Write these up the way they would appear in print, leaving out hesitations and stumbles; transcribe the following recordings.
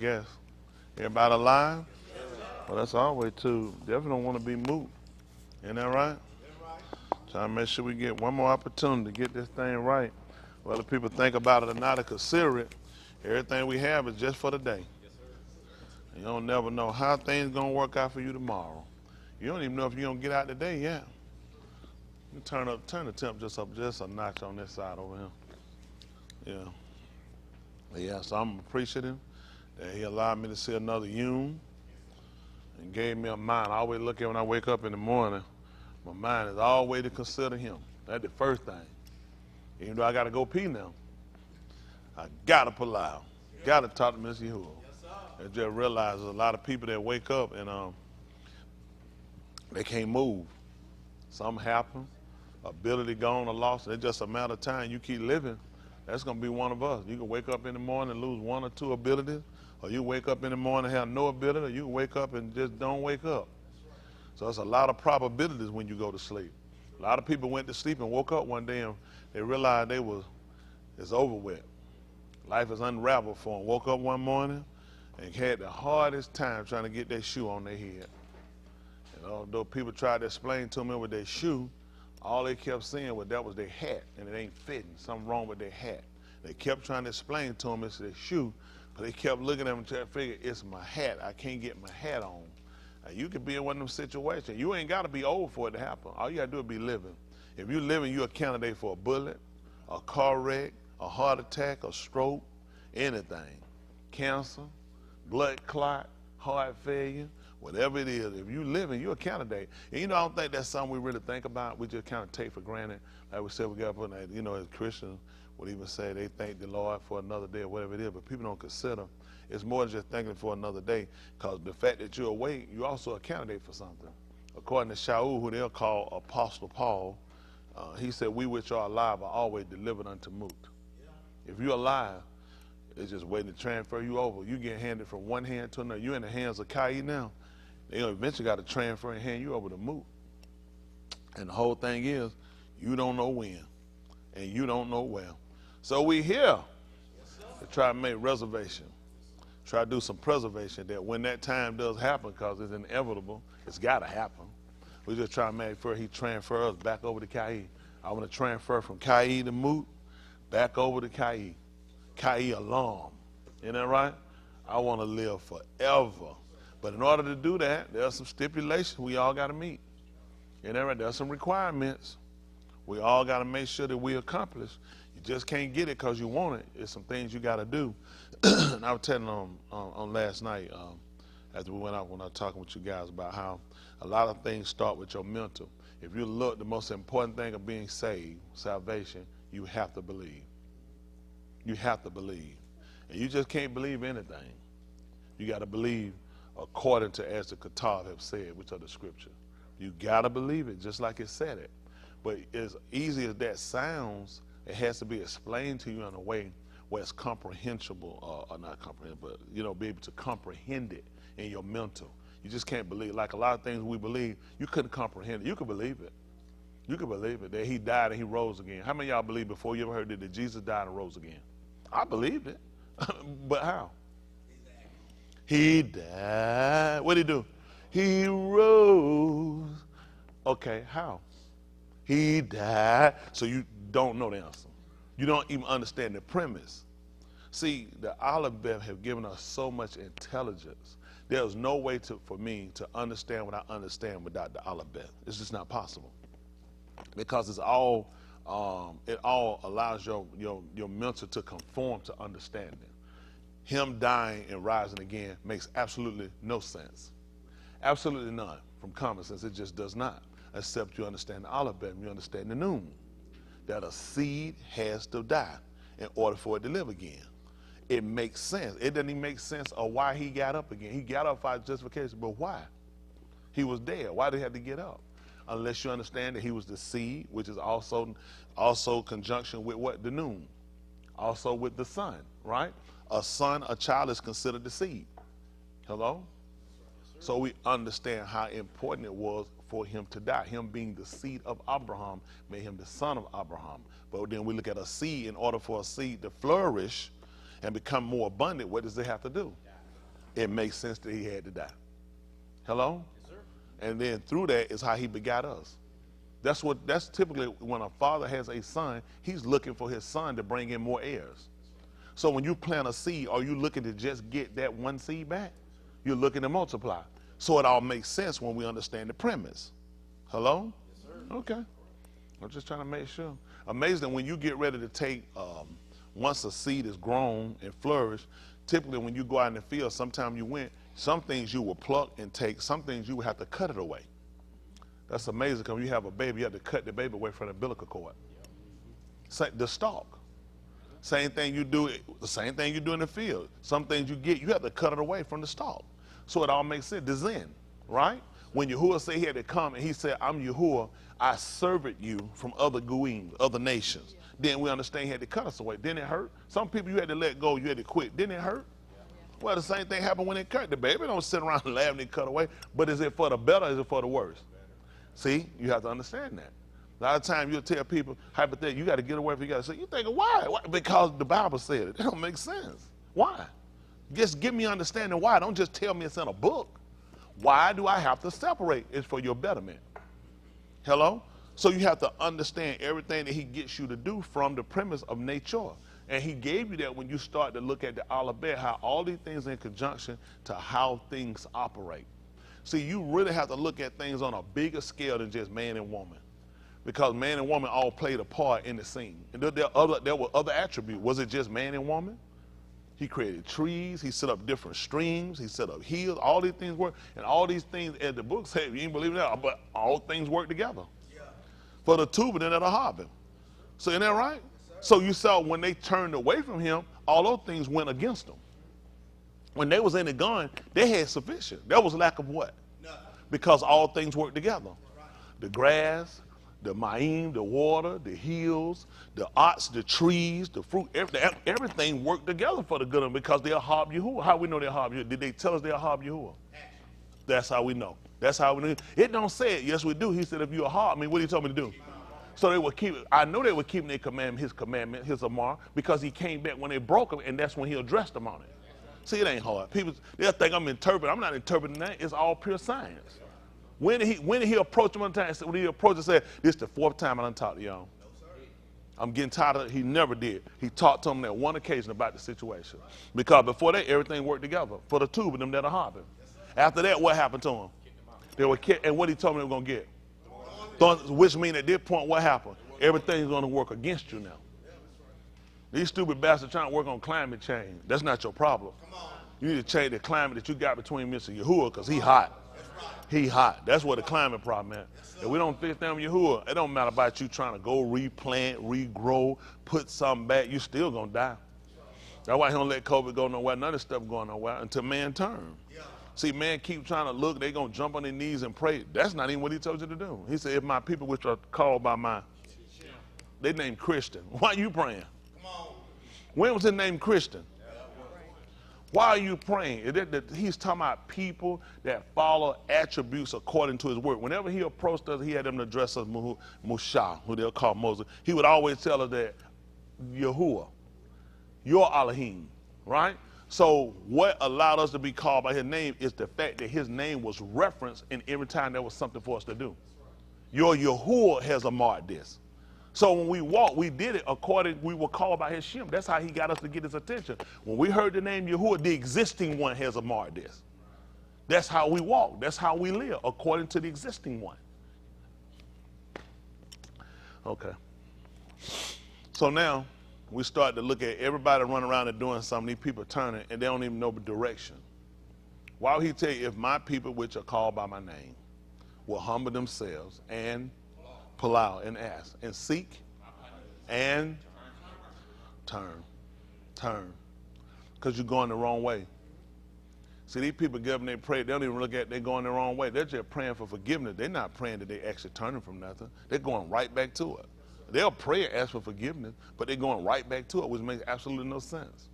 Guess. Everybody alive? Well, that's our way too. Definitely don't want to be moot. Isn't that right? Trying to make sure we get one more opportunity to get this thing right. Whether people think about it or not or consider it, everything we have is just for the day. You don't never know how things gonna work out for you tomorrow. You don't even know if you're gonna get out today yet. You turn the temp just up just a notch on this side over here. Yeah. But yeah, so I'm appreciative that he allowed me to see another June and gave me a mind. I always look at when I wake up in the morning, my mind is always to consider him. That's the first thing. Even though I got to go pee now, I got to pull out. Got to talk to Miss Yahuwah. I just realize there's a lot of people that wake up and they can't move. Something happens, ability gone or lost. It's just a matter of time. You keep living, that's going to be one of us. You can wake up in the morning and lose one or two abilities, or you wake up in the morning and have no ability, or you can wake up and just don't wake up. So it's a lot of probabilities when you go to sleep. A lot of people went to sleep and woke up one day and they realized it's over with. Life is unraveled for them. Woke up one morning and had the hardest time trying to get their shoe on their head. And although people tried to explain to me with their shoe, all they kept saying was that was their hat and it ain't fitting. Something wrong with their hat. They kept trying to explain to them it's their shoe, but they kept looking at them and trying to figure it's my hat. I can't get my hat on. Now, you could be in one of them situations. You ain't got to be old for it to happen. All you got to do is be living. If you're living, you're a candidate for a bullet, a car wreck, a heart attack, a stroke, anything. Cancer, blood clot, heart failure, whatever it is. If you living, you're a candidate. And I don't think that's something we really think about. We just kind of take for granted. Like we said, we got up as Christians would even say they thank the Lord for another day or whatever it is, but people don't consider it's more than just thanking for another day, because the fact that you're awake, you're also a candidate for something. According to Shaul, who they'll call Apostle Paul, he said, we which are alive are always delivered unto moot. If you're alive, it's just waiting to transfer you over. You get handed from one hand to another. You're in the hands of Kai now. They eventually got to transfer and hand you over to moot. And the whole thing is, you don't know when, and you don't know where. So we here to try to make reservation. Try to do some preservation that when that time does happen, because it's inevitable, it's got to happen. We just try to make sure he transfers us back over to Kai. I want to transfer from Kai to Moot back over to Kai. Kai alarm. Isn't that right? I want to live forever. But in order to do that, there are some stipulations we all got to meet. Isn't that right? There are some requirements we all got to make sure that we accomplish. You just can't get it because you want it. It's some things you got to do. And I was telling on last night after we went out when I was talking with you guys about how a lot of things start with your mental. If you look, the most important thing of being saved, salvation, you have to believe. You have to believe. And you just can't believe anything. You got to believe according to as the Katab have said, which are the scripture. You got to believe it just like it said it. But as easy as that sounds, it has to be explained to you in a way where it's comprehensible, or not comprehensible, but be able to comprehend it in your mental. You just can't believe. Like a lot of things we believe, you couldn't comprehend it. You could believe it. You could believe it, that he died and he rose again. How many of y'all believe before you ever heard that Jesus died and rose again? I believed it. But how? He died. What did he do? He rose. Okay, how? He died. So you don't know the answer. You don't even understand the premise. See, the Aleph have given us so much intelligence. There's no way for me to understand what I understand without the Aleph. It's just not possible. Because it all allows your mental to conform to understanding. Him dying and rising again makes absolutely no sense. Absolutely none. From common sense, it just does not. Except you understand the Aleph and you understand the Noon. That a seed has to die in order for it to live again. It makes sense. It doesn't even make sense of why he got up again. He got up for justification, but why? He was dead. Why did he have to get up? Unless you understand that he was the seed, which is also conjunction with what? The Noon. Also with the sun, right? A child is considered the seed. Hello? So we understand how important it was for him to die. Him being the seed of Abraham made him the son of Abraham. But then we look at a seed. In order for a seed to flourish and become more abundant, what does it have to do? it makes sense that he had to die. Hello? Yes, sir. And then through that is how he begot us. That's typically when a father has a son, he's looking for his son to bring in more heirs. So when you plant a seed, are you looking to just get that one seed back? You're looking to multiply. So it all makes sense when we understand the premise. Hello? Yes, sir. Okay. I'm just trying to make sure. Amazing when you get ready to take, once a seed is grown and flourished, typically when you go out in the field, sometimes some things you will pluck and take, some things you will have to cut it away. That's amazing because when you have a baby, you have to cut the baby away from the umbilical cord. The stalk. Same thing you do in the field. Some things you have to cut it away from the stalk. So it all makes sense. The Zen, right? When Yahuwah said he had to come and he said, I'm Yahuwah, I served you from other Goyim, other nations. Yeah. Then we understand he had to cut us away. Didn't it hurt? Some people you had to let go, you had to quit. Didn't it hurt? Yeah. Well, the same thing happened when it cut. The baby don't sit around and laugh and it cut away. But is it for the better or is it for the worse? See, you have to understand that. A lot of times you'll tell people, hypothetically, you got to get away from you got to say, you think, why? Because the Bible said it. It don't make sense. Why? Just give me understanding why. Don't just tell me it's in a book. Why do I have to separate? It's for your betterment. Hello? So you have to understand everything that he gets you to do from the premise of nature. And he gave you that when you start to look at the alphabet, how all these things are in conjunction to how things operate. See, you really have to look at things on a bigger scale than just man and woman. Because man and woman all played a part in the scene. And there were other attributes. Was it just man and woman? He created trees, he set up different streams, he set up hills, all these things work. And all these things, as the book said, you ain't believe that, but all things work together. Yeah. For the tubing and the harvest. So isn't that right? Yes, so you saw when they turned away from him, all those things went against them. When they was in the gun, they had sufficient. There was lack of what? Nothing. Because all things work together. Right. The grass, the ma'im, the water, the hills, the ox, the trees, the fruit, everything worked together for the good of them because they're Hab Yahuwah. How we know they're Hab Yahuwah? Did they tell us they're Hab Yahuwah? That's how we know. That's how we know. It don't say it. Yes, we do. He said, if you're a Hab, what do you tell me to do? So they would keep, I know they were keeping their commandment, his Amar, because he came back when they broke him, and that's when he addressed them on it. See, it ain't hard. People, they'll think I'm interpreting. I'm not interpreting that. It's all pure science. When did he approach him one time? When he approached and said, this is the fourth time I done talked to y'all. No, I'm getting tired of it. He never did. He talked to him that one occasion about the situation. Because before that, everything worked together for the two of them that are hopping. After that, what happened to him? They were kicked, and what he told me they were going to get. Which means at this point, what happened? Everything's going to work against you now. These stupid bastards trying to work on climate change. That's not your problem. You need to change the climate that you got between Mr. Yahuwah because he hot. He hot. That's what the climate problem is. If we don't fix them Yahuwah, it don't matter about you trying to go replant, regrow, put something back. You still going to die. That's why he don't let COVID go nowhere. None of this stuff going nowhere until man turn. See, man keep trying to look. They going to jump on their knees and pray. That's not even what he told you to do. He said, if my people which are called by my, they named Christian. Why are you praying? When was it named Christian? Why are you praying? He's talking about people that follow attributes according to his word. Whenever he approached us, he had them to address us Musha, who they'll call Moses. He would always tell us that Yahuwah, your Elohim, right? So what allowed us to be called by his name is the fact that his name was referenced in every time there was something for us to do. Your Yahuwah has a mark this. So when we walked, we did it according, we were called by his Shem. That's how he got us to get his attention. When we heard the name Yahuwah, the existing one has a mark this. That's how we walk. That's how we live, according to the existing one. Okay. So now we start to look at everybody running around and doing something. These people turning, and they don't even know the direction. Why would he tell you, if my people which are called by my name will humble themselves and Palau and ask and seek and turn. Because you're going the wrong way. See, these people get up and they pray, they don't even look at they're going the wrong way. They're just praying for forgiveness. They're not praying that they actually turning from nothing. They're going right back to it. They'll pray and ask for forgiveness, but they're going right back to it, which makes absolutely no sense.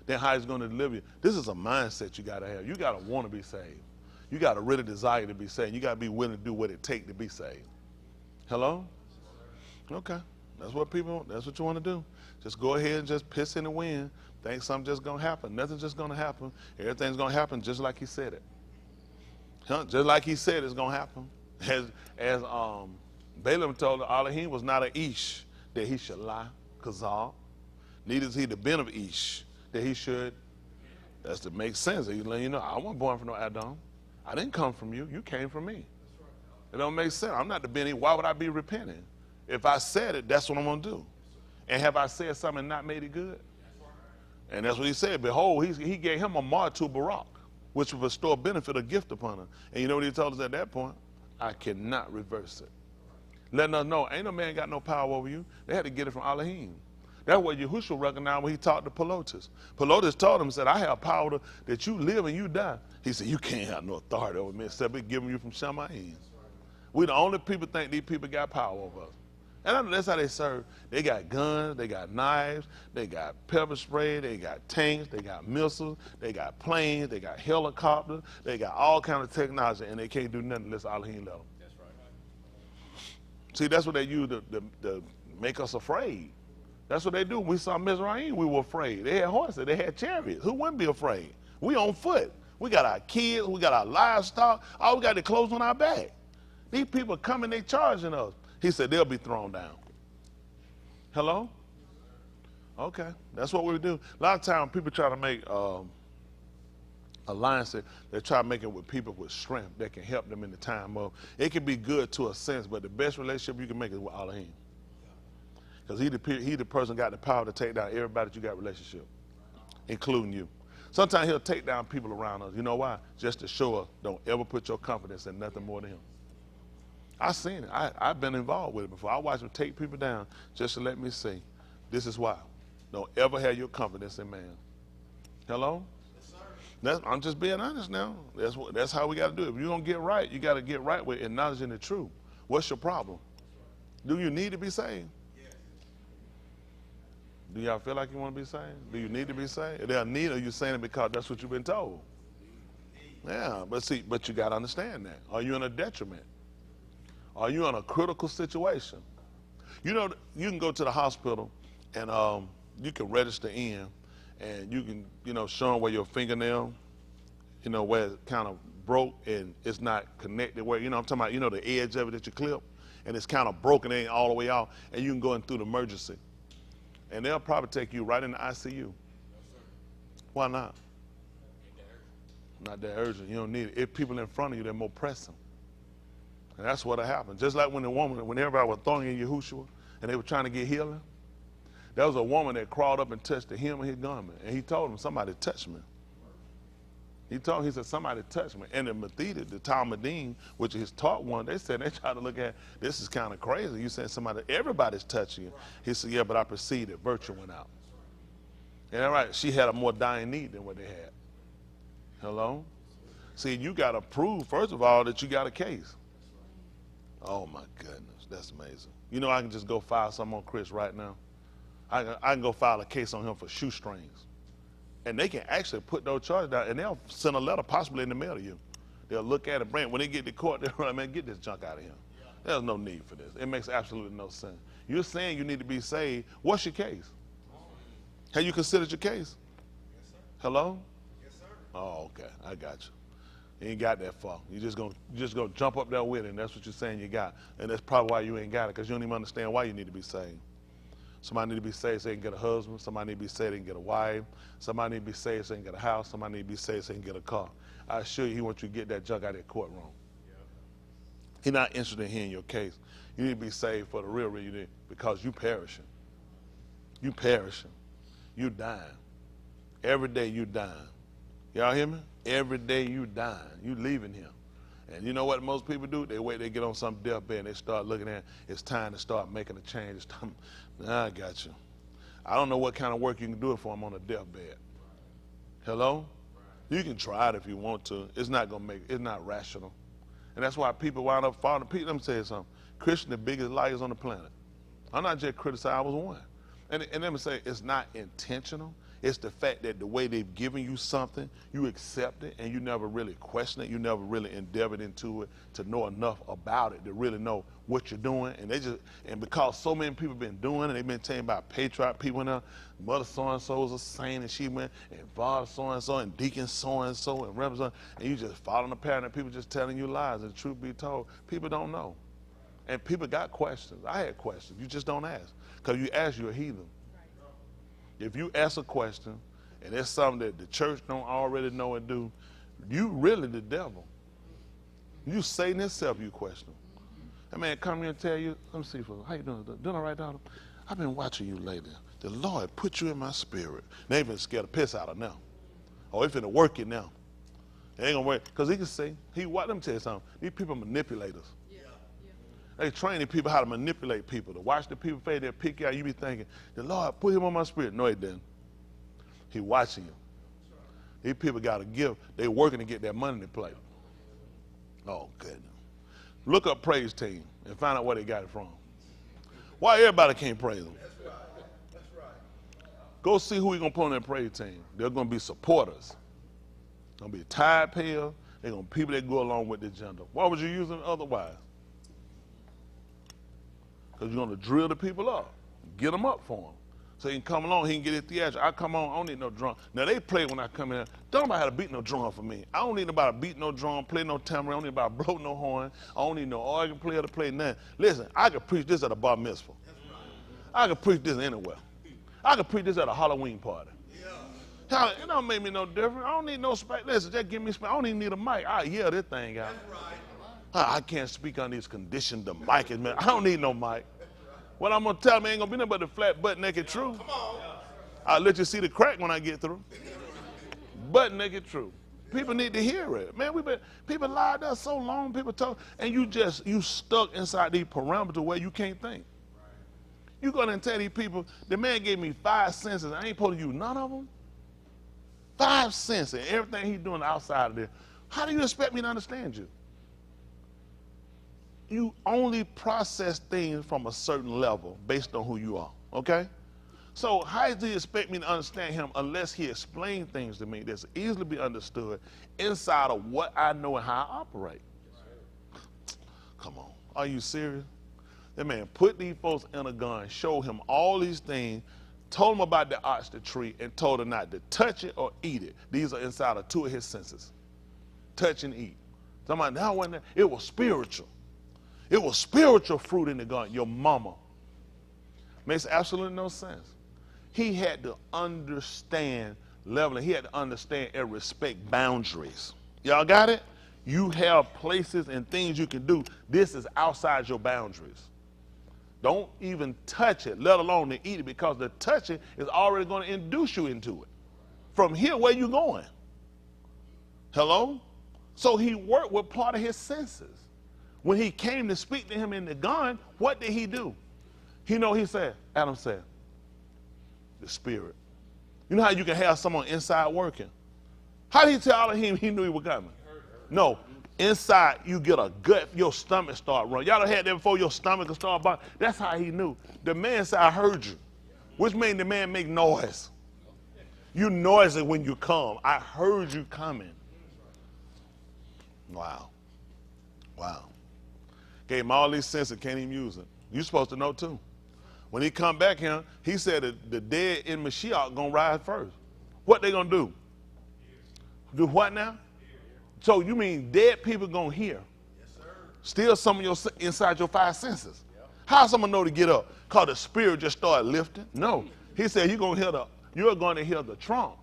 Then how he's going to deliver you. This is a mindset you got to have. You got to want to be saved. You got to really desire to be saved. You got to be willing to do what it takes to be saved. Hello? Okay. That's what you want to do. Just go ahead and just piss in the wind. think something just going to happen. Nothing's just going to happen. Everything's going to happen just like he said it. Just like he said it's going to happen. As Balaam told Elohim was not an Ish that he should lie, Kazal. Neither is he the Ben of Ish that he should. That's to make sense. He's letting you know, I wasn't born from no Adam. I didn't come from you. You came from me. It don't make sense. I'm not the Benny. Why would I be repenting? If I said it, that's what I'm going to do. And have I said something and not made it good? And that's what he said. Behold, he gave him a mar to Barak, which will bestow a benefit, a gift upon him. And you know what he told us at that point? I cannot reverse it. Letting us know, ain't no man got no power over you. They had to get it from Elohim. That's what Yahushua recognized when he talked to Pelotus. Pelotus told him, said, I have power that you live and you die. He said, you can't have no authority over me except it giving you from Shamayim. We the only people think these people got power over us. And that's how they serve. They got guns, they got knives, they got pepper spray, they got tanks, they got missiles, they got planes, they got helicopters, they got all kinds of technology, and they can't do nothing unless Elohim let them. That's right. See, that's what they use to make us afraid. That's what they do. We saw Mizraim, we were afraid. They had horses, they had chariots. Who wouldn't be afraid? We on foot. We got our kids, we got our livestock, all we got the clothes on our back. These people coming, they charging us. He said they'll be thrown down. Hello? Okay, that's what we do. A lot of times people try to make alliances. They try to make it with people with strength that can help them in the time of. It can be good to a sense, but the best relationship you can make is with Elohim. Because he the person got the power to take down everybody that you got a relationship, including you. Sometimes he'll take down people around us. You know why? Just to show us, don't ever put your confidence in nothing more than him. I've seen it. I've been involved with it before. I watched him take people down just to let me see. This is why. Don't ever have your confidence in man. Hello? Yes, sir. I'm just being honest now. That's how we got to do it. If you're going to get right, you got to get right with acknowledging the truth. What's your problem? Do you need to be saved? Yes. Do y'all feel like you want to be saved? Do you need to be saved? If they're need, or you saying it because that's what you've been told? Yeah, but you got to understand that. Are you in a detriment? Are you in a critical situation? You know, you can go to the hospital and you can register in, and you can, show them where your fingernail, where it kind of broke and it's not connected where, I'm talking about, the edge of it that you clip, and it's kind of broken, it ain't all the way out, and you can go in through the emergency. And they'll probably take you right in the ICU. No, why not? Not that urgent. You don't need it. If people in front of you, they're more pressing. And that's what happened. Just like when everybody was throwing in Yahushua and they were trying to get healing, there was a woman that crawled up and touched the hem of his garment. And he told him, somebody touched me. He said, somebody touched me. And the Mathida, the Talmudim, which is his taught one, they tried to look at, this is kind of crazy. You saying everybody's touching you. He said, yeah, but I perceived it. Virtue went out. And all right, she had a more dying need than what they had. Hello? See, you got to prove, first of all, that you got a case. Oh my goodness, that's amazing. I can just go file something on Chris right now. I can go file a case on him for shoestrings. And they can actually put those charges down, and they'll send a letter possibly in the mail to you. They'll look at it, when they get to court, they'll run, man, get this junk out of here. There's no need for this. It makes absolutely no sense. You're saying you need to be saved. What's your case? Have you considered your case? Yes, sir. Hello? Yes, sir. Oh, okay, I got you. You ain't got that far. You just gonna jump up there with it, and that's what you're saying you got. And that's probably why you ain't got it, because you don't even understand why you need to be saved. Somebody need to be saved so they can get a husband. Somebody need to be saved so they can get a wife. Somebody need to be saved so they can get a house. Somebody need to be saved so they can get a car. I assure you, he wants you to get that junk out of that courtroom. Yep. He's not interested in hearing your case. You need to be saved for the real reason, because you perishing. You perishing. You dying. Every day you dying. Y'all hear me? Every day you dying. You leaving here. And you know what most people do? They get on some deathbed and they start looking at, it's time to start making a change. I got you. I don't know what kind of work you can do it for them on a deathbed. Hello? You can try it if you want to. It's not rational. And that's why people wind up falling. Let me tell you something. Christians are the biggest liars on the planet. I'm not just criticizing, I was one. And let me say, it's not intentional. It's the fact that the way they've given you something, you accept it, and you never really question it. You never really endeavored into it to know enough about it to really know what you're doing. And because so many people have been doing it, they've been telling about patriarch people now. Mother so-and-so was a saint, and she went, and father so-and-so, and deacon so-and-so, and reverend so, and you just following the pattern, and people just telling you lies. And the truth be told, people don't know. And people got questions. I had questions. You just don't ask. Because you ask, you're a heathen. If you ask a question and it's something that the church don't already know and do, you really the devil. You Satan himself, you question. That man come here and tell you, let me see, how you doing? Doing all right, daughter? I've been watching you lately. The Lord put you in my spirit. They ain't been scared the piss out of now. Oh, it's finna work it now. It ain't gonna work. Because he can see, let me tell you something. These people are manipulators. They training people how to manipulate people, to watch the people face, they'll pick you out. You be thinking, the Lord put him on my spirit. No, he didn't. He watching you. These people got to give. They working to get their money to play. Oh, goodness. Look up praise team and find out where they got it from. Why everybody can't praise them? That's right. That's right. Go see who you're going to put on that praise team. They're going to be supporters. Going to be tide payers. They're going to be people that go along with the agenda. Why would you use them otherwise? Because you're going to drill the people up, get them up for them. So he can come along, he can get it theatrical. I come on, I don't need no drum. Now they play when I come in. Don't nobody how to beat no drum for me. I don't need nobody to beat no drum, play no tambourine. I don't need nobody to blow no horn. I don't need no organ player to play nothing. Listen, I could preach this at a bar mitzvah. I could preach this anywhere. I could preach this at a Halloween party. It don't make me no different. I don't need no space. Listen, just give me space. I don't even need a mic. I yell this thing out. I can't speak on these conditions. The mic is, man. I don't need no mic. What I'm going to tell them ain't going to be nothing but the flat, butt-naked truth. I'll let you see the crack when I get through. Butt-naked truth. People need to hear it. Man, people lied to us so long, people talk, and you stuck inside these parameters where you can't think. You go and tell these people, the man gave me 5 senses. I ain't supposed to use none of them. 5 senses, and everything he's doing outside of there. How do you expect me to understand you? You only process things from a certain level based on who you are, okay? So how do you expect me to understand him unless he explains things to me that's easily be understood inside of what I know and how I operate? Come on, are you serious? That man put these folks in a gun, showed him all these things, told him about the ox, the tree, and told him not to touch it or eat it. These are inside of 2 of his senses. Touch and eat. Somebody, now when it was spiritual. It was spiritual fruit in the garden, your mama. Makes absolutely no sense. He had to understand leveling. He had to understand and respect boundaries. Y'all got it? You have places and things you can do. This is outside your boundaries. Don't even touch it, let alone to eat it, because the touching is already going to induce you into it. From here, where you going? Hello? So he worked with part of his senses. When he came to speak to him in the garden, what did he do? He said, Adam said, the spirit. You know how you can have someone inside working? How did he tell him he knew he was coming? No, inside you get a gut, your stomach start running. Y'all done had that before, your stomach will start bumping. That's how he knew. The man said, I heard you, which means the man make noise. You noisy when you come. I heard you coming. Wow. Wow. Gave him all these senses, can't even use it. You're supposed to know too. When he come back here, he said that the dead in Mashiach gonna rise first. What they gonna do? Do what now? So you mean dead people gonna hear? Yes, sir. Still some of your inside your 5 senses. Yep. How someone know to get up? Cause the spirit just started lifting? No. He said you're going to hear the trump.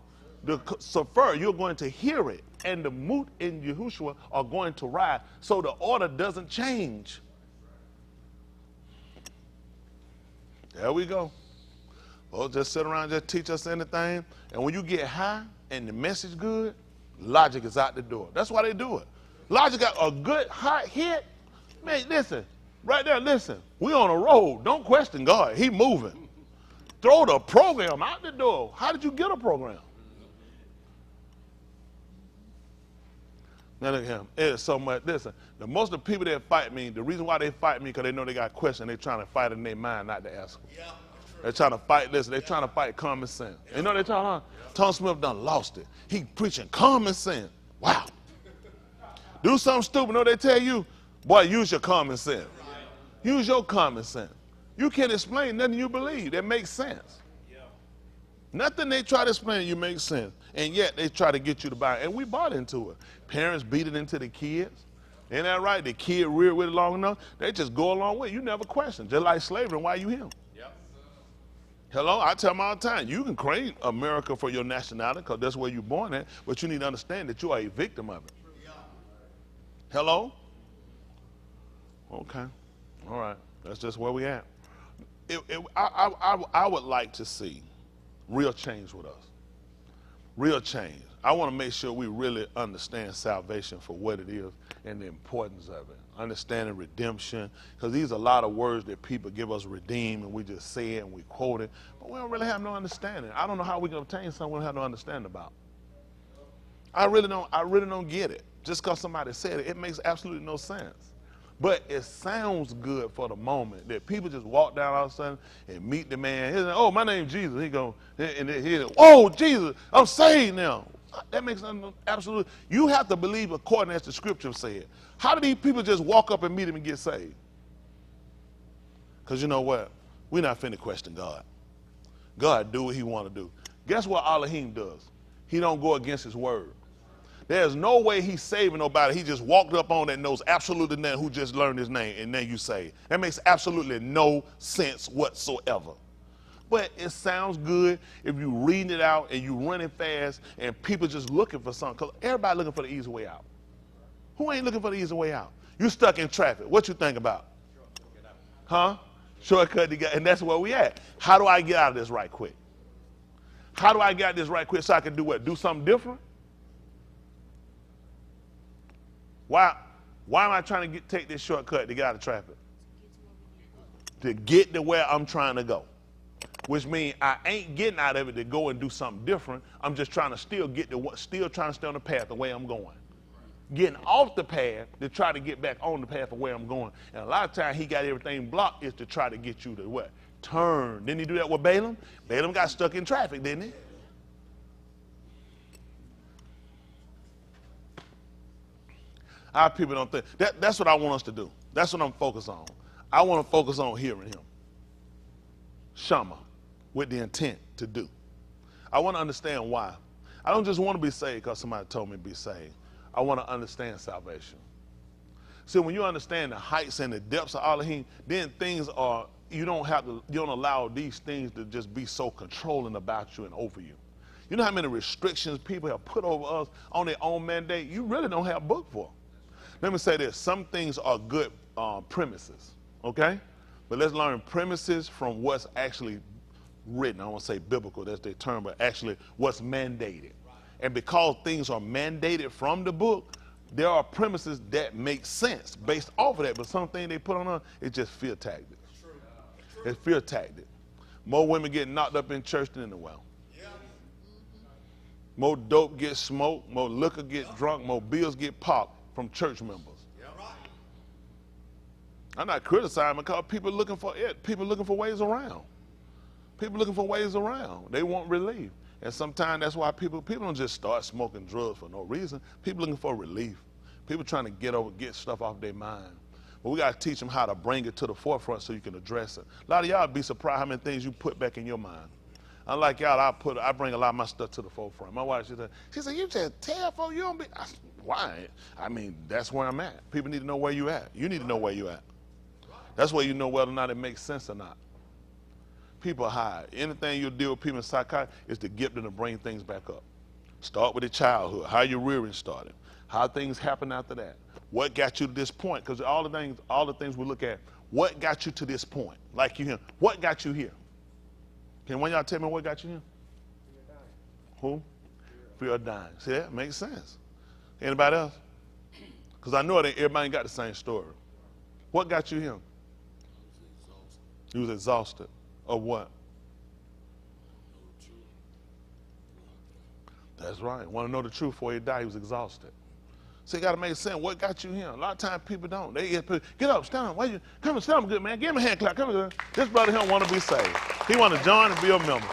The safar, you're going to hear it. And the Mut and Yahushua are going to rise. So the order doesn't change. There we go. Well, just sit around, just teach us anything. And when you get high and the message good, logic is out the door. That's why they do it. Logic got a good hot hit. Man, listen, right there, listen. We on a road. Don't question God. He moving. Throw the program out the door. How did you get a program? Now look at him. It is so much. Listen, most of the people that fight me, the reason why they fight me because they know they got questions. They're trying to fight in their mind, not to ask them. Yeah, that's They're trying to fight this. They're trying to fight common sense. You know what they're talking about? Tom Smith done lost it. He preaching common sense. Wow. Do something stupid. You know what they tell you? Boy, use your common sense. Use your common sense. You can't explain nothing you believe that makes sense. Nothing they try to explain to you makes sense. And yet they try to get you to buy it. And we bought into it. Parents beat it into the kids. Ain't that right? The kid reared with it long enough. They just go along with it. You never question. Just like slavery, why you here? Hello? I tell them all the time, you can claim America for your nationality because that's where you're born at, but you need to understand that you are a victim of it. Hello? Okay. All right. That's just where we at. I would like to see real change with us. Real change. I want to make sure we really understand salvation for what it is and the importance of it. Understanding redemption, because these are a lot of words that people give us redeem and we just say it and we quote it, but we don't really have no understanding. I don't know how we can obtain something we don't have no understanding about. I really don't get it. Just because somebody said it, it makes absolutely no sense. But it sounds good for the moment that people just walk down all of a sudden and meet the man. He's like, oh, my name's Jesus. He go, and he's like, oh, Jesus, I'm saved now. That makes absolutely. You have to believe according as the scripture said. How do these people just walk up and meet him and get saved? Because you know what? We're not finna question God. God do what he want to do. Guess what Elohim does? He don't go against his word. There's no way he's saving nobody. He just walked up on that knows absolutely nothing who just learned his name and then you say. That makes absolutely no sense whatsoever. But it sounds good if you reading it out and you running fast and people just looking for something. Because everybody looking for the easy way out. Who ain't looking for the easy way out? You stuck in traffic. What you think about? Huh? Shortcut to get, and that's where we at. How do I get out of this right quick? How do I get out of this right quick so I can do what? Do something different? Why am I trying to take this shortcut to get out of traffic? To get to where I'm trying to go. Which means I ain't getting out of it to go and do something different. I'm just trying to still trying to stay on the path the way I'm going. Getting off the path to try to get back on the path of where I'm going. And a lot of times he got everything blocked is to try to get you to what? Turn. Didn't he do that with Balaam? Balaam got stuck in traffic, didn't he? Our people don't think. That's what I want us to do. That's what I'm focused on. I want to focus on hearing him. Shama, with the intent to do. I want to understand why. I don't just want to be saved because somebody told me to be saved. I want to understand salvation. See, when you understand the heights and the depths of Elohim, then things are, you don't allow these things to just be so controlling about you and over you. You know how many restrictions people have put over us on their own mandate? You really don't have a book for. Let me say this. Some things are good premises, okay? But let's learn premises from what's actually written. I don't want to say biblical, that's their term, but actually what's mandated. And because things are mandated from the book, there are premises that make sense based off of that. But something they put on us, it's just fear tactic. It's fear tactic. More women get knocked up in church than in the well. More dope get smoked, more liquor get drunk, more bills get popped from church members. I'm not criticizing because people looking for it. People looking for ways around. People looking for ways around. They want relief. And sometimes that's why people don't just start smoking drugs for no reason. People looking for relief. People trying to get stuff off their mind. But we got to teach them how to bring it to the forefront so you can address it. A lot of y'all be surprised how many things you put back in your mind. Unlike y'all, I bring a lot of my stuff to the forefront. My wife, she said, you just tell folks you don't be. I said, why? I mean, that's where I'm at. People need to know where you at. You need to know where you at. That's where you know whether or not it makes sense or not. People hide. Anything you deal with people in psychiatry is to get them to bring things back up. Start with the childhood, how your rearing started, how things happen after that. What got you to this point? Because all the things we look at, what got you to this point? Like you here, what got you here? Can one of y'all tell me what got you here? Who? Fear of dying. See, that makes sense. Anybody else? Because I know that everybody ain't got the same story. What got you here? You was exhausted. Of what? That's right. Want to know the truth before he died, he was exhausted. So you got to make sense. What got you here? A lot of times people don't. They get up, stand up. Why you come and stand up, good man? Give him a hand clap. Come on. This brother here want to be saved. He want to join and be a member.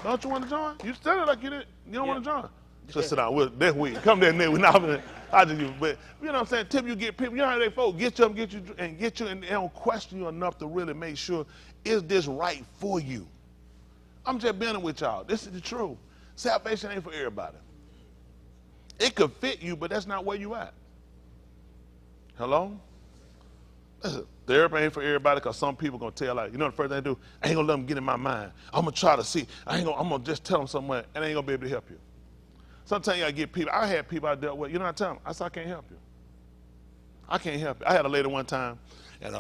Don't you want to join? You stand it like you don't want to join. So sit down. We'll, this week. Come there next week. I just you. But you know what I'm saying? Tip you get people. You know how they folks get you, and they don't question you enough to really make sure, is this right for you? I'm just being with y'all. This is the truth. Salvation ain't for everybody. It could fit you, but that's not where you at. Hello? Listen, therapy ain't for everybody, because some people going to tell, like, you know the first thing they do? I ain't going to let them get in my mind. I'm going to try to see. I'm going to just tell them somewhere, and they ain't going to be able to help you. Sometimes you got to get people. I had people I dealt with, you know what I tell them? I said, I can't help you. I can't help you. I had a lady one time, and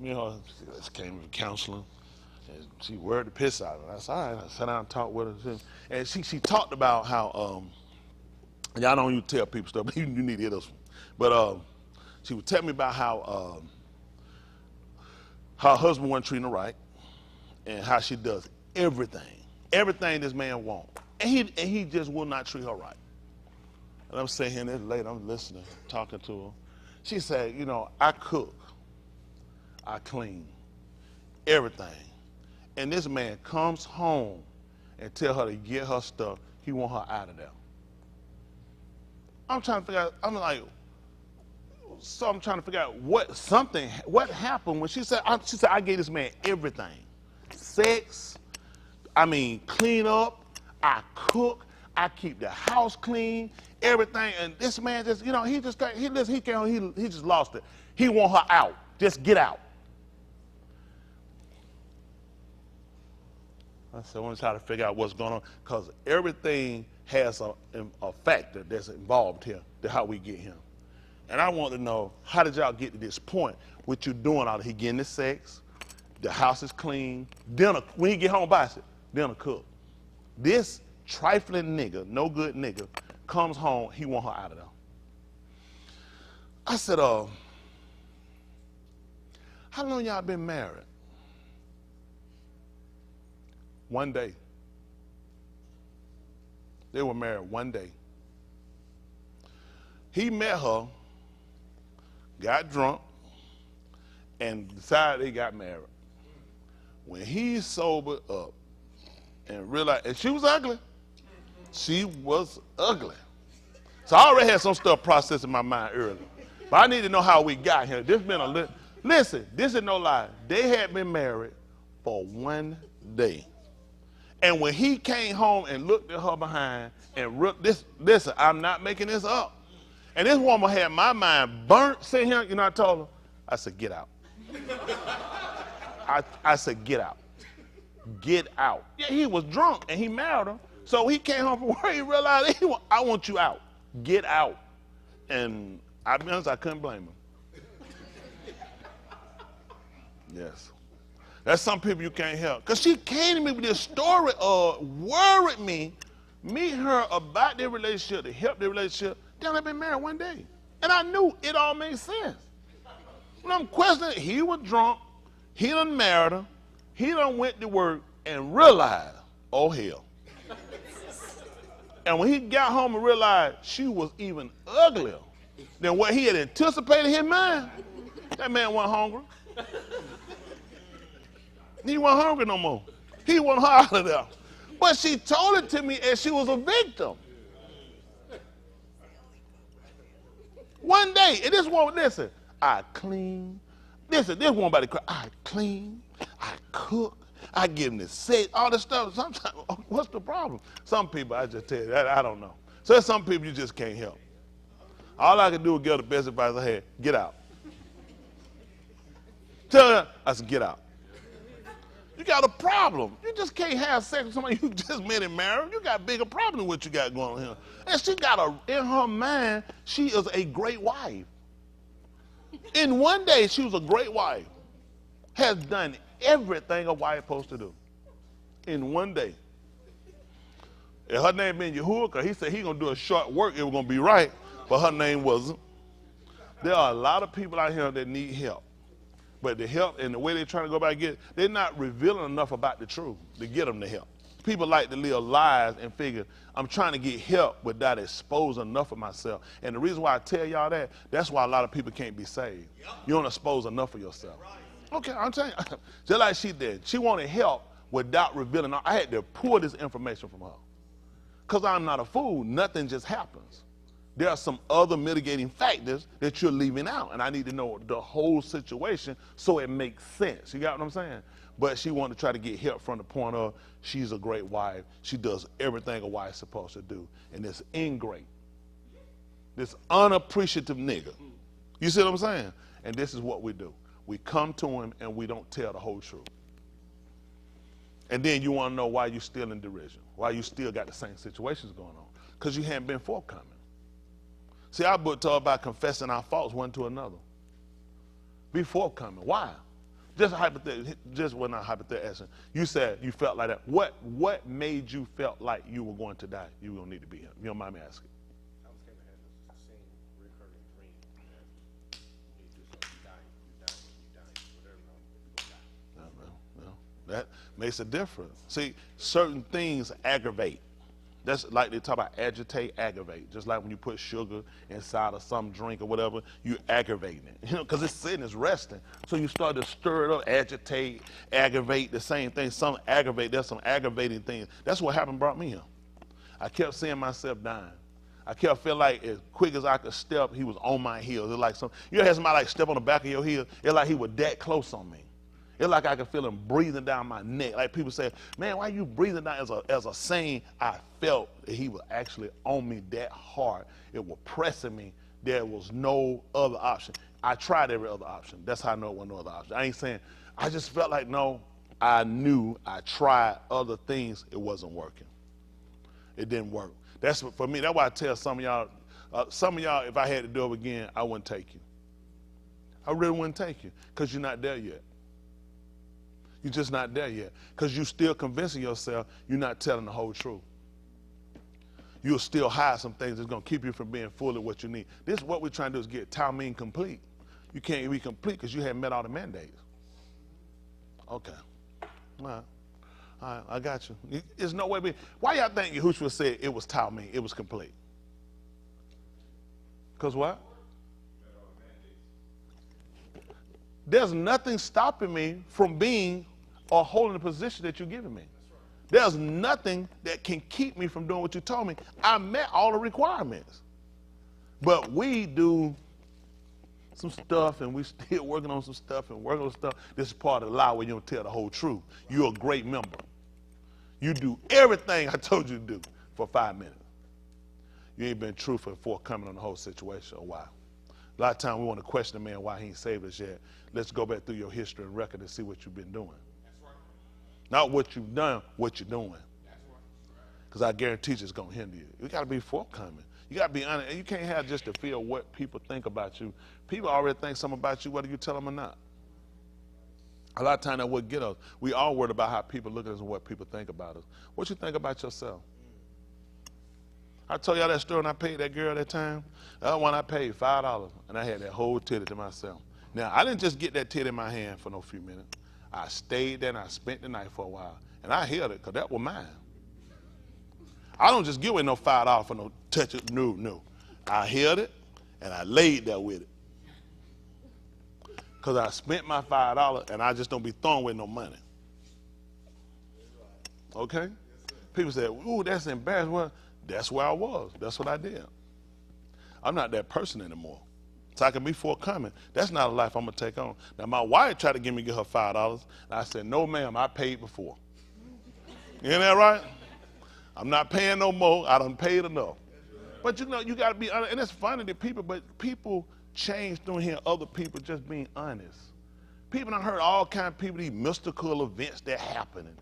she came to counseling, and she worried the piss out of her. I said, all right. I sat down and talked with her, and she talked about how, y'all don't even tell people stuff, but you need to hear this one. But she would tell me about how her husband wasn't treating her right, and how she does everything this man wants, and he just will not treat her right. And I'm sitting here this lady, I'm listening, talking to her. She said, you know, I cook, I clean, everything, and this man comes home and tell her to get her stuff. He want her out of there. I'm trying to figure out. I'm trying to figure out what happened when she said I gave this man everything, sex. I mean, clean up. I cook. I keep the house clean, everything. And this man just, you know, he just lost it. He want her out. Just get out. I said, I want to try to figure out what's going on, because everything has a factor that's involved here to how we get here. And I want to know, how did y'all get to this point? What you doing out of he getting the sex, the house is clean, dinner, when he get home by it, dinner cooked. This trifling nigga, no good nigga, comes home, he want her out of there. I said, how long y'all been married? 1 day. They were married 1 day. He met her, got drunk, and decided they got married. When he sobered up and realized, and she was ugly. She was ugly. So I already had some stuff processed in my mind earlier. But I need to know how we got here. Listen, this is no lie. They had been married for 1 day. And when he came home and looked at her behind and listen, I'm not making this up. And this woman had my mind burnt. Sitting here, you know, I told her, I said, get out. I said, get out. Get out. Yeah, he was drunk and he married her. So he came home from work, he realized, I want you out. Get out. And I'll be honest, I couldn't blame him. Yes. That's some people you can't help. Because she came to me with this story worried me, meet her about their relationship, to help their relationship. Then they've been married 1 day. And I knew it all made sense. When I'm questioning, he was drunk, he done married her, he done went to work and realized, oh hell. And when he got home and realized she was even uglier than what he had anticipated in his mind, that man wasn't hungry. He wasn't hungry no more. He wanted her out of there. But she told it to me as she was a victim. 1 day, and this woman, listen, I clean. Listen, this woman about to cry. I clean, I cook, I give him the sex, all this stuff. Sometimes, what's the problem? Some people, I just tell you, I don't know. So there's some people you just can't help. All I can do is give the best advice I had. Get out. Tell her, I said, get out. You got a problem. You just can't have sex with somebody you just met and married. You got a bigger problem than what you got going on here. And she got in her mind, she is a great wife. In 1 day, she was a great wife. Has done everything a wife is supposed to do. In 1 day. If her name been Yahuwah, because he said he going to do a short work, it was going to be right, but her name wasn't. There are a lot of people out here that need help. But the help and the way they're trying to go about it, they're not revealing enough about the truth to get them the help. People like to live lies and figure, I'm trying to get help without exposing enough of myself. And the reason why I tell y'all that, that's why a lot of people can't be saved. You don't expose enough of yourself. Okay, I'm telling you, just like she did. She wanted help without revealing. I had to pull this information from her. Because I'm not a fool, nothing just happens. There are some other mitigating factors that you're leaving out, and I need to know the whole situation so it makes sense. You got what I'm saying? But she wanted to try to get help from the point of she's a great wife. She does everything a wife's supposed to do, and this ingrate, this unappreciative nigga. You see what I'm saying? And this is what we do. We come to him and we don't tell the whole truth. And then you want to know why you're still in derision, why you still got the same situations going on, because you haven't been forthcoming. See, our book talk about confessing our faults one to another. Be forthcoming. Why? Just when I hypothetical. You said you felt like that. What made you felt like you were going to die? You were gonna need to be here. You don't mind me asking? I was kind of having the same recurring dream that you do something, you die, whatever, you're gonna die. No. That makes a difference. See, certain things aggravate. That's like they talk about agitate, aggravate. Just like when you put sugar inside of some drink or whatever, you aggravating it. Because it's sitting, it's resting. So you start to stir it up, agitate, aggravate, the same thing. Some aggravate, there's some aggravating things. That's what happened, brought me here. I kept seeing myself dying. I kept feeling like as quick as I could step, he was on my heels. It's like you ever had somebody like step on the back of your heel? It's like he was that close on me. It's like I could feel him breathing down my neck. Like people say, man, why are you breathing down? As a saying, I felt that he was actually on me that hard. It was pressing me. There was no other option. I tried every other option. That's how I know it wasn't no other option. I ain't saying, I just felt like, no, I knew I tried other things. It wasn't working. It didn't work. That's for me. That's why I tell some of y'all, if I had to do it again, I wouldn't take you. I really wouldn't take you because you're not there yet. You're just not there yet because you're still convincing yourself you're not telling the whole truth. You'll still hide some things that's going to keep you from being fully what you need. This is what we're trying to do is get Talmud complete. You can't be complete because you haven't met all the mandates. Okay. All right, I got you. There's no way. Why y'all think Yahushua said it was Talmud, it was complete? Because what? There's nothing stopping me from being or holding the position that you're giving me. There's nothing that can keep me from doing what you told me. I met all the requirements. But we do some stuff and we still working on some stuff and working on stuff. This is part of the lie where you don't tell the whole truth. You're a great member. You do everything I told you to do for 5 minutes. You ain't been truthful and forthcoming on the whole situation or why. A lot of times we want to question a man why he ain't saved us yet. Let's go back through your history and record and see what you've been doing. That's right. Not what you've done, what you're doing. That's right. Because I guarantee it's going to hinder you. You got to be forthcoming. You got to be honest. You can't have just the feel what people think about you. People already think something about you whether you tell them or not. A lot of times that would get us. We all worried about how people look at us and what people think about us. What you think about yourself? I told y'all that story when I paid that girl that time. That one I paid $5 and I had that whole titty to myself. Now, I didn't just get that titty in my hand for no few minutes. I stayed there and I spent the night for a while. And I held it because that was mine. I don't just give away no $5 for no touch it. No. I held it and I laid there with it. Because I spent my $5 and I just don't be throwing away no money. Okay? People say, ooh, that's embarrassing. Well, that's where I was. That's what I did. I'm not that person anymore. So I can be forthcoming. That's not a life I'm going to take on. Now, my wife tried to get her $5. And I said, no, ma'am, I paid before. Isn't that right? I'm not paying no more. I done paid enough. But, you know, you got to be honest. And it's funny that people change through hearing other people just being honest. People done heard all kinds of people, these mystical events that happen. And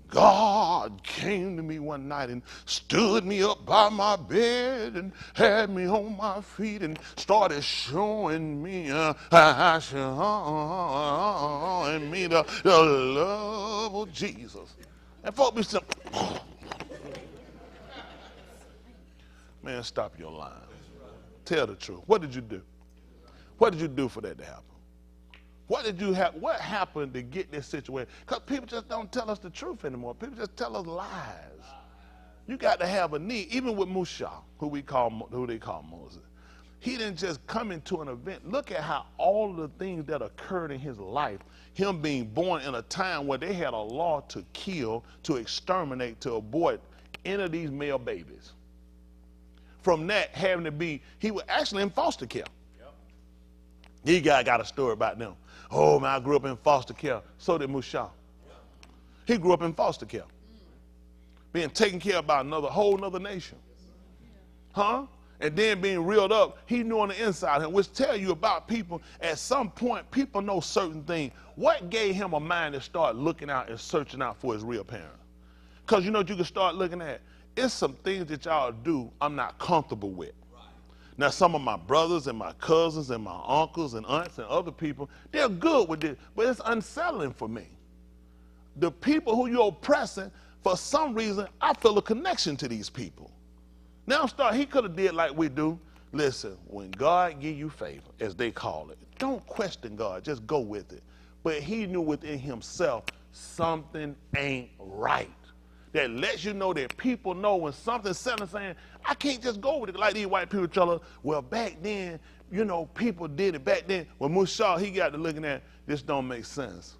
God came to me one night and stood me up by my bed and had me on my feet and started showing me the love of Jesus. And folk be saying, man, stop your lying. Tell the truth. What did you do? What did you do for that to happen? What did you have? What happened to get this situation? Because people just don't tell us the truth anymore. People just tell us lies. You got to have a need. Even with Musha, who they call Moses, he didn't just come into an event. Look at how all the things that occurred in his life, him being born in a time where they had a law to kill, to exterminate, to abort any of these male babies. From that having to be, he was actually in foster care. Yep. These guys got a story about them. Oh man, I grew up in foster care. So did Musha. Yep. He grew up in foster care. Being taken care of by whole nother nation. Huh? And then being reeled up, he knew on the inside him, which tell you about people. At some point, people know certain things. What gave him a mind to start looking out and searching out for his real parent? Because you know what you can start looking at? It's some things that y'all do I'm not comfortable with. Right. Now, some of my brothers and my cousins and my uncles and aunts and other people, they're good with this, but it's unsettling for me. The people who you're oppressing, for some reason, I feel a connection to these people. Now he could have did like we do. Listen, when God give you favor, as they call it, don't question God, just go with it. But he knew within himself something ain't right. That lets you know that people know when something's saying, I can't just go with it. Like these white people tell us, well, back then, you know, people did it. Back then, when Musha, he got to looking at, this don't make sense.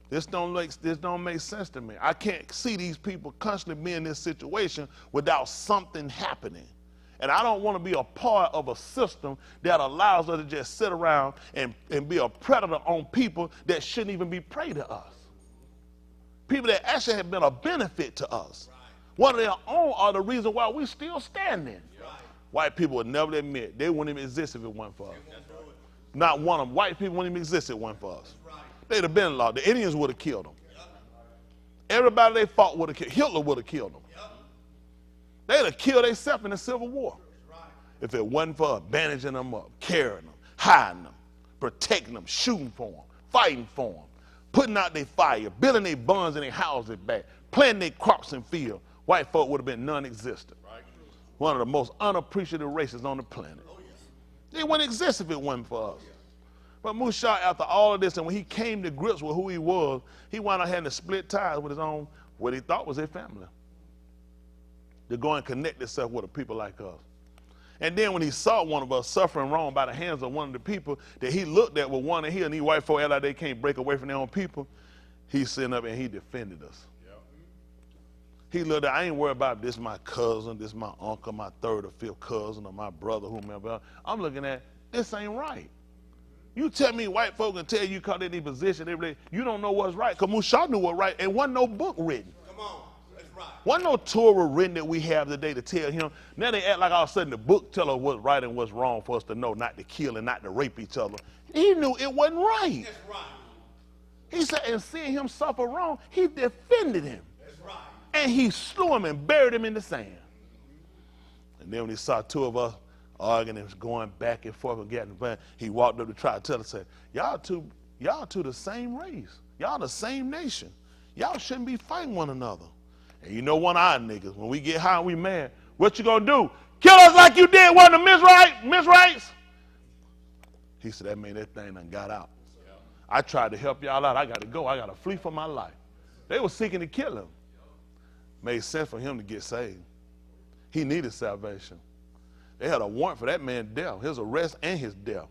This don't make sense to me. I can't see these people constantly being in this situation without something happening. And I don't want to be a part of a system that allows us to just sit around and be a predator on people that shouldn't even be prey to us. People that actually have been a benefit to us. Right. One of their own are the reason why we're still standing. Right. White people would never admit they wouldn't even exist if it wasn't for us. Right. Not one of them. White people wouldn't even exist if it wasn't for us. Right. They'd have been lost. The Indians would have killed them. Yep. Everybody they fought would have killed. Hitler would have killed them. Yep. They'd have killed themselves in the Civil War. Right. If it wasn't for bandaging them up, carrying them, hiding them, protecting them, shooting for them, fighting for them, putting out their fire, building their barns and their houses back, planting their crops and fields, white folk would have been non-existent. Right. One of the most unappreciative races on the planet. Oh, yes. They wouldn't exist if it wasn't for us. But Musha, after all of this, and when he came to grips with who he was, he wound up having to split ties with his own, what he thought was his family, to go and connect himself with a people like us. And then when he saw one of us suffering wrong by the hands of one of the people that he looked at with one of his, and these white folk act like they can't break away from their own people, he sitting up and he defended us. Yep. He looked at, I ain't worried about this my cousin, this my uncle, my third or fifth cousin, or my brother, whomever. I'm looking at, this ain't right. You tell me white folk can tell you caught in any position every day, you don't know what's right, because Musha knew what's right, and wasn't no book written. Come on, that's right. Wasn't no Torah written that we have today to tell him. Now they act like all of a sudden the book tell us what's right and what's wrong for us to know, not to kill and not to rape each other. He knew it wasn't right. That's right. He said, and seeing him suffer wrong, he defended him. That's right. And he slew him and buried him in the sand. And then when he saw two of us arguing and going back and forth and getting van, he walked up to try to tell us, said, y'all two the same race. Y'all the same nation. Y'all shouldn't be fighting one another. And you know one of our niggas, when we get high and we mad, what you gonna do? Kill us like you did one of the Mizrahites? He said, that mean that thing done got out. Yeah. I tried to help y'all out. I got to go. I got to flee for my life. They were seeking to kill him. Made sense for him to get saved. He needed salvation. They had a warrant for that man's death, his arrest and his death.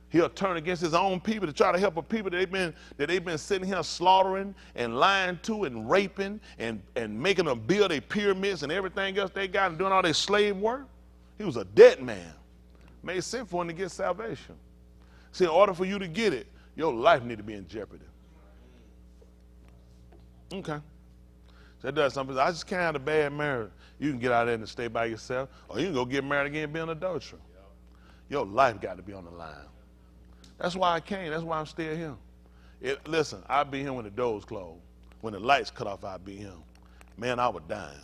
He'll turn against his own people to try to help a people that they've been sitting here slaughtering and lying to and raping and making them build their pyramids and everything else they got and doing all their slave work. He was a dead man. Made sense for him to get salvation. See, in order for you to get it, your life need to be in jeopardy. Okay. So that does something. I just can't have a bad marriage. You can get out there and stay by yourself, or you can go get married again and be an adulterer. Your life got to be on the line. That's why I came. That's why I'm still here. Listen, I'll be here when the doors close. When the lights cut off, I'll be here. Man, I was dying.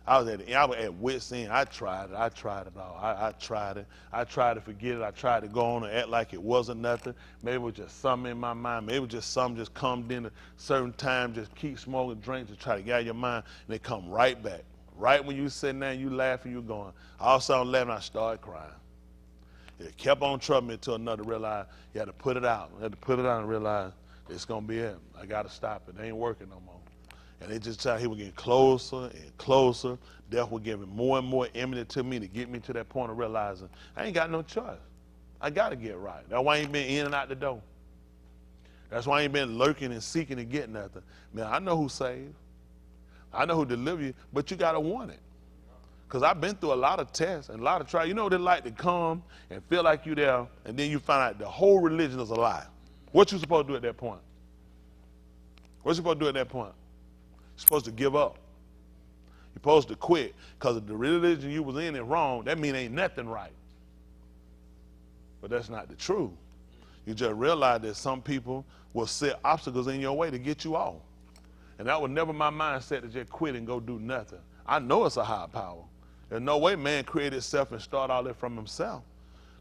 I was at wit's end. I tried it all. I tried it. I tried to forget it. I tried to go on and act like it wasn't nothing. Maybe it was just something in my mind. Maybe it was just something just come in a certain time, just keep smoking, drink to try to get out of your mind, and they come right back. Right when you sitting there and you laughing, you going. All of a sudden, laughing, I started crying. It kept on troubling me until another realized you had to put it out. You had to put it out and realize it's going to be it. I got to stop it. It ain't working no more. And it just he was getting closer and closer. Death was getting more and more imminent to me to get me to that point of realizing I ain't got no choice. I got to get right. That's why I ain't been in and out the door. That's why I ain't been lurking and seeking to get nothing. Man, I know who saved. I know who delivered you, but you got to want it. Because I've been through a lot of tests and a lot of trials. You know they like to come and feel like you there, and then you find out the whole religion is a lie. What you supposed to do at that point? What you supposed to do at that point? You're supposed to give up. You're supposed to quit. Because if the religion you was in is wrong, that means ain't nothing right. But that's not the truth. You just realize that some people will set obstacles in your way to get you off. And that was never my mindset to just quit and go do nothing. I know it's a higher power. There's no way man created himself and start all that from himself.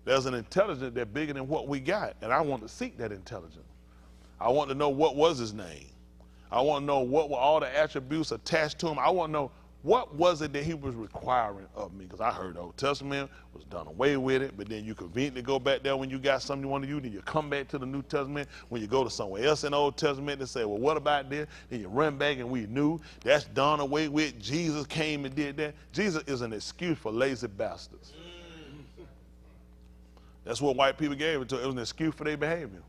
There's an intelligence that's bigger than what we got, and I want to seek that intelligence. I want to know what was his name. I want to know what were all the attributes attached to him. I want to know what was it that he was requiring of me, because I heard the Old Testament was done away with it, but then you conveniently go back there when you got something you want to use, then you come back to the New Testament. When you go to somewhere else in the Old Testament and say, well, what about this? Then you run back and we knew that's done away with. Jesus came and did that. Jesus is an excuse for lazy bastards. That's what white people gave it to. It was an excuse for their behavior.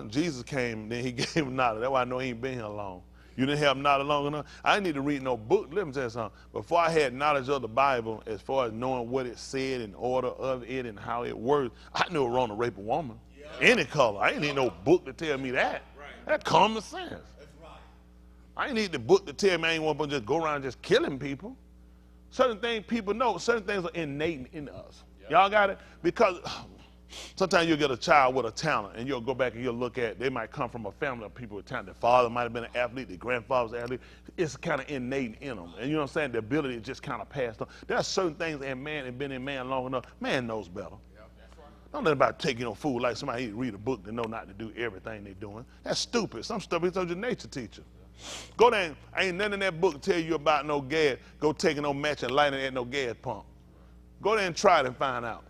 Jesus came, then he gave them knowledge. That's why I know he ain't been here long. You didn't have knowledge long enough. I didn't need to read no book. Let me tell you something. Before I had knowledge of the Bible, as far as knowing what it said and order of it and how it worked, I knew it was wrong to rape a woman. Yeah. Any color. I didn't need no book to tell me that. Right. That's common sense. That's right. I didn't need the book to tell me I ain't want to just go around just killing people. Certain things people know. Certain things are innate in us. Yep. Y'all got it? Because sometimes you'll get a child with a talent, and you'll go back and you'll look at, they might come from a family of people with talent. The father might have been an athlete, the grandfather was an athlete. It's kind of innate in them. And you know what I'm saying? The ability is just kind of passed on. There are certain things that man has been in man long enough. Man knows better. Yep, that's right. Don't let about taking no fool like somebody read a book to know not to do everything they're doing. That's stupid. Some stuff is your nature teacher. Go there, ain't nothing in that book tell you about no gas. Go taking no match and lighting at no gas pump. Go there and try it and find out.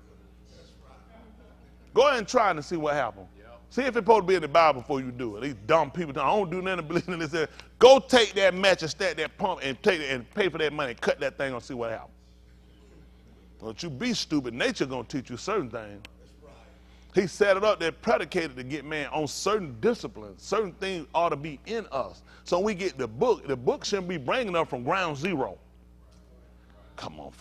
Go ahead and try it and see what happens. Yep. See if it's supposed to be in the Bible before you do it. These dumb people, I don't do nothing believing in this. Go take that match and stack that pump and take it and pay for that money and cut that thing and see what happens. Don't you be stupid. Nature gonna teach you certain things. That's right. He set it up, they're predicated to get man on certain disciplines. Certain things ought to be in us. So we get the book shouldn't be bringing us from ground zero. Come on,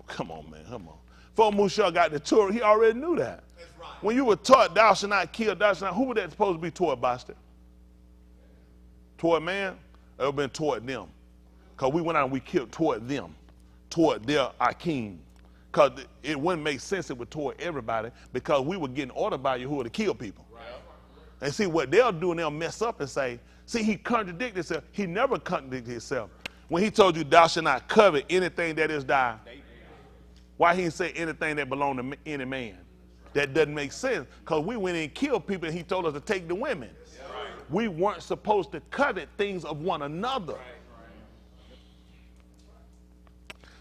man, come on. Before Musha got the tour, he already knew that. Right. When you were taught thou shalt not kill, who was that supposed to be toward, Boston? Toward man? It would have been toward them. Because we went out and we killed toward them, toward their Akeem. Because it wouldn't make sense it was toward everybody, because we were getting ordered by Yahuwah to kill people. Right. And see, what they'll do, and they'll mess up and say, see, he contradicted himself. He never contradicted himself. When he told you thou shalt not covet anything that is thine, why he didn't say anything that belonged to any man? That doesn't make sense, because we went in and killed people and he told us to take the women. Right. We weren't supposed to covet things of one another. Right.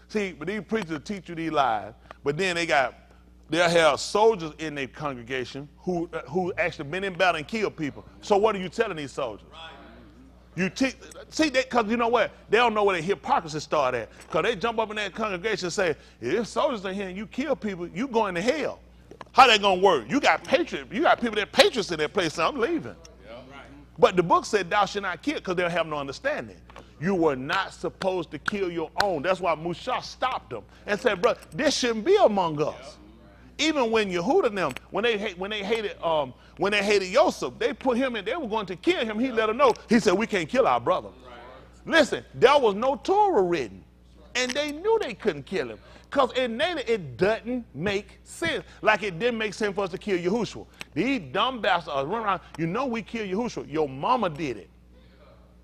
See, but these preachers teach you these lies, but then they'll have soldiers in their congregation who actually been in battle and killed people. So what are you telling these soldiers? Right. See, because you know what? They don't know where the hypocrisy start at. Because they jump up in that congregation and say, if soldiers are here and you kill people, you going to hell. How that going to work? You got patriots. You got people that patriots in that place, so I'm leaving. Yeah, right. But the book said thou shalt not kill, because they don't have no understanding. You were not supposed to kill your own. That's why Musha stopped them and said, bro, this shouldn't be among us. Yeah. Even when Yehuda and them, when they hated Yosef, they put him in, they were going to kill him. He let them know. He said, we can't kill our brother. Right. Listen, there was no Torah written, and they knew they couldn't kill him. Because it doesn't make sense. Like it didn't make sense for us to kill Yahushua. These dumb bastards run around, you know we killed Yahushua. Your mama did it.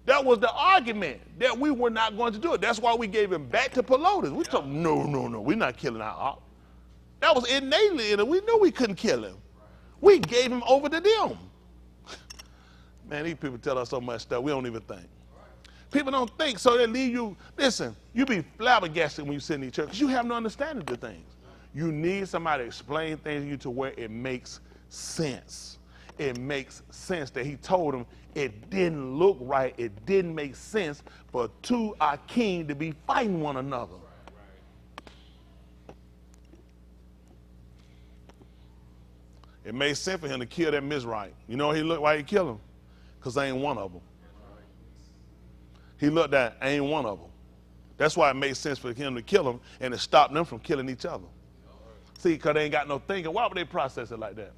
That was the argument, that we were not going to do it. That's why we gave him back to Pelotus. We told him, no, we're not killing our op. That was innately in it. We knew we couldn't kill him. We gave him over to them. Man, these people tell us so much stuff, we don't even think. People don't think, so they leave you. Listen, you be flabbergasted when you sit in these churches, because you have no understanding of things. You need somebody to explain things to you to where it makes sense. It makes sense that he told him it didn't look right, it didn't make sense for two Akim to be fighting one another. It made sense for him to kill that Mizraite. You know why he killed him? Because I ain't one of them. He looked at, I ain't one of them. That's why it made sense for him to kill him and to stop them from killing each other. See, because they ain't got no thinking. Why would they process it like that?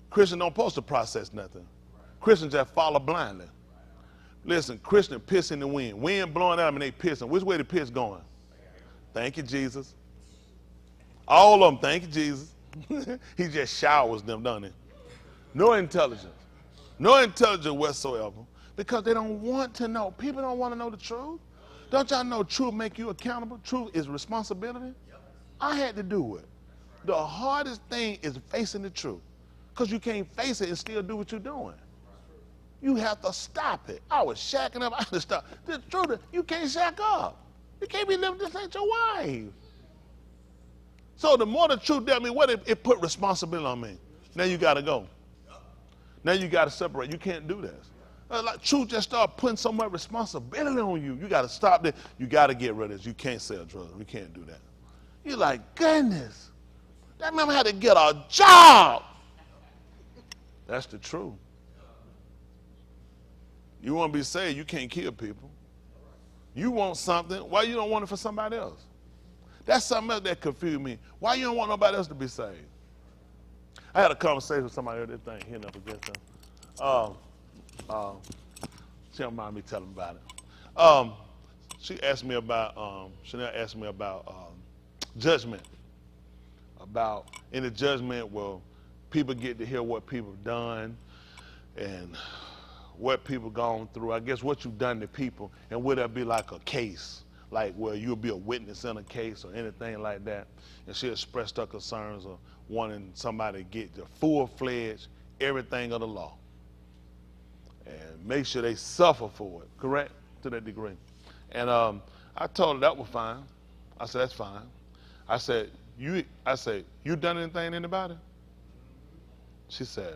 Christians don't supposed to process nothing. Christians just follow blindly. Listen, Christians piss in the wind. Wind blowing at them and they pissing. Which way the piss going? Thank you, Jesus. All of them, thank you, Jesus. He just showers them, doesn't he? No intelligence. No intelligence whatsoever. Because they don't want to know. People don't want to know the truth. Don't y'all know truth make you accountable? Truth is responsibility. I had to do it. The hardest thing is facing the truth. Because you can't face it and still do what you're doing. You have to stop it. I was shacking up. I had to stop. The truth is, you can't shack up. You can't be living this ain't your wife. So the more the truth tell me what it put responsibility on me. Now you got to go. Now you got to separate. You can't do this. Like truth just start putting so much responsibility on you. You got to stop it. You got to get rid of this. You can't sell drugs. You can't do that. You're like, goodness, that man had to get a job. That's the truth. You want to be saved, you can't kill people. You want something, why you don't want it for somebody else? That's something else that confused me. Why you don't want nobody else to be saved? I had a conversation with somebody the other day, hitting up against them. She don't mind me telling about it. She asked me about, Chanel asked me about judgment. About in the judgment, well, people get to hear what people have done and what people gone through. I guess what you've done to people, and would that be like a case, like where you'll be a witness in a case or anything like that? And she expressed her concerns of wanting somebody to get the full-fledged everything of the law and make sure they suffer for it, correct, to that degree. And I told her that was fine. I said, that's fine. I said, you done anything to anybody? She said,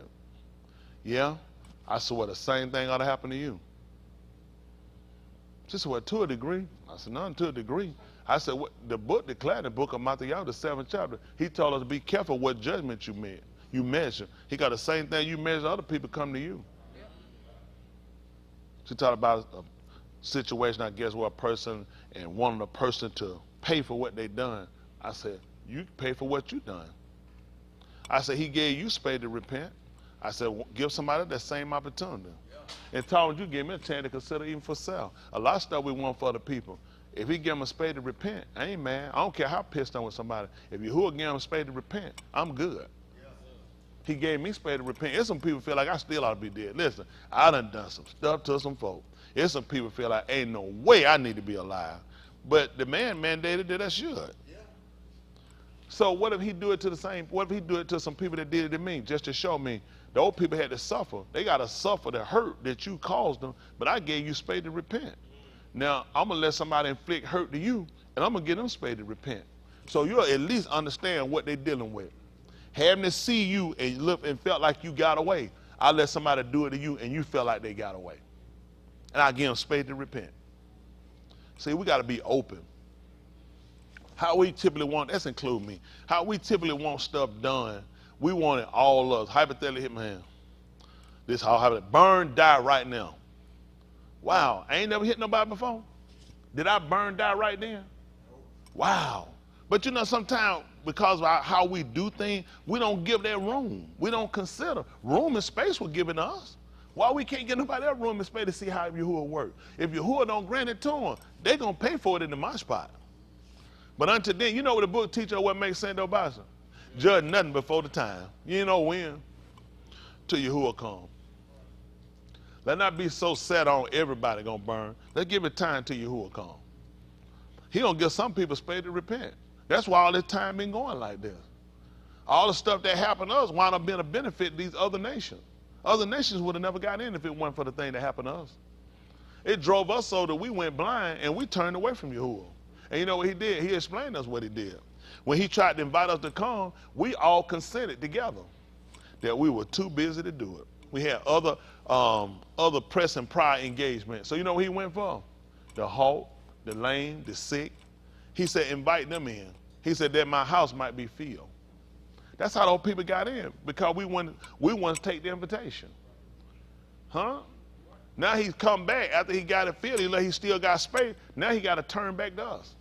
yeah. I said, well, the same thing ought to happen to you. She said, well, to a degree. I said, none to a degree. I said, what, the book declared, the book of Matthew, the 7th chapter, he told us to be careful what judgment you measure. He got the same thing you measure, other people come to you. Yeah. She talked about a situation, I guess, where a person and wanting a person to pay for what they done. I said, you pay for what you done. I said, he gave you space to repent. I said, well, give somebody that same opportunity. Yeah. And Thomas, you gave me a chance to consider even for self. A lot of stuff we want for other people. If he give them a space to repent, I ain't mad. I don't care how pissed I'm with somebody. If Yahuwah give them a space to repent, I'm good. Yeah. He gave me space to repent. There's some people feel like I still ought to be dead. Listen, I done some stuff to some folk. There's some people feel like ain't no way I need to be alive. But the man mandated that I should. Yeah. So what if he do it to the same, what if he do it to some people that did it to me, just to show me the old people had to suffer. They got to suffer the hurt that you caused them, but I gave you space to repent. Now, I'm going to let somebody inflict hurt to you, and I'm going to give them space to repent. So you'll at least understand what they're dealing with. Having to see you and look and felt like you got away, I let somebody do it to you, and you felt like they got away. And I give them space to repent. See, we got to be open. How we typically want, that's include me, how we typically want stuff done, we want it all of us. Hypothetically, hit my hand. This how hypothetically, burn, die right now. Wow, I ain't never hit nobody before. Did I burn, die right then? Wow. But you know, sometimes because of how we do things, we don't give that room. We don't consider. Room and space was given to us. Why we can't get nobody else room and space to see how Yahuwah work? If Yahuwah don't grant it to them, they're going to pay for it in the my spot. But until then, you know what the book teaches what makes sense though, Basa? Judge nothing before the time. You know when? Till Yahuwah come. Let not be so set on everybody going to burn. Let's give it time till Yahuwah come. He going to give some people space to repent. That's why all this time been going like this. All the stuff that happened to us wound up being a benefit to these other nations. Other nations would have never got in if it wasn't for the thing that happened to us. It drove us so that we went blind and we turned away from Yahuwah. And you know what he did? He explained to us what he did. When he tried to invite us to come, we all consented together that we were too busy to do it. We had other pressing prior engagements. So you know what he went for? The halt, the lame, the sick. He said, invite them in. He said that my house might be filled. That's how those people got in, because we want to take the invitation. Huh? Now he's come back after he got it filled. He still got space. Now he got to turn back to us.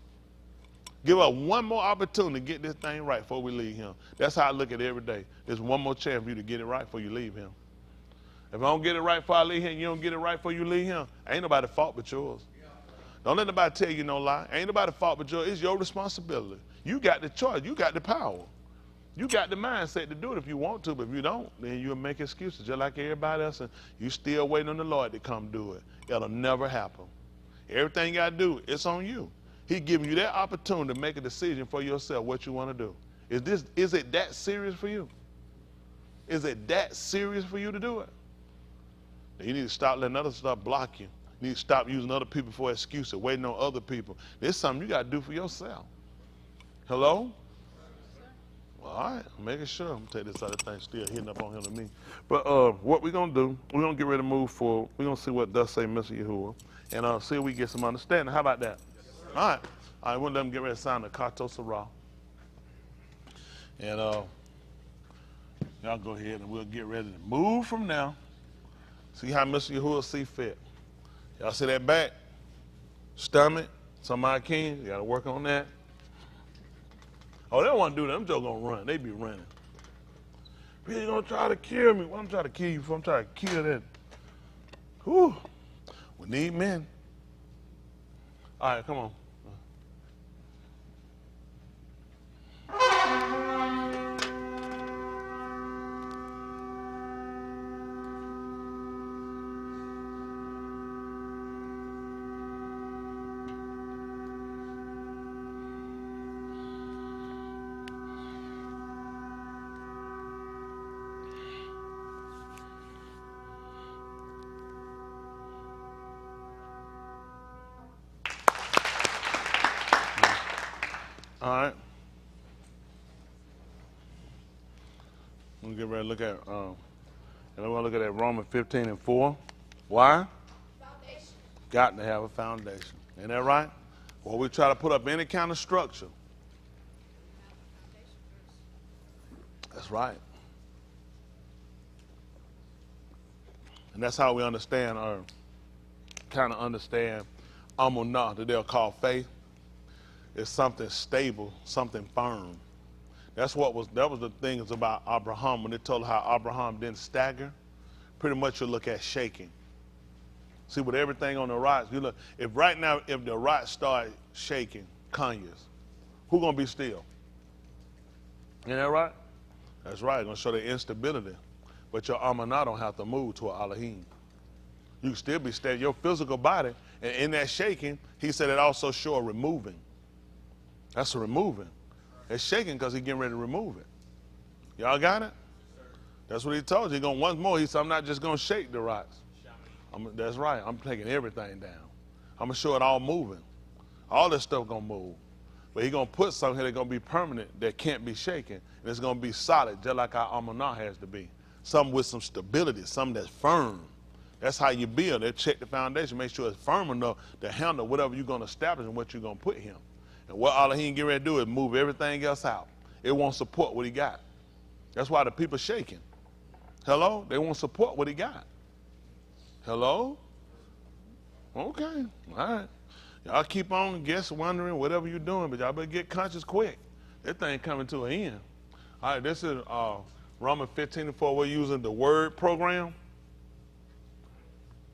Give us one more opportunity to get this thing right before we leave him. That's how I look at it every day. There's one more chance for you to get it right before you leave him. If I don't get it right before I leave him, you don't get it right before you leave him, ain't nobody fault but yours. Don't let nobody tell you no lie. Ain't nobody fault but yours. It's your responsibility. You got the choice. You got the power. You got the mindset to do it if you want to, but if you don't, then you'll make excuses just like everybody else, and you still waiting on the Lord to come do it. It'll never happen. Everything you got to do, it's on you. He's giving you that opportunity to make a decision for yourself what you want to do. Is it that serious for you? Is it that serious for you to do it? Then you need to stop letting other stuff block you. You need to stop using other people for excuses, waiting on other people. There's something you got to do for yourself. Hello? Well, all right, I'm making sure. I'm going to take this other thing still hitting up on him and me. But what we're going to do, we're going to get ready to move forward. We're going to see what thus say Mr. Yahuwah, and see if we get some understanding. How about that? Yes, all right. All right, we'll let them get ready to sign the Kato Sarah. And y'all go ahead and we'll get ready to move from now. See how Mr. Yahuwah see fit. Y'all see that back? Stomach? Somebody can. You got to work on that. Oh, they don't want to do that. Them just going to run. They be running. Really going to try to kill me. What I'm trying to kill you for? I'm trying to kill that. Whew. We need men. All right, come on. All right. We'll get ready to look at, and we're going to look at that Romans 15:4. Why? Foundation. Got to have a foundation. Ain't that right? Well, we try to put up any kind of structure. That's right. And that's how we understand, or kind of understand, amunah, that they'll call faith. It's something stable, something firm. That was the things about Abraham when they told how Abraham didn't stagger. Pretty much you look at shaking. See, with everything on the rocks, you look. If right now, if the rocks start shaking, Kanye's, who gonna be still? Ain't that right? That's right. Gonna show the instability, but your amanah don't have to move to an Elohim. You can still be steady. Your physical body, and in that shaking, he said it also show a removing. That's a removing. It's shaking because he's getting ready to remove it. Y'all got it? That's what he told you. Once more, he said, I'm not just going to shake the rocks. That's right. I'm taking everything down. I'm going to show it all moving. All this stuff going to move. But he's going to put something here that's going to be permanent that can't be shaken. And it's going to be solid, just like our amanah has to be. Something with some stability, something that's firm. That's how you build. They check the foundation, make sure it's firm enough to handle whatever you're going to establish and what you're going to put him. And what Elohim get ready to do is move everything else out. It won't support what he got. That's why the people shaking. Hello? They won't support what he got. Hello? Okay. All right. Y'all keep on wondering, whatever you're doing, but y'all better get conscious quick. That thing coming to an end. All right, this is Romans 15:4. We're using the word program.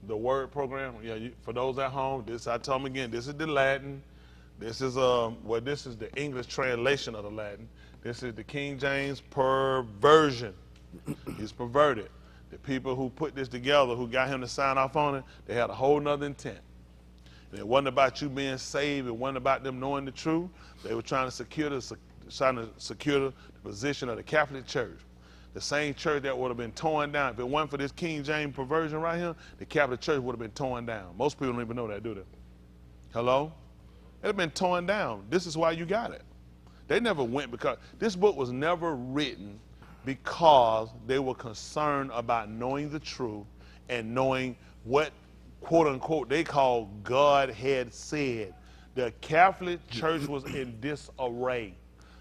The word program. Yeah, for those at home, I tell them again, this is the Latin. This is this is the English translation of the Latin. This is the King James perversion. He's perverted. The people who put this together, who got him to sign off on it, they had a whole nother intent. And it wasn't about you being saved. It wasn't about them knowing the truth. They were trying to secure the position of the Catholic Church. The same church that would have been torn down. If it wasn't for this King James perversion right here, the Catholic Church would have been torn down. Most people don't even know that, do they? Hello? It had been torn down. This is why you got it. They never went because this book was never written because they were concerned about knowing the truth and knowing what, quote unquote, they call God had said. The Catholic Church was in disarray.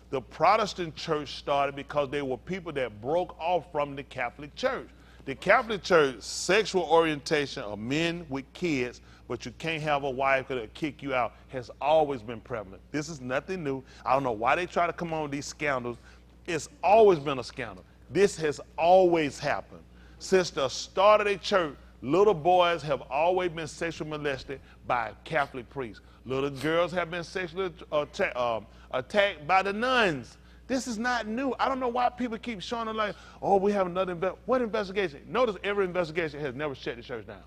The Protestant Church started because they were people that broke off from the Catholic Church. The Catholic Church, sexual orientation of men with kids, but you can't have a wife that'll kick you out, has always been prevalent. This is nothing new. I don't know why they try to come on with these scandals. It's always been a scandal. This has always happened. Since the start of the church, little boys have always been sexually molested by Catholic priests. Little girls have been sexually attacked by the nuns. This is not new. I don't know why people keep showing them like, oh, we have another what investigation? Notice every investigation has never shut the church down.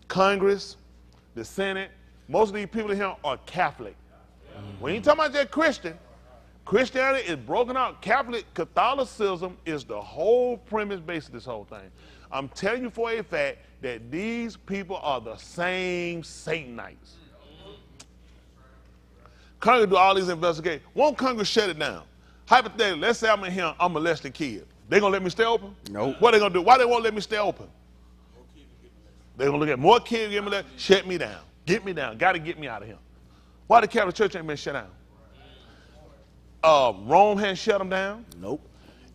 Congress, the Senate, most of these people in here are Catholic. When you talk about that Christian, Christianity is broken out. Catholicism is the whole premise base of this whole thing. I'm telling you for a fact that these people are the same Satanites. Congress do all these investigations. Won't Congress shut it down? Hypothetically, let's say I'm in here, I'm molesting kids. They gonna let me stay open? Nope. What they gonna do? Why they won't let me stay open? They gonna look at more kids get molested, shut me down. Get me down. Gotta get me out of here. Why the Catholic Church ain't been shut down? Rome hasn't shut them down. Nope.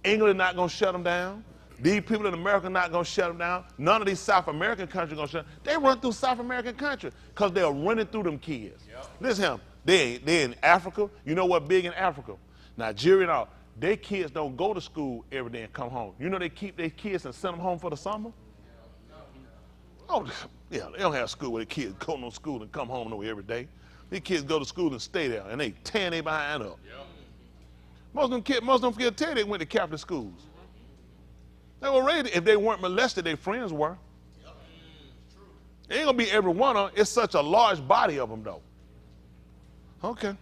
England not gonna shut them down. These people in America not gonna shut them down. None of these South American countries gonna shut them. They run through South American countries because they're running through them kids. Yep. Listen, they in Africa. You know what big in Africa? Nigeria and all. Their kids don't go to school every day and come home. You know they keep their kids and send them home for the summer? Oh, yeah, they don't have school where the kids go to school and come home every day. These kids go to school and stay there, and they tearing their behind up. Yep. Most of them kids tell you they went to Catholic schools. They were ready. If they weren't molested, their friends were. It ain't gonna be every one of them. It's such a large body of them, though. Okay.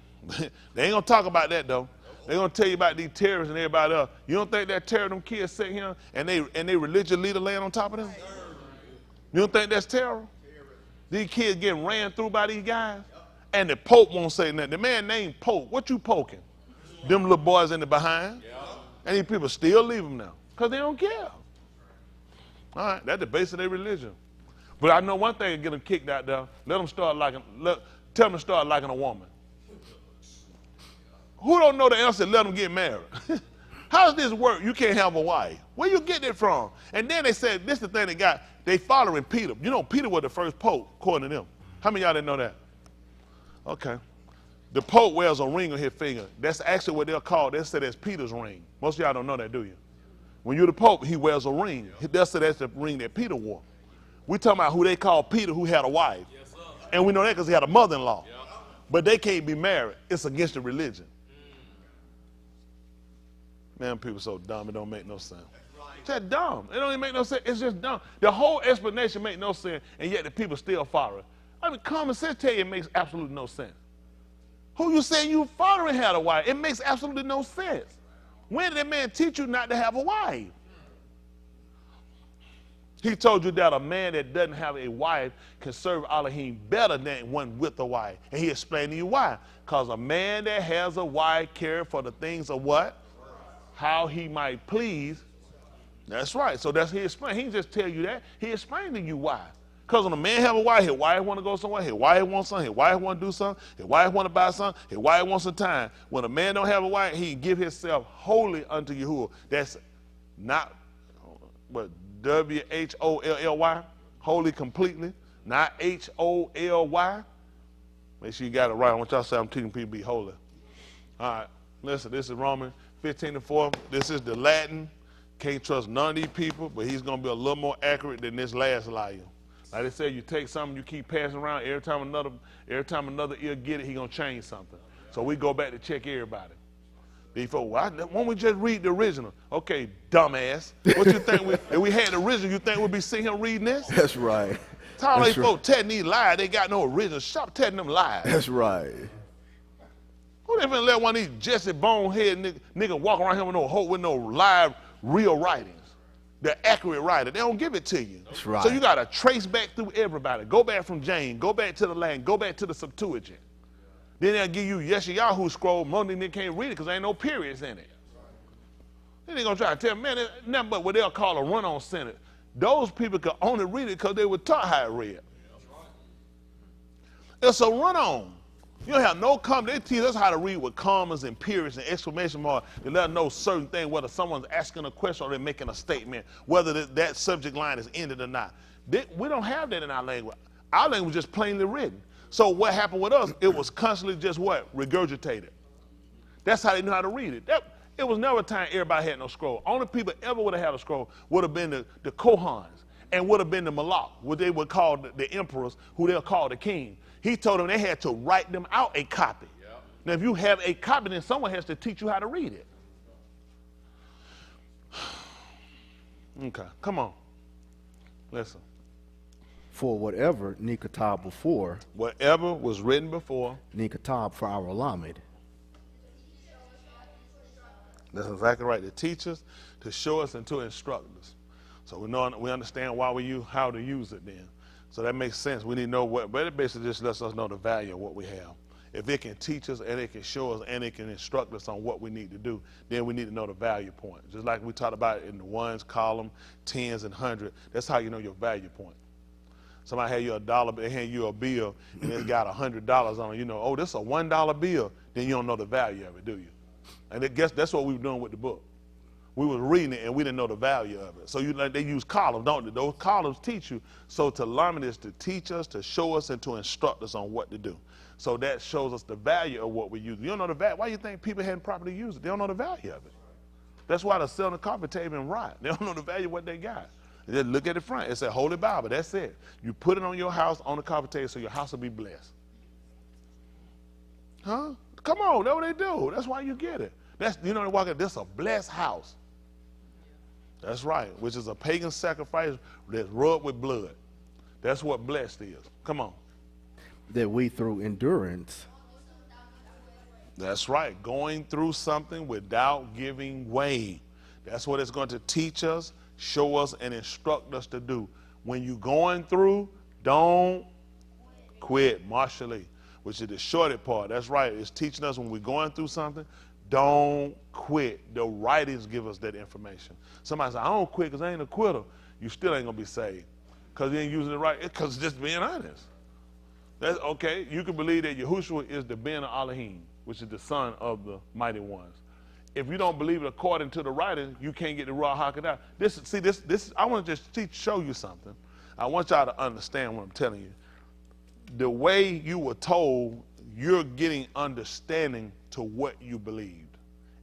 They ain't gonna talk about that, though. They're gonna tell you about these terrorists and everybody else. You don't think that terror them kids sit here and they religious leader laying on top of them? You don't think that's terror? These kids getting ran through by these guys? And the Pope won't say nothing. The man named Pope, what you poking? Them little boys in the behind? And these people still leave them now because they don't care. All right, that's the base of their religion. But I know one thing to get them kicked out there. Tell them to start liking a woman. Who don't know the answer? Let them get married. How does this work? You can't have a wife. Where you get it from? And then they said, this is the thing they following Peter. You know, Peter was the first pope, according to them. How many of y'all didn't know that? Okay. The Pope wears a ring on his finger. That's actually what they'll call, they'll say that's Peter's ring. Most of y'all don't know that, do you? When you're the Pope, he wears a ring. They'll say that's the ring that Peter wore. We're talking about who they call Peter, who had a wife. Yes, sir. And we know that because he had a mother-in-law. Yeah. But they can't be married. It's against the religion. Man, people so dumb, it don't make no sense. It's just dumb. It don't even make no sense. It's just dumb. The whole explanation makes no sense, and yet the people still follow it. I mean, common sense tell you it makes absolutely no sense. Who you saying you following had a wife? It makes absolutely no sense. When did that man teach you not to have a wife? He told you that a man that doesn't have a wife can serve Elohim better than one with a wife. And he explained to you why. Because a man that has a wife cares for the things of what? How he might please. That's right. So that's he explained. He didn't just tell you that. He explained to you why. Because when a man have a wife, his wife want to go somewhere, his wife wants something, his wife want to do something, his wife want to buy something, his wife wants some time. When a man don't have a wife, he give himself wholly unto Yahuwah. That's not what W-H-O-L-L-Y, wholly completely, not H-O-L-Y. Make sure you got it right. I want y'all to say I'm teaching people to be holy. All right, listen, this is Romans 15:4. This is the Latin. Can't trust none of these people, but he's going to be a little more accurate than this last liar. Like they say, you take something, you keep passing around. Every time another ear get it, he gonna change something. So we go back to check everybody. Before, why don't we just read the original? Okay, dumbass. What you think? If we had the original, you think we'd be sitting here reading this? That's right. Tell all these folks telling these lies, they got no original. Stop telling them lies. That's right. Who they finna let one of these Jesse Bonehead nigga walk around here with no live, real writings? The accurate writer. They don't give it to you. That's right. So you got to trace back through everybody. Go back from James. Go back to the Latin. Go back to the Septuagint. Then they'll give you Yeshayahu scroll, most of them can't read it because there ain't no periods in it. Then they're going to try to tell me, man, it's nothing but what they'll call a run-on sentence. Those people can only read it because they were taught how to read. It's a run-on. You don't have no comma. They teach us how to read with commas and periods and exclamation marks to let us know certain things, whether someone's asking a question or they're making a statement, whether that subject line is ended or not. We don't have that in our language. Our language is just plainly written. So what happened with us, it was constantly just what? Regurgitated. That's how they knew how to read it. It was never a time everybody had no scroll. Only people ever would have had a scroll would have been the Kohans and would have been the Malak, what they would call the emperors, who they'll call the king. He told them they had to write them out a copy. Yep. Now, if you have a copy, then someone has to teach you how to read it. Okay, come on. Listen. For whatever Nikatab before. Whatever was written before. Nikatab for our Lamed. That's exactly right. To teach us, to show us, and to instruct us. So we understand why we use, how to use it then. So that makes sense. We need to know what, but it basically just lets us know the value of what we have. If it can teach us and it can show us and it can instruct us on what we need to do, then we need to know the value point. Just like we talked about in the ones column, tens, and hundred. That's how you know your value point. Somebody hand you $1, they hand you a bill, and it's got $100 on it. You know, oh, this is a $1 bill. Then you don't know the value of it, do you? And I guess that's what we were doing with the book. We were reading it and we didn't know the value of it. So they use columns, don't they? Those columns teach you. So to learn is to teach us, to show us, and to instruct us on what to do. So that shows us the value of what we use. You don't know the value. Why do you think people hadn't properly used it? They don't know the value of it. That's why they're selling the coffee table and rot. They don't know the value of what they got. They just look at the front. It said Holy Bible. That's it. You put it on your house, on the coffee table, so your house will be blessed. Huh? Come on, that's what they do. That's why you get it. That's, you know, they walk in, this is a blessed house. That's right, which is a pagan sacrifice that's rubbed with blood. That's what blessed is. Come on. That we through endurance. That's right, going through something without giving way. That's what it's going to teach us, show us, and instruct us to do. When you're going through, don't quit. Marshall Lee, which is the shorter part. That's right, it's teaching us when we're going through something, don't quit. The writings give us that information. Somebody says, I don't quit because I ain't a quitter. You still ain't going to be saved because you ain't using it right. Because it's just being honest. That's okay. You can believe that Yahushua is the Ben of Elohim, which is the son of the mighty ones. If you don't believe it according to the writings, you can't get the Ruach HaKodesh. This. I want to just show you something. I want y'all to understand what I'm telling you. The way you were told, you're getting understanding to what you believed.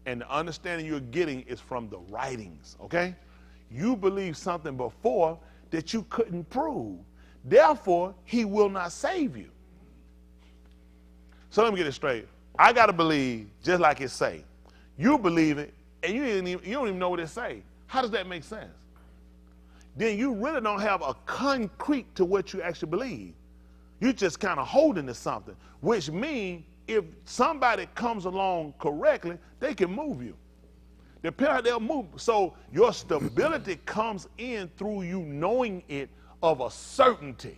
And the understanding you're getting is from the writings, okay? You believed something before that you couldn't prove. Therefore, he will not save you. So let me get it straight. I got to believe just like it say. You believe it, and you don't even know what it say. How does that make sense? Then you really don't have a concrete to what you actually believe. You're just kind of holding to something, which means if somebody comes along correctly, they can move you. Depending on how they'll move. So your stability comes in through you knowing it of a certainty.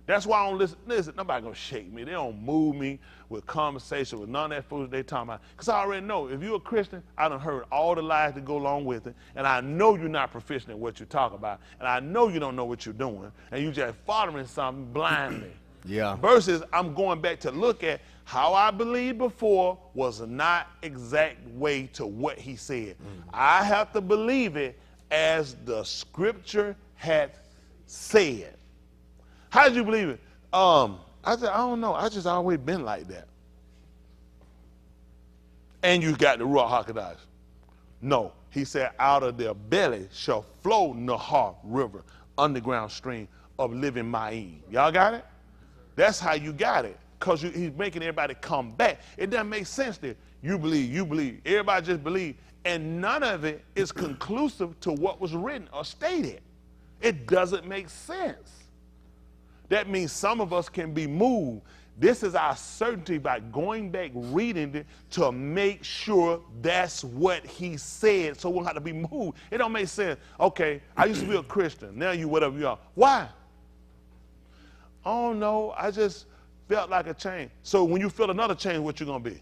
That's why I don't listen, nobody gonna shake me. They don't move me with conversation, with none of that food they talking about. Because I already know, if you're a Christian, I done heard all the lies that go along with it, and I know you're not proficient at what you talk about, and I know you don't know what you're doing, and you just following something blindly. Yeah. Versus I'm going back to look at how I believed before was not exact way to what he said. I have to believe it as the scripture had said. How did you believe it? I said, I don't know. I just always been like that. And you got the Ruach HaKodesh. No. He said, out of their belly shall flow Nahar River, underground stream of living Ma'im. Y'all got it? That's how you got it. Because he's making everybody come back. It doesn't make sense there. You believe. Everybody just believe. And none of it is conclusive to what was written or stated. It doesn't make sense. That means some of us can be moved. This is our certainty by going back, reading it to make sure that's what he said, so we'll have to be moved. It don't make sense. Okay, I used to be a Christian. Now you whatever you are. Why? Oh, no, I just felt like a change. So when you feel another change, what you going to be?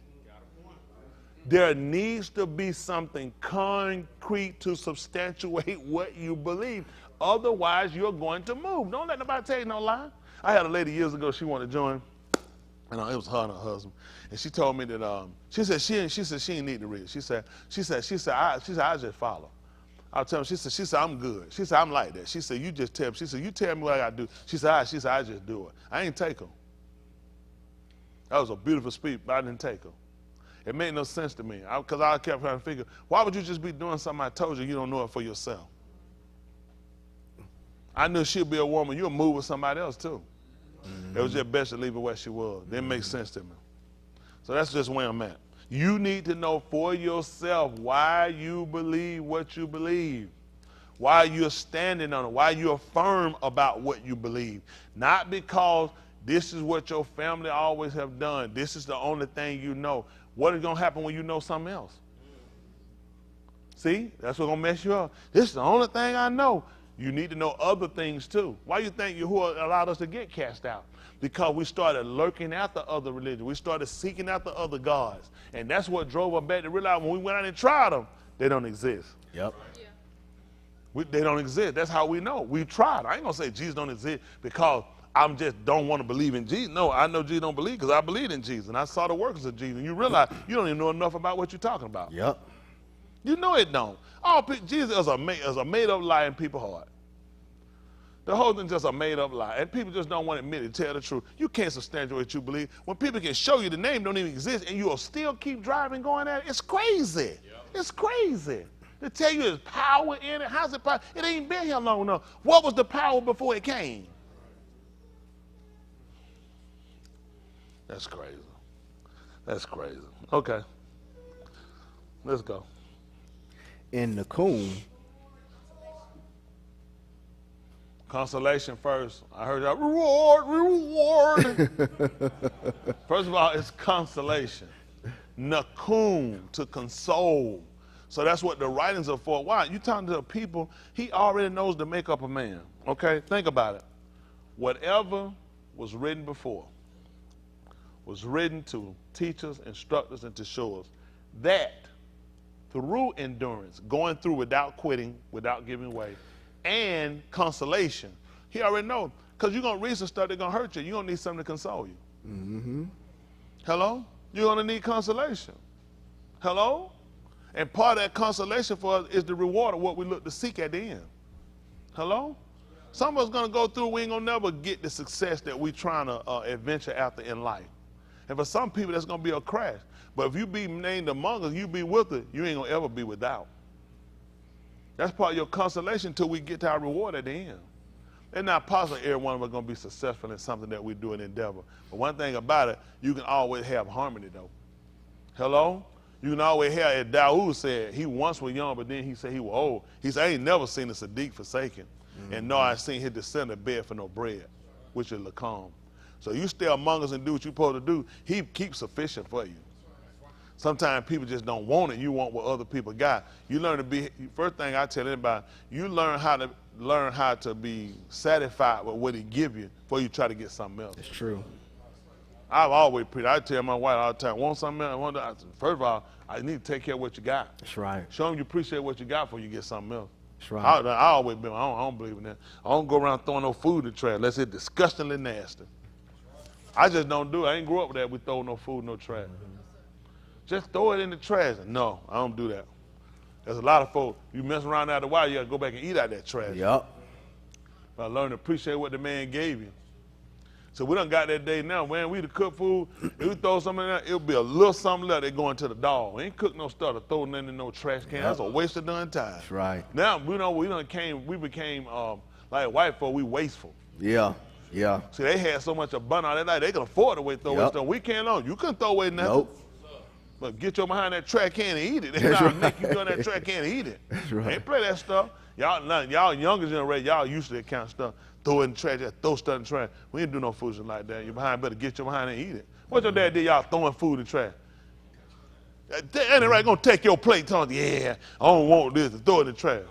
There needs to be something concrete to substantiate what you believe. Otherwise, you're going to move. Don't let nobody tell you no lie. I had a lady years ago, she wanted to join, and it was her and her husband. And she told me that, she said she didn't need to read. She said, I just follow. I tell her, she said, I'm good. She said, I'm like that. She said, you just tell me. She said, you tell me what I got to do. She said, I just do it. I ain't take her. That was a beautiful speech, but I didn't take her. It made no sense to me, because I kept trying to figure, why would you just be doing something I told you don't know it for yourself? I knew she'd be a woman. You'll move with somebody else, too. Mm-hmm. It was just best to leave her where she was. Didn't make sense to me. So that's just where I'm at. You need to know for yourself why you believe what you believe, why you're standing on it, why you're firm about what you believe. Not because this is what your family always have done. This is the only thing you know. What is going to happen when you know something else? See, that's what's going to mess you up. This is the only thing I know. You need to know other things too. Why you think Yahuwah allowed us to get cast out? Because we started lurking after other religions. We started seeking after other gods. And that's what drove us back to realize when we went out and tried them, they don't exist. Yep. Yeah. They don't exist. That's how we know. We tried. I ain't going to say Jesus don't exist because I just don't want to believe in Jesus. No, I know Jesus don't believe because I believe in Jesus. And I saw the workers of Jesus. And you realize you don't even know enough about what you're talking about. Yep. You know it don't. Jesus is a made-up lie in people's heart. The whole thing's just a made-up lie. And people just don't want to admit it, tell the truth. You can't substantiate what you believe. When people can show you the name don't even exist and you'll still keep driving going at it, it's crazy. Yep. It's crazy. To tell you there's power in it, how's it power? It ain't been here long enough. What was the power before it came? That's crazy. That's crazy. Okay. Let's go. In Nahum, consolation first. I heard that reward. First of all, it's consolation. Nahum, to console. So that's what the writings are for. Why? You talking to the people, he already knows the makeup of man. Okay? Think about it. Whatever was written before was written to teach us, instruct us, and to show us that through endurance, going through without quitting, without giving way, and consolation. He already knows. Because you're going to read some stuff that's going to hurt you. You're going to need something to console you. Mm-hmm. Hello? You're going to need consolation. Hello? And part of that consolation for us is the reward of what we look to seek at the end. Hello? Some of us going to go through, we ain't going to never get the success that we're trying to adventure after in life. And for some people, that's going to be a crash. But if you be named among us, you be with it, you ain't going to ever be without. That's part of your consolation until we get to our reward at the end. It's not possible every one of us going to be successful in something that we do in endeavor. But one thing about it, you can always have harmony, though. Hello? You can always have, as Dawood said, he once was young, but then he said he was old. He said, I ain't never seen a Sadiq forsaken, and nor I seen his descendant beg for no bread, which is Lacom. So you stay among us and do what you're supposed to do, he keeps sufficient for you. Sometimes people just don't want it. You want what other people got. You learn to be, first thing I tell anybody, you learn how to be satisfied with what he give you before you try to get something else. It's true. I've always preached. I tell my wife all the time, want something else? First of all, I need to take care of what you got. That's right. Show them you appreciate what you got before you get something else. That's right. I always been, I don't believe in that. I don't go around throwing no food in the trash unless it's disgustingly nasty. I just don't do it. I ain't grew up with that. We throw no food in no trash. Just throw it in the trash. No, I don't do that. There's a lot of folks, you mess around after a while, you got to go back and eat out that trash. Yep. I learned to appreciate what the man gave you. So we done got that day now, man, we to cook food, if we throw something in there, it'll be a little something left, they going to the dog. We ain't cook no stuff to throw nothing in no trash can. Yep. That's a waste of done time. That's right. Now, we became like white folk, we wasteful. Yeah, yeah. See, they had so much abundance that night, they could afford to throw away stuff. We can't own. You couldn't throw away nothing. Nope. But get your behind that trash can and eat it. They not make you go in that trash can and eat it. That's right. Ain't play that stuff. Y'all younger generation, y'all used to that kind of stuff. Throw it in the trash, throw stuff in the trash. We ain't do no foolishness like that. You behind better get your behind and eat it. What your dad did, y'all throwing food in the trash? Ain't right gonna take your plate, telling you, yeah, I don't want this, throw it in the trash.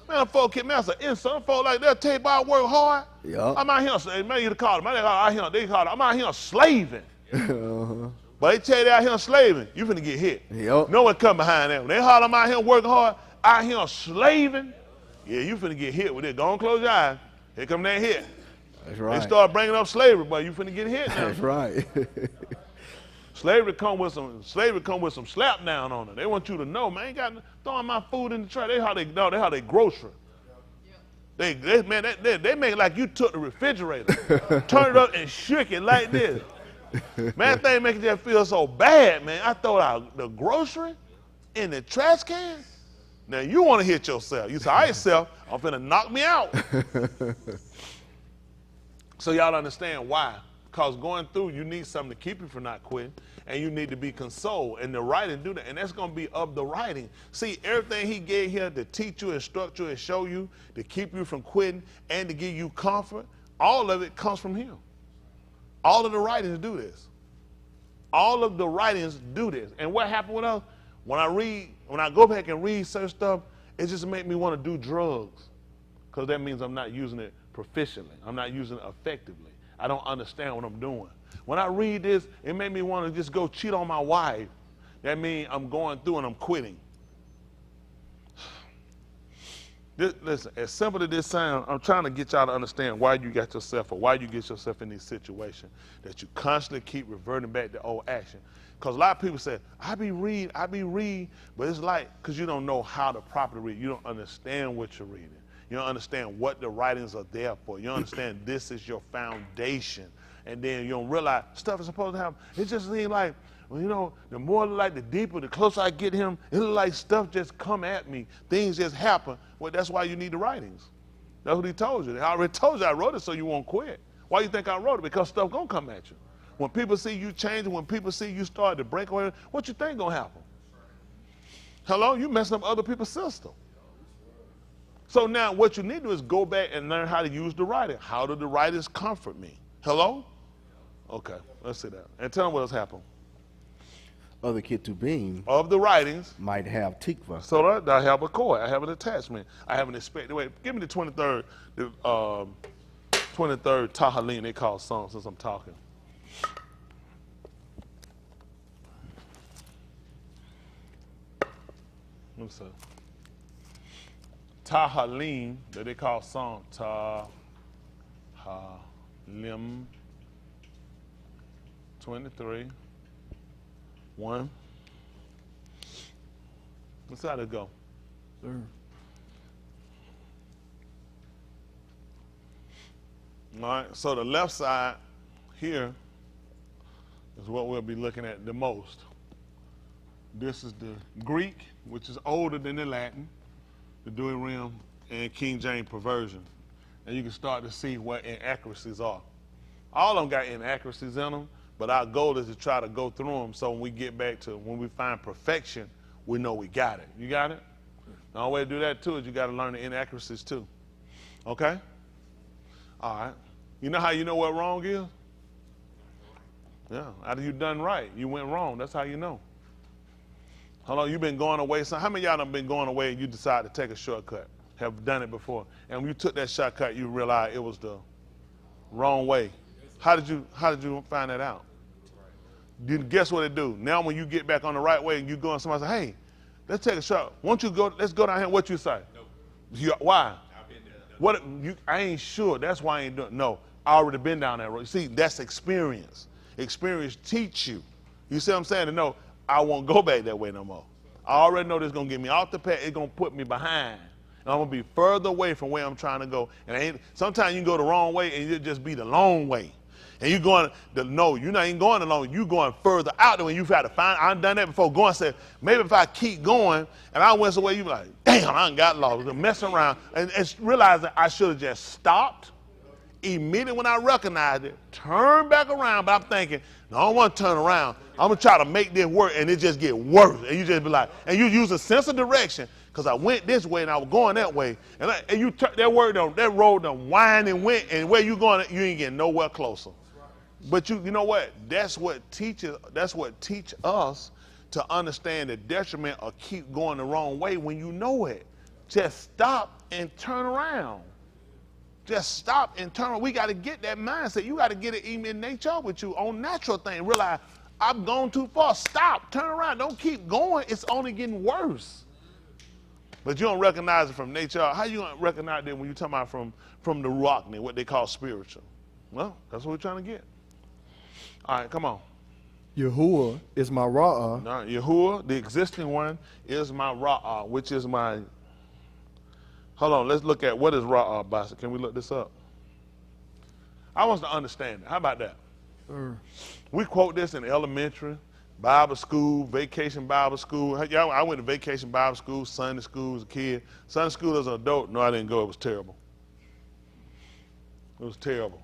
Man, folk kid, man, that's an insult. Folk like that, tell you about work hard. Yup. I'm out here, man, you call them. I'm out here slaving. Uh-huh. But they tell you they out here slaving, you finna get hit. Yup. No one come behind them. When they holler, I'm out here working hard, out here slaving, yeah, you finna get hit with it. Go on, close your eyes. Here come that hit. That's right. They start bringing up slavery, but you finna get hit now. That's right. Slavery come with some slap down on it. They want you to know, man, ain't got throwing my food in the trash. They how they grocery. They make it like you took the refrigerator, turn it up and shook it like this. Man, that thing making you feel so bad, man. I throw out the grocery in the trash can. Now you want to hit yourself. You say, all right, self, I'm finna knock me out. So y'all understand why. Because going through, you need something to keep you from not quitting, and you need to be consoled. And the writing do that, and that's going to be of the writing. See, everything he gave here to teach you, instruct you, and show you, to keep you from quitting, and to give you comfort, all of it comes from him. All of the writings do this. All of the writings do this. And what happened with us? When I go back and read certain stuff, it just makes me want to do drugs, because that means I'm not using it proficiently. I'm not using it effectively. I don't understand what I'm doing. When I read this, it made me want to just go cheat on my wife. That means I'm going through and I'm quitting. Listen, as simple as this sounds, I'm trying to get y'all to understand why you got yourself, or why you get yourself in these situations, that you constantly keep reverting back to old action. Because a lot of people say, I be read, but it's like, because you don't know how to properly read. You don't understand what you're reading. You don't understand what the writings are there for. You don't understand this is your foundation. And then you don't realize stuff is supposed to happen. It just seems like, well, you know, the more like the deeper, the closer I get him, it looks like stuff just come at me. Things just happen. Well, that's why you need the writings. That's what he told you. I already told you I wrote it so you won't quit. Why you think I wrote it? Because stuff gonna come at you. When people see you changing, when people see you start to break away, what you think gonna happen? Hello? You messing up other people's system. So now what you need to do is go back and learn how to use the writing. How do the writings comfort me? Hello? Okay, let's see that. And tell them what has happened. Other ketubim Of the writings, might have tikva. so I have a cord, I have an attachment, I have an expected. Wait, give me the 23rd Tahalim, they call song since I'm talking. Let me see. Tahalim, that they call song, Tahalim 23, 1. Let's see how it go. Sir. All right, so the left side here is what we'll be looking at the most. This is the Greek, which is older than the Latin, the Douay-Rheims and King James perversion. And you can start to see what inaccuracies are. All of them got inaccuracies in them, but our goal is to try to go through them so when we get back to, when we find perfection, we know we got it. You got it? The only way to do that too is you got to learn the inaccuracies too. Okay? All right. You know how you know what wrong is? Yeah, after you done right, you went wrong. That's how you know. Hold on, you've been going away. So how many of y'all have been going away and you decided to take a shortcut? Have done it before. And when you took that shortcut, you realized it was the wrong way. How did you find that out? Guess what it do? Now when you get back on the right way and you go and somebody say, hey, let's take a shot. Won't you go, let's go down here. What you say? No. Why? I've been there. I ain't sure. That's why I ain't doing it. No, I already been down that road. See, that's experience. Experience teach you. You see what I'm saying? To know I won't go back that way no more. I already know this is going to get me off the path. It's going to put me behind. And I'm going to be further away from where I'm trying to go. And sometimes you can go the wrong way and it'll just be the long way. And you're going, no, you're not even going the long way. You're going further out than when you've had to find. I've done that before. Going and said, maybe if I keep going and I went somewhere, you be like, damn, I done got lost. Messing around. And realizing I should have just stopped. Immediately when I recognized it, turn back around, but I'm thinking, no, I don't want to turn around. I'm going to try to make this work, and it just get worse. And you just be like, and you use a sense of direction, because I went this way, and I was going that way. And you that road done wind and went, and where you going, you ain't getting nowhere closer. But you know what? That's what teach us to understand the detriment of keep going the wrong way when you know it. Just stop and turn around. Just stop and turn around. We got to get that mindset. You got to get it even in nature with you on natural thing. Realize I've gone too far. Stop. Turn around. Don't keep going. It's only getting worse. But you don't recognize it from nature. How you going to recognize it when you're talking about from the Ruachni, what they call spiritual? Well, that's what we're trying to get. All right, come on. Yahuwah is my Ra'ah. Now, Yahuwah, the existing one, is my Ra'ah, which is my... Hold on, let's look at what is Ra'ah, Basa. Can we look this up? I want to understand it. How about that? We quote this in elementary, Bible school, vacation Bible school. I went to vacation Bible school, Sunday school as a kid. Sunday school as an adult, no, I didn't go. It was terrible. It was terrible.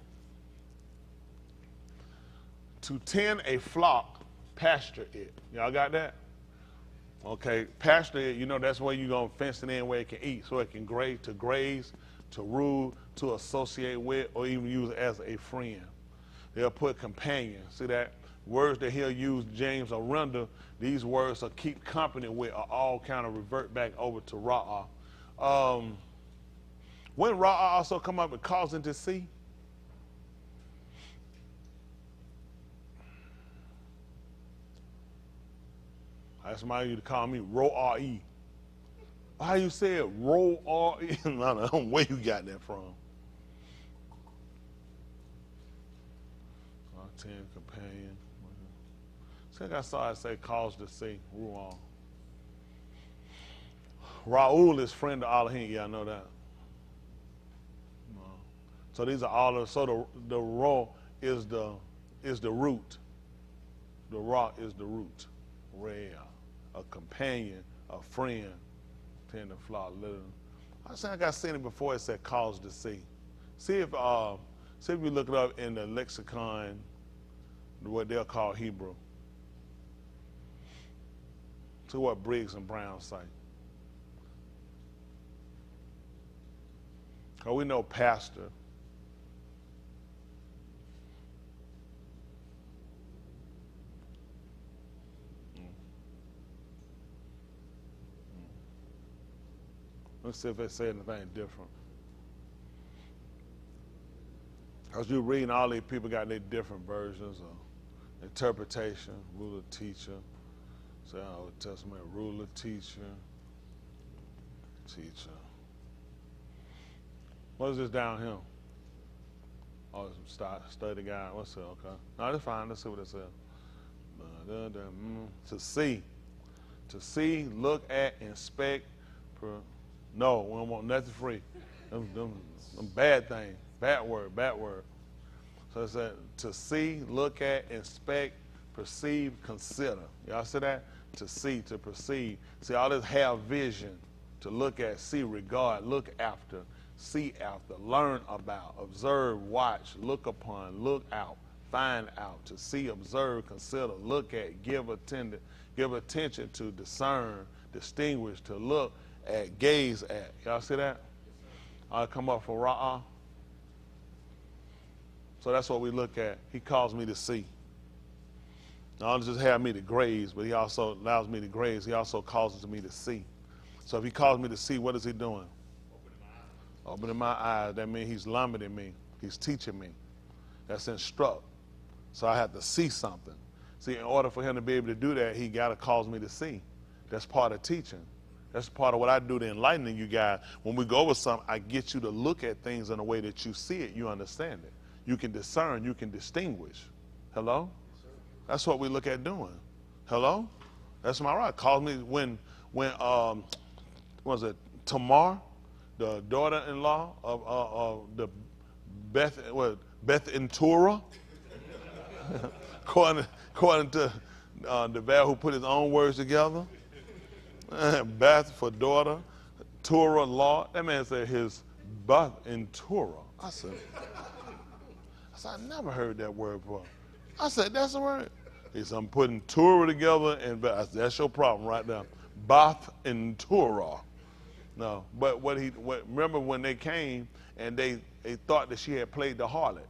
To tend a flock, pasture it. Y'all got that? Okay, pasture it, you know, that's where you're going to fence it in where it can eat, so it can graze, to rule, to associate with, or even use as a friend. They'll put companion. See that? Words that he'll use, James or render, these words to keep company with are all kind of revert back over to Ra'ah. When Ra'ah also come up with causing to see, that's somebody you to call me Ro-R-E. How you say it? Ro-R-E? I don't know where you got that from. 10 companion. I think I saw it say cause to see. Ru'ah. Raul is friend of Elohim. Yeah, I know that. So these are all of, so the Ra is the root. The Ra is the root. Rhea, a companion, a friend, tend to flock little. I think I seen it before. It said cause to see. See if you look it up in the lexicon, what they'll call Hebrew. See what Briggs and Brown say. Because we know pastor. Let's see if they say anything different. Because you're reading, all these people got their different versions of interpretation, ruler, teacher. Say, Old Testament, ruler, teacher. What is this down here? Oh, study guide. What's it? Okay. No, that's fine. Let's see what it says. To see, look at, inspect. No, we don't want nothing free. Them bad things. Bad word. So it said to see, look at, inspect, perceive, consider. Y'all see that? To see, to perceive. See, all this have vision. To look at, see, regard, look after, see after, learn about, observe, watch, look upon, look out, find out, to see, observe, consider, look at, give attention to, discern, distinguish, to look at, gaze at. Y'all see that? I'll come up for Ra'ah. So that's what we look at. He calls me to see. Not only just have me to graze, but he also allows me to graze. He also causes me to see. So if he calls me to see, what is he doing? Opening my eyes. That means he's limiting me. He's teaching me. That's instruct. So I have to see something. See, in order for him to be able to do that, he got to cause me to see. That's part of teaching. That's part of what I do to enlightening you guys. When we go over something, I get you to look at things in a way that you see it, you understand it. You can discern, you can distinguish. Hello? That's what we look at doing. Hello? That's my right. Calls me when was it Tamar, the daughter-in-law of the Beth and Torah, according to the Val who put his own words together. Beth for daughter, Torah law. That man said his Beth in Torah. I said, I never heard that word before. I said, that's the word. He said, I'm putting Torah together, and that's your problem right now. Bath and Torah. No, but remember when they came and they thought that she had played the harlot,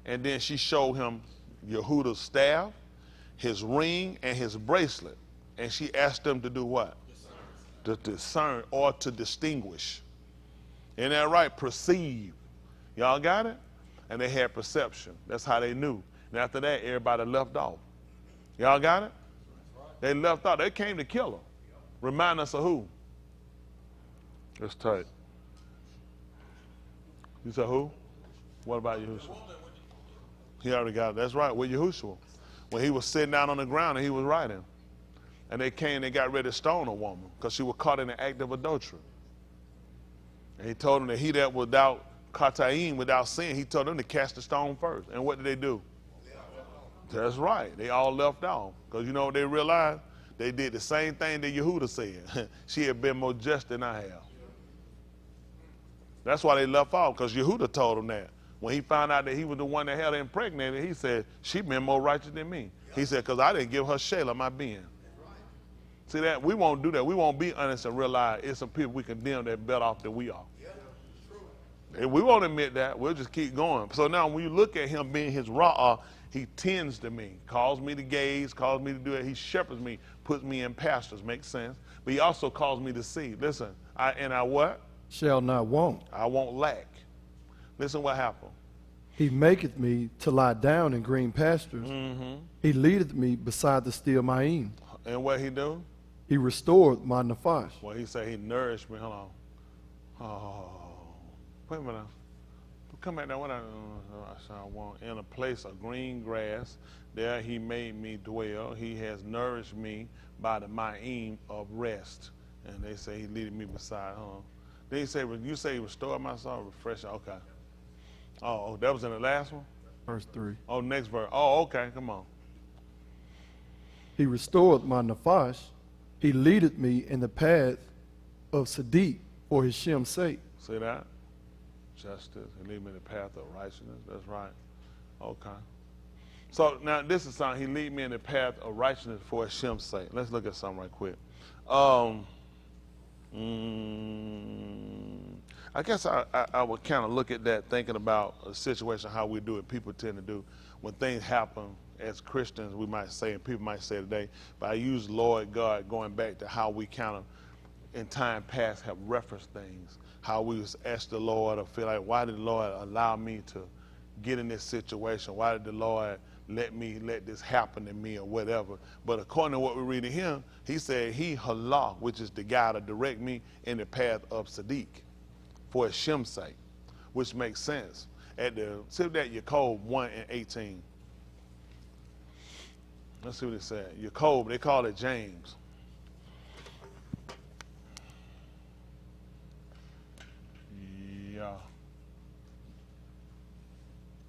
and then she showed him Yehuda's staff, his ring, and his bracelet, and she asked them to do what? To discern or to distinguish. Isn't that right? Perceive. Y'all got it? And they had perception. That's how they knew. And after that, everybody left off. Y'all got it? They left off. They came to kill him. Remind us of who? That's tight. You said who? What about Yahushua? He already got it. That's right, with Yahushua. When he was sitting down on the ground and he was writing. And they came and they got ready to stone a woman because she was caught in the act of adultery. And he told them that he that without kataim, without sin, he told them to cast the stone first. And what did they do? That's right. They all left off. Because you know what they realized? They did the same thing that Yehuda said. She had been more just than I have. That's why they left off, because Yehuda told them that. When he found out that he was the one that had her impregnated, he said, she been more righteous than me. He said, because I didn't give her Shelah, my being. See that? We won't do that. We won't be honest and realize it's some people we condemn that better off than we are. And we won't admit that. We'll just keep going. So now when you look at him being his ra'ah, he tends to me, calls me to gaze, calls me to do it. He shepherds me, puts me in pastures. Makes sense. But he also calls me to see. Listen, I what? Shall not want. I won't lack. Listen what happened. He maketh me to lie down in green pastures. He leadeth me beside the still Ma'im. And what he do? He restored my nefesh. Well, he said he nourished me. Hold on. Oh, wait a minute. Come back now. What I want in a place of green grass. There he made me dwell. He has nourished me by the ma'im of rest. And they say he leaded me beside. Then he say, you say he restored my soul, refresh. Okay. Oh, that was in the last one. Verse 3. Oh, next verse. Oh, okay. Come on. He restored my nefesh. He leadeth me in the path of Sadiq for his Shem's sake. See that? Justice. He lead me in the path of righteousness. That's right. Okay. So now this is something. He lead me in the path of righteousness for his Shem's sake. Let's look at something right quick. I guess I would kind of look at that thinking about a situation, how we do it. People tend to do when things happen as Christians, we might say, and people might say today, but I use Lord God going back to how we kind of in time past have referenced things, how we was asked the Lord or feel like, why did the Lord allow me to get in this situation? Why did the Lord let this happen to me or whatever? But according to what we read in him, he said he halal, which is the guy to direct me in the path of Sadiq for his Shem's sake, which makes sense. See that Yaakov 1:18. Let's see what it said. Yaakov, they call it James. Yeah.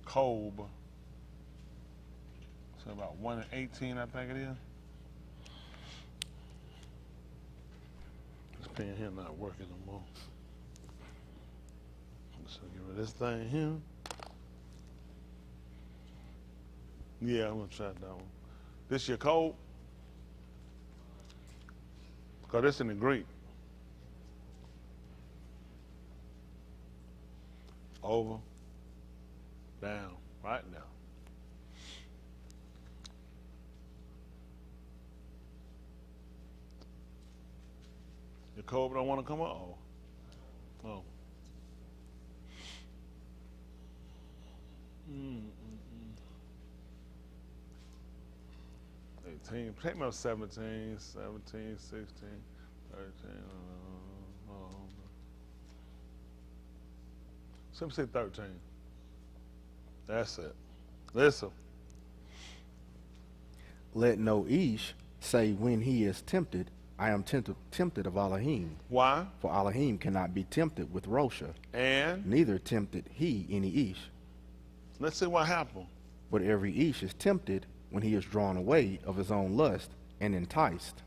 Kob. So about 1:18, I think it is. This pen here not working no more. So get rid of this thing here. Yeah, I'm gonna try that one. This your code? Because this in the Greek. Over, down, right now. Your code don't want to come up? Oh. 18, take me up 17, 16, 13. Let me say 13. That's it. Listen. Let no ish say when he is tempted, I am tempted of Elohim. Why? For Elohim cannot be tempted with Rosha, And neither tempted he any ish. let's see what happened. But every ish is tempted when he is drawn away of his own lust and enticed.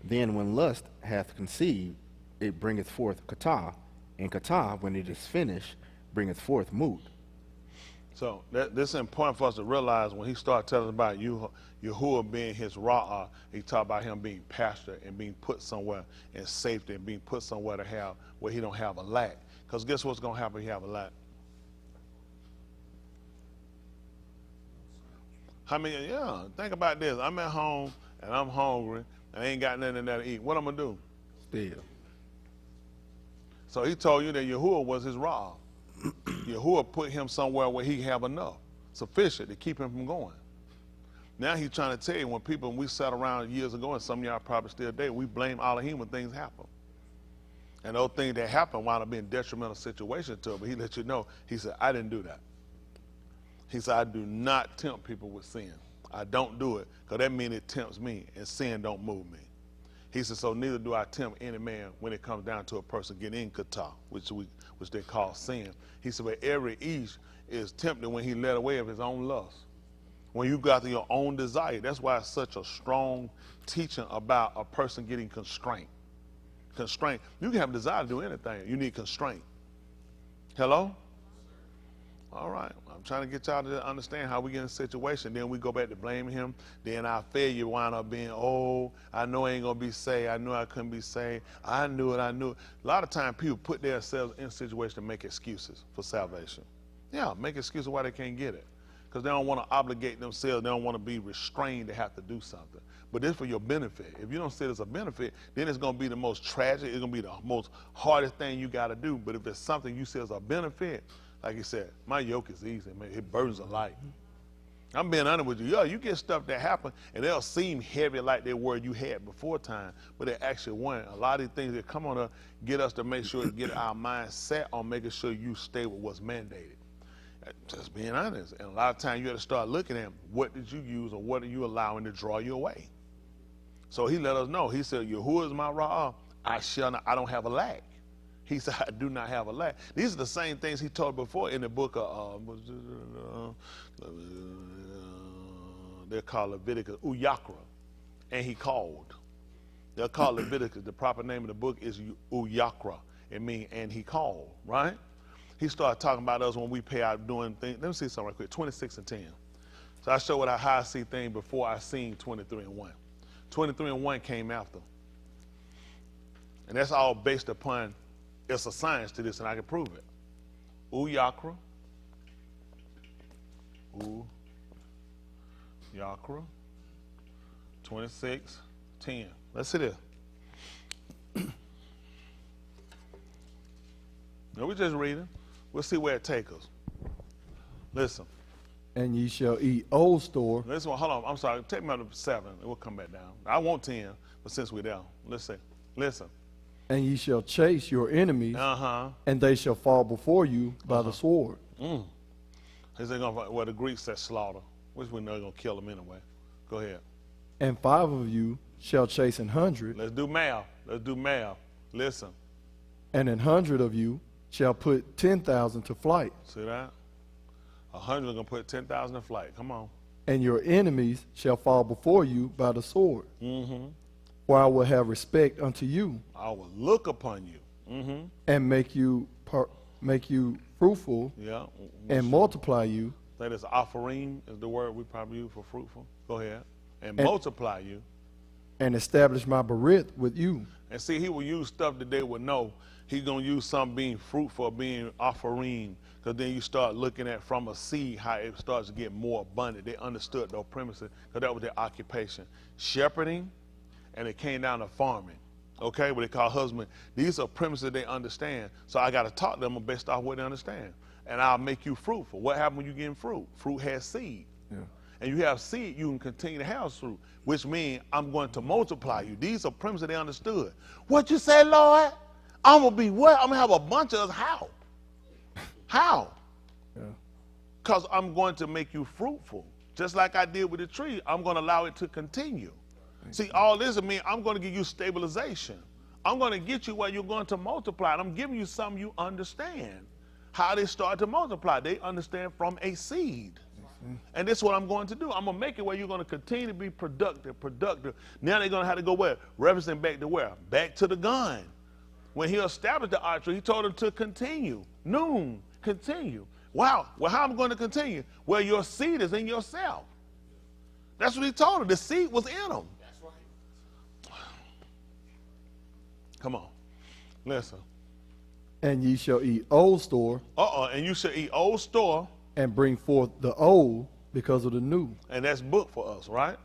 Then when lust hath conceived, it bringeth forth kata, and kata, when it is finished, bringeth forth moot. So this is important for us to realize when he started telling us about Yahuwah being his ra'ah, he talked about him being pastor and being put somewhere in safety and being put somewhere to have where he don't have a lack. Because guess what's going to happen if he have a lack? How many, think about this. I'm at home and I'm hungry and I ain't got nothing in there to eat. What I'm going to do? Still. So he told you that Yahuwah was his rod. Yahuwah put him somewhere where he have enough, sufficient to keep him from going. Now he's trying to tell you, when we sat around years ago, and some of y'all probably still there, we blame Elohim when things happen. And those things that happen wound up being detrimental situations to him. But he let you know, he said, I didn't do that. He said, I do not tempt people with sin. I don't do it, because that means it tempts me, and sin don't move me. He said, so neither do I tempt any man when it comes down to a person getting in kata, which they call sin. He said, but every Ish is tempted when he led away of his own lust. When you got your own desire. That's why it's such a strong teaching about a person getting constraint. Constraint. You can have a desire to do anything. You need constraint. Hello? All right. I'm trying to get y'all to understand how we get in a situation. Then we go back to blaming him. Then our failure wind up being, oh, I know I ain't going to be saved. I knew I couldn't be saved. I knew it. A lot of times people put themselves in situations to make excuses for salvation. Yeah, make excuses why they can't get it. Because they don't want to obligate themselves. They don't want to be restrained to have to do something. But it's for your benefit. If you don't see it as a benefit, then it's going to be the most tragic. It's going to be the most hardest thing you got to do. But if it's something you see as a benefit, like you said, my yoke is easy, man. It burdens are light. I'm being honest with you. Yeah, you get stuff that happen, and they'll seem heavy like they were you had before time, but they actually weren't. A lot of these things that come on us get us to make sure to get our mind set on making sure you stay with what's mandated. Just being honest. And a lot of times you have to start looking at what did you use or what are you allowing to draw you away. So he let us know. He said, Yahuwah is my Ra'ah. I don't have a lack. He said, I do not have a lack. These are the same things he told before in the book of, they're called Leviticus, Uyakra. And he called. They're called Leviticus. The proper name of the book is Uyakra. It means, and he called, right? He started talking about us when we pay out doing things. Let me see something right quick. 26 and 10. So I showed how I see things before I seen 23 and 1. 23 and 1 came after. And that's all based upon, it's a science to this, and I can prove it. Uyakra. Uyakra. 26, 10. Let's see this. Now we're just reading. We'll see where it takes us. Listen. And ye shall eat old store. Listen, hold on. I'm sorry. Take me up to 7, and we'll come back down. I want 10, but since we're down, let's see. Listen. And ye shall chase your enemies, and they shall fall before you by the sword. Is they gonna? Well, the Greeks said slaughter, which we know they're gonna kill them anyway. Go ahead. And 5 of you shall chase 100. Let's do math. Let's do math. Listen. And 100 of you shall put 10,000 to flight. See that? 100 are gonna put 10,000 to flight. Come on. And your enemies shall fall before you by the sword. For I will have respect unto you. I will look upon you. And make you fruitful. Yeah. And multiply you. That is offering is the word we probably use for fruitful. Go ahead. And multiply you. And establish my berith with you. And see, he will use stuff that they would know. He's going to use some being fruitful, being offering, because then you start looking at from a seed how it starts to get more abundant. They understood those premises because that was their occupation. Shepherding, and it came down to farming. Okay, what they call husband. These are premises they understand. So I got to talk to them based off what they understand. And I'll make you fruitful. What happens when you get fruit? Fruit has seed. Yeah. And you have seed, you can continue to have fruit, which means I'm going to multiply you. These are premises they understood. What you say, Lord? I'm going to be what? I'm going to have a bunch of us. How? How? Because I'm going to make you fruitful. Just like I did with the tree, I'm going to allow it to continue. See, all this means I'm going to give you stabilization. I'm going to get you where you're going to multiply. And I'm giving you something you understand. How they start to multiply. They understand from a seed. And this is what I'm going to do. I'm going to make it where you're going to continue to be productive. Now they're going to have to go where? Referencing back to where? Back to the gun. When he established the archery, he told them to continue. Noon, continue. Wow. Well, how am I going to continue? Well, your seed is in yourself. That's what he told them. The seed was in them. That's right. Come on. Listen. And ye shall eat old store. And you shall eat old store. And bring forth the old because of the new. And that's book for us, right?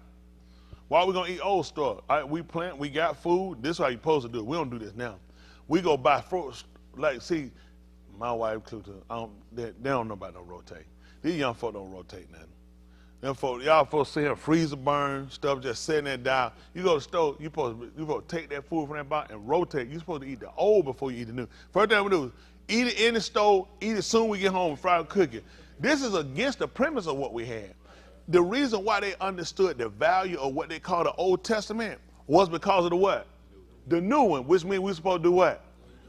Why are we gonna eat old stuff? We plant, we got food. This is how you're supposed to do it. We don't do this now. We go buy fruits. Like, see, my wife, they don't know about no rotate. These young folk don't rotate nothing. Them folk, y'all supposed to see here freezer burn, stuff just sitting there down. You go to the store, you supposed to take that food from that box and rotate. You're supposed to eat the old before you eat the new. First thing we do is eat it in the stove, eat it soon we get home and fry and cook it. This is against the premise of what we had. The reason why they understood the value of what they call the Old Testament was because of the what? The new one, which means we're supposed to do what?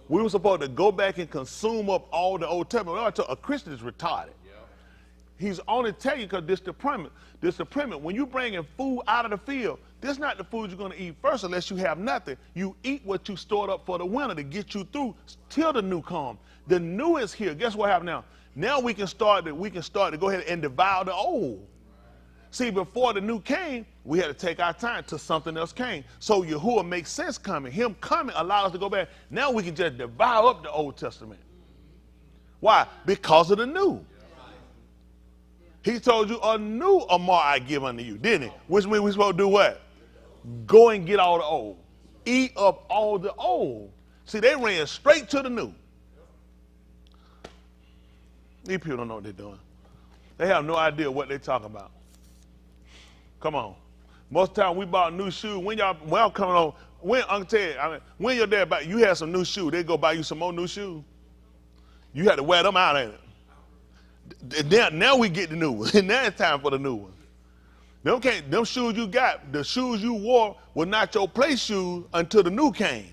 We were supposed to go back and consume up all the Old Testament. A Christian is retarded. He's only telling you because this the premise. When you bring in food out of the field, this not the food you're going to eat first unless you have nothing. You eat what you stored up for the winter to get you through till the new come. The new is here. Guess what happened now? Now we can start to go ahead and devour the old. See, before the new came, we had to take our time till something else came. So Yahuwah makes sense coming. Him coming allowed us to go back. Now we can just devour up the Old Testament. Why? Because of the new. He told you a new Amar I give unto you, didn't he? Which means we're supposed to do what? Go and get all the old. Eat up all the old. See, they ran straight to the new. These people don't know what they're doing. They have no idea what they're talking about. Come on. Most of the time we bought new shoes. When y'all coming on, when Uncle Ted, when your dad you had some new shoes, they go buy you some more new shoes. You had to wear them out, ain't it? Now we get the new one. Now it's time for the new one. Them shoes you got, the shoes you wore were not your play shoes until the new came.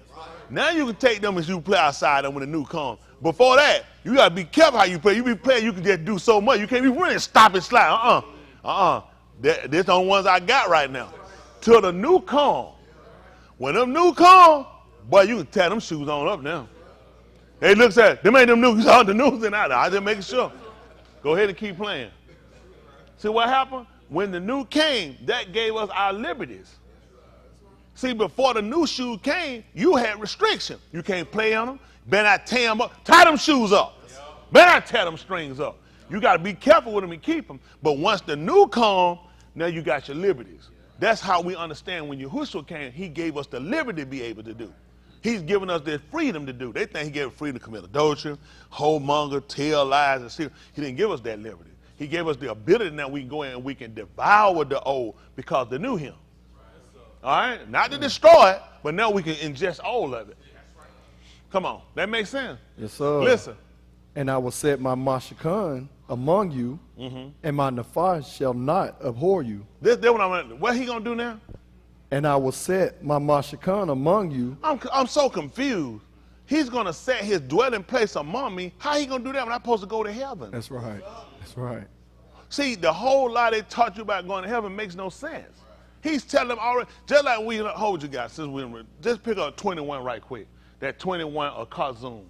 Now you can take them as you play outside and when the new comes. Before that, you gotta be careful how you play. You be playing, you can just do so much. You can't be running, stop and slide. This the only ones I got right now. Till the new come. When them new come, boy, you can tear them shoes on up now. They looks at them ain't them new. You saw the news and out there. I just making sure. Go ahead and keep playing. See what happened? When the new came, that gave us our liberties. See, before the new shoe came, you had restrictions. You can't play on them. Better not tear them up. Tie them shoes up. Better not tear them strings up. You got to be careful with them and keep them. But once the new come, now you got your liberties. That's how we understand when Yahushua came, he gave us the liberty to be able to do. He's given us the freedom to do. They think he gave us freedom to commit adultery, whoremonger, tell lies, and steal. He didn't give us that liberty. He gave us the ability now we can go in and we can devour the old because they knew him. All right? Not to destroy it, but now we can ingest all of it. Come on. That makes sense? Yes, sir. Listen. And I will set my Mashakan among you, and my Nephish shall not abhor you. What he going to do now? And I will set my Mashakan among you. I'm so confused. He's going to set his dwelling place among me. How he going to do that when I'm supposed to go to heaven? That's right. That's right. See, the whole lie they taught you about going to heaven makes no sense. He's telling them already, just like we hold you guys, just pick up 21 right quick. That 21 of Kazum.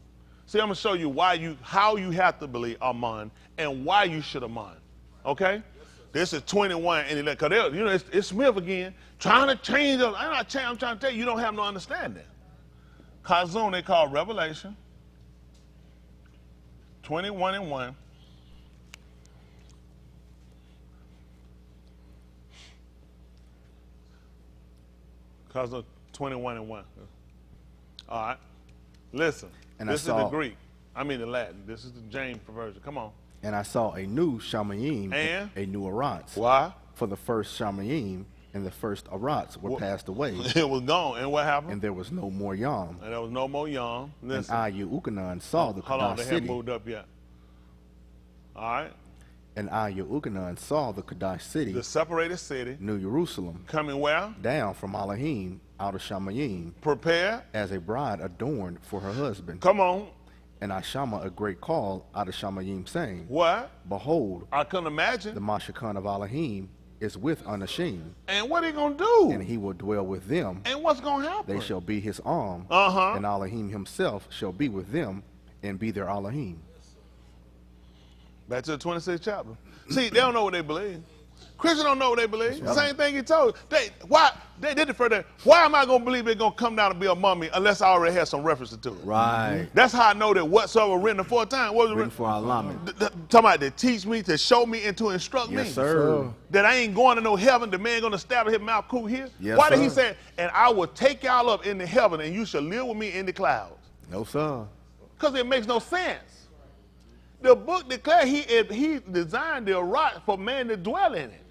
See, I'm going to show you how you have to believe Aman and why you should Aman. Okay? This is 21, and because it's Smith again, trying to change us. I'm trying to tell you, you don't have no understanding. Kazum, they call Revelation 21 and 1. Kazum 21 and 1. All right. Listen. And this is the Greek. I mean the Latin. This is the James version. Come on. And I saw a new Shamayim, and a new Arats. Why? For the first Shamayim and the first Arats were passed away. It was gone. And what happened? And there was no more Yom. And there was no more Yom. Listen. And Uganan saw the Hold on, they city. haven't moved up yet. All right. And Uganan saw the Kadesh city. The separated city. New Jerusalem. Coming where? Down from Elohim out of Shamayim. Prepared. As a bride adorned for her husband. Come on. And I shama a great call out of Shamayim, saying, what? Behold, I couldn't imagine. The Mashakan of Elohim is with Anashim. And what are he going to do? And he will dwell with them. And what's going to happen? They shall be his arm. And Elohim himself shall be with them and be their Elohim. Back to the 26th chapter. See, they don't know what they believe. Christians don't know what they believe. Same thing he told. They did defer that. Why am I going to believe they're going to come down and be among me unless I already have some reference to it? Right. That's how I know that whatsoever written aforetime. What was it Written for our alignment. Talking about to teach me, to show me, and to instruct me. Yes, sir. That I ain't going to no heaven. The man going to stab his mouth cool here. Yes, Why did he sir. say, and I will take y'all up into heaven and you shall live with me in the clouds? No, sir. Because it makes no sense. The book declares he designed the rock for man to dwell in it.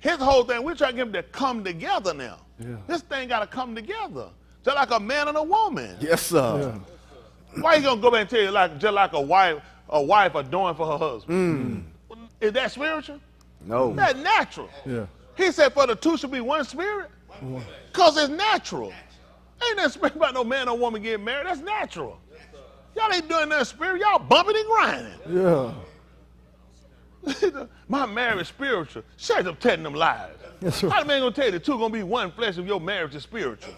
His whole thing, we're trying to get him to come together now. Yeah. This thing got to come together. Just like a man and a woman. Yes, sir. Yeah. Why you going to go back and tell you just like a wife adorned for her husband? Is that spiritual? No. That's natural. Yeah. He said for the two should be one spirit. Because it's natural. Ain't nothing special about no man or woman getting married. That's natural. Y'all ain't doing nothing spiritual. Y'all bumping and grinding. Yeah. My marriage spiritual. Shut up telling them lies. That's right. How the man gonna tell you the two gonna be one flesh if your marriage is spiritual?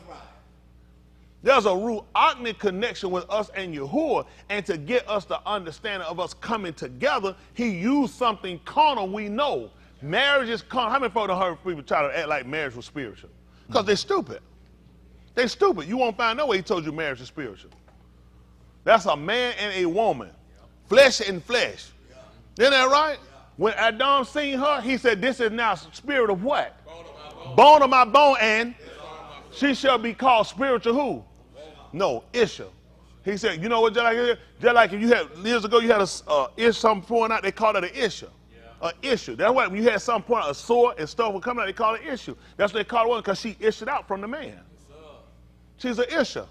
There's a ruachnic connection with us and Yahuwah, and to get us the understanding of us coming together, he used something carnal we know. Marriage is carnal. How many folks have heard people try to act like marriage was spiritual? Because they're stupid. They're stupid. You won't find no way he told you marriage is spiritual. That's a man and a woman. Flesh and flesh. Isn't that right? When Adam seen her, he said, this is now spirit of what? Bone of my bone, and she shall be called spiritual who? No, Isha. He said, you know what, just like if you had, years ago, you had a ish, something pouring out, they called it an Isha. An issue. That's why when you had something pouring out, a sword and stuff would come out, they call it issue. That's what they call it, one, because she issued out from the man. She's an Isha.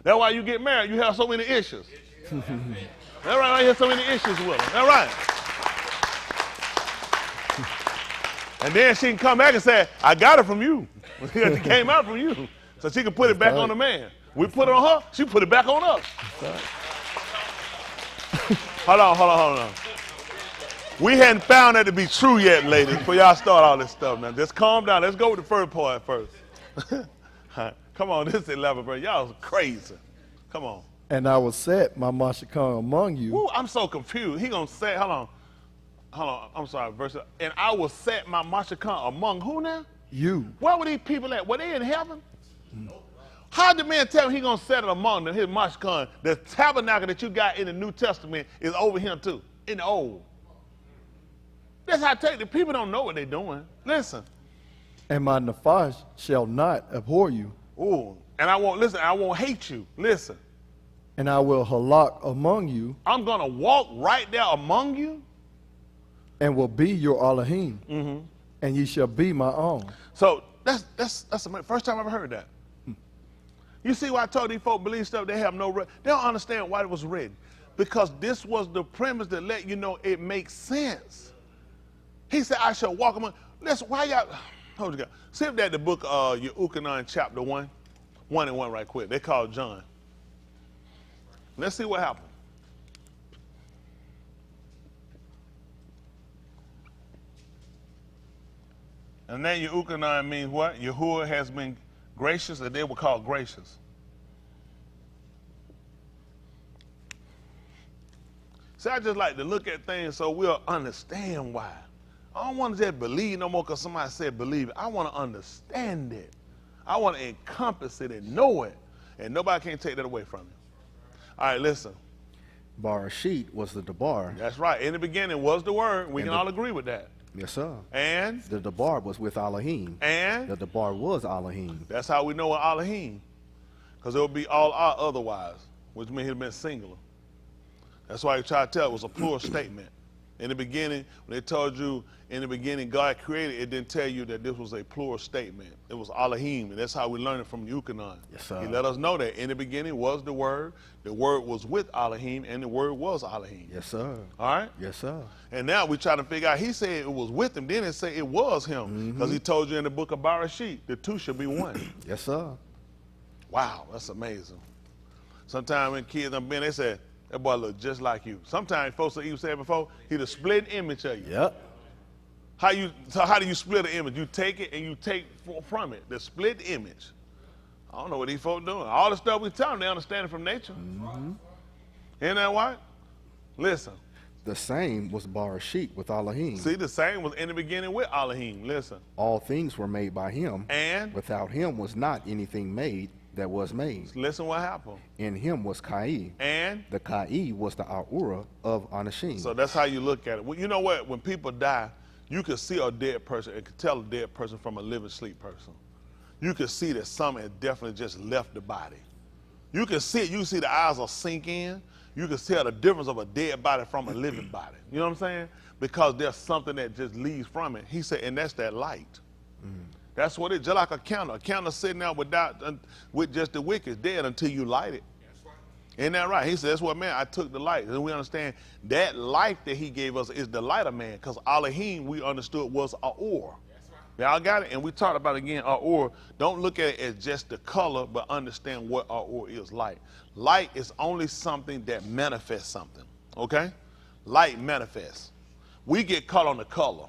That's why you get married, you have so many issues. That's right, I have so many issues with them. That's right. And then she can come back and say, I got it from you. It came out from you. So she can put it back on the man. We put it on her, she put it back on us. Hold on. We hadn't found that to be true yet, ladies, before y'all start all this stuff now. Just calm down. Let's go with the first part first. Come on, this is 11, bro. Y'all crazy. Come on. And I will set my Mashakon among you. Woo, I'm so confused. He gonna say, hold on. I'm sorry, verse. And I will set my Mashakon among who now? You. Where were these people at? Were they in heaven? How did the man tell him he gonna set it among them, his Mashakon? The tabernacle that you got in the New Testament is over him too, in the Old. That's how I tell you, the people don't know what they're doing. Listen. And my Nephash shall not abhor you. Ooh, and I won't hate you. Listen. And I will halak among you, I'm gonna walk right there among you. and will be your Elohim. And ye shall be my own. So that's the first time I've ever heard that. You see why I told these folk believe stuff they have they don't understand why it was written. Because this was the premise that let you know it makes sense. He said, I shall walk among. Listen, why y'all, hold you, see if that the book Yehukanan chapter 1 and 1 right quick. They call John. Let's see what happened. And then Yehukanan means what? Yahuwah has been gracious, and they were called gracious. See, I just like to look at things so we'll understand why. I don't want to just believe no more because somebody said believe it. I want to understand it. I want to encompass it and know it. And nobody can take that away from you. All right, listen. Barashit was the Debar. That's right. In the beginning was the word. We can all agree with that. Yes, sir. And? The Debar was with Elohim. And? The Debar was Elohim. That's how we know what Elohim. Because it would be all our otherwise, which means it meant singular. That's why he tried to tell it was a plural statement. In the beginning, when they told you in the beginning God created, it didn't tell you that this was a plural statement. It was Elohim, and that's how we learned it from Yukanan. Yes, sir. He let us know that in the beginning was the Word was with Elohim, and the Word was Elohim. Yes, sir. All right? Yes, sir. And now we try to figure out, he said it was with him, then it said it was him, because he told you in the book of Barashit, the two should be one. Yes, sir. Wow, that's amazing. Sometimes when kids have been, they say, that boy look just like you. Sometimes folks have even said before, he's a split image of you. Yep. So how do you split an image? You take it and you take from it, the split image. I don't know what these folks doing. All the stuff we tell them, they understand it from nature. Isn't that right? Listen, The same was Barashit with Elohim. See, the same was in the beginning with Elohim. Listen. All things were made by him, And without him was not anything made that was made. listen what happened. In him was Kai. And The Kai was the Aura of Anashim. so that's how you look at it. Well, you know what? When people die, you can see a dead person and can tell a dead person from a living sleep person. You can see that some had definitely just left the body. You can see it. You can see the eyes will sink in. You can tell the difference of a dead body from a living body. You know what I'm saying? Because there's something that just leaves from it. He said, and that's that light. That's what it's just like a candle. A candle sitting there with just the wick is dead until you light it. Isn't that right? He said, that's what, man, I took the light. And we understand that light that he gave us is the light of man. Because Elohim, we understood, was a or. Y'all got it? And we talked about, again, or. Don't look at it as just the color, but understand what or is light. Light is only something that manifests something, okay? Light manifests. We get caught on the color.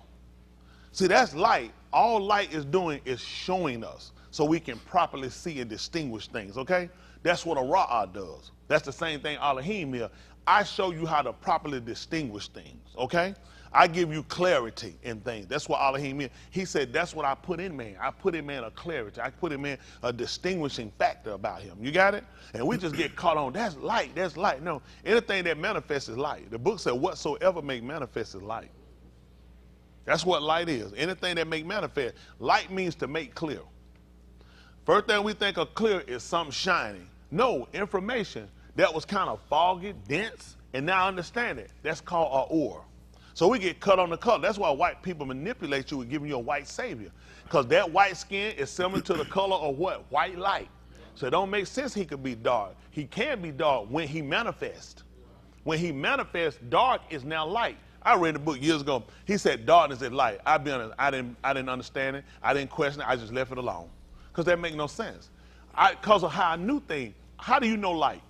See, that's light. All light is doing is showing us so we can properly see and distinguish things, okay? That's what a ra'ah does. That's the same thing Elohim is. I show you how to properly distinguish things, okay? I give you clarity in things. That's what Elohim is. He said, that's what I put in man. I put in man a clarity. I put in man a distinguishing factor about him. You got it? And we just get caught on, that's light, that's light. No, anything that manifests is light. The book said, whatsoever make manifest is light. That's what light is. Anything that make manifest. Light means to make clear. First thing we think of clear is something shiny. No, information that was kind of foggy, dense, and now understand it. That's called a or. So we get cut on the color. That's why white people manipulate you with giving you a white savior. Because that white skin is similar to the color of what? White light. So it don't make sense he could be dark. He can be dark when he manifests. When he manifests, dark is now light. I read a book years ago. He said darkness is light. I'll be honest, I didn't understand it. I didn't question it. I just left it alone. Because that makes no sense. Because of how I knew things. How do you know light?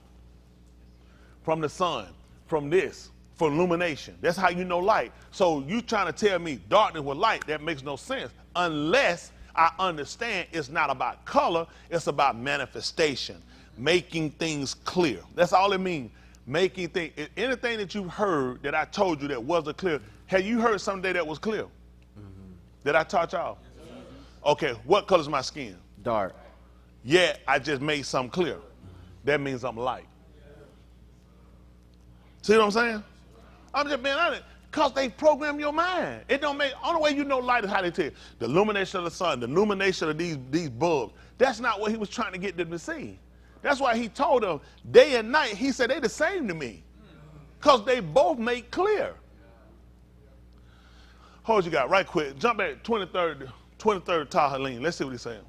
From the sun, from this. For illumination. That's how you know light. So you trying to tell me darkness with light, that makes no sense unless I understand it's not about color, it's about manifestation, making things clear. That's all it means. Making things, anything that you've heard that I told you that wasn't clear, have you heard someday that was clear? That I taught y'all? Okay, what color is my skin? Dark. Yeah, I just made something clear. That means I'm light. See what I'm saying? I'm just being honest, because they program your mind. It don't make, only way you know light is how they tell you. The illumination of the sun, the illumination of these bulbs. That's not what he was trying to get them to see. That's why he told them, day and night, he said, they the same to me. Because they both make clear. Hold you got, right quick. Jump at 23rd Tahaleen. Let's see what he's saying.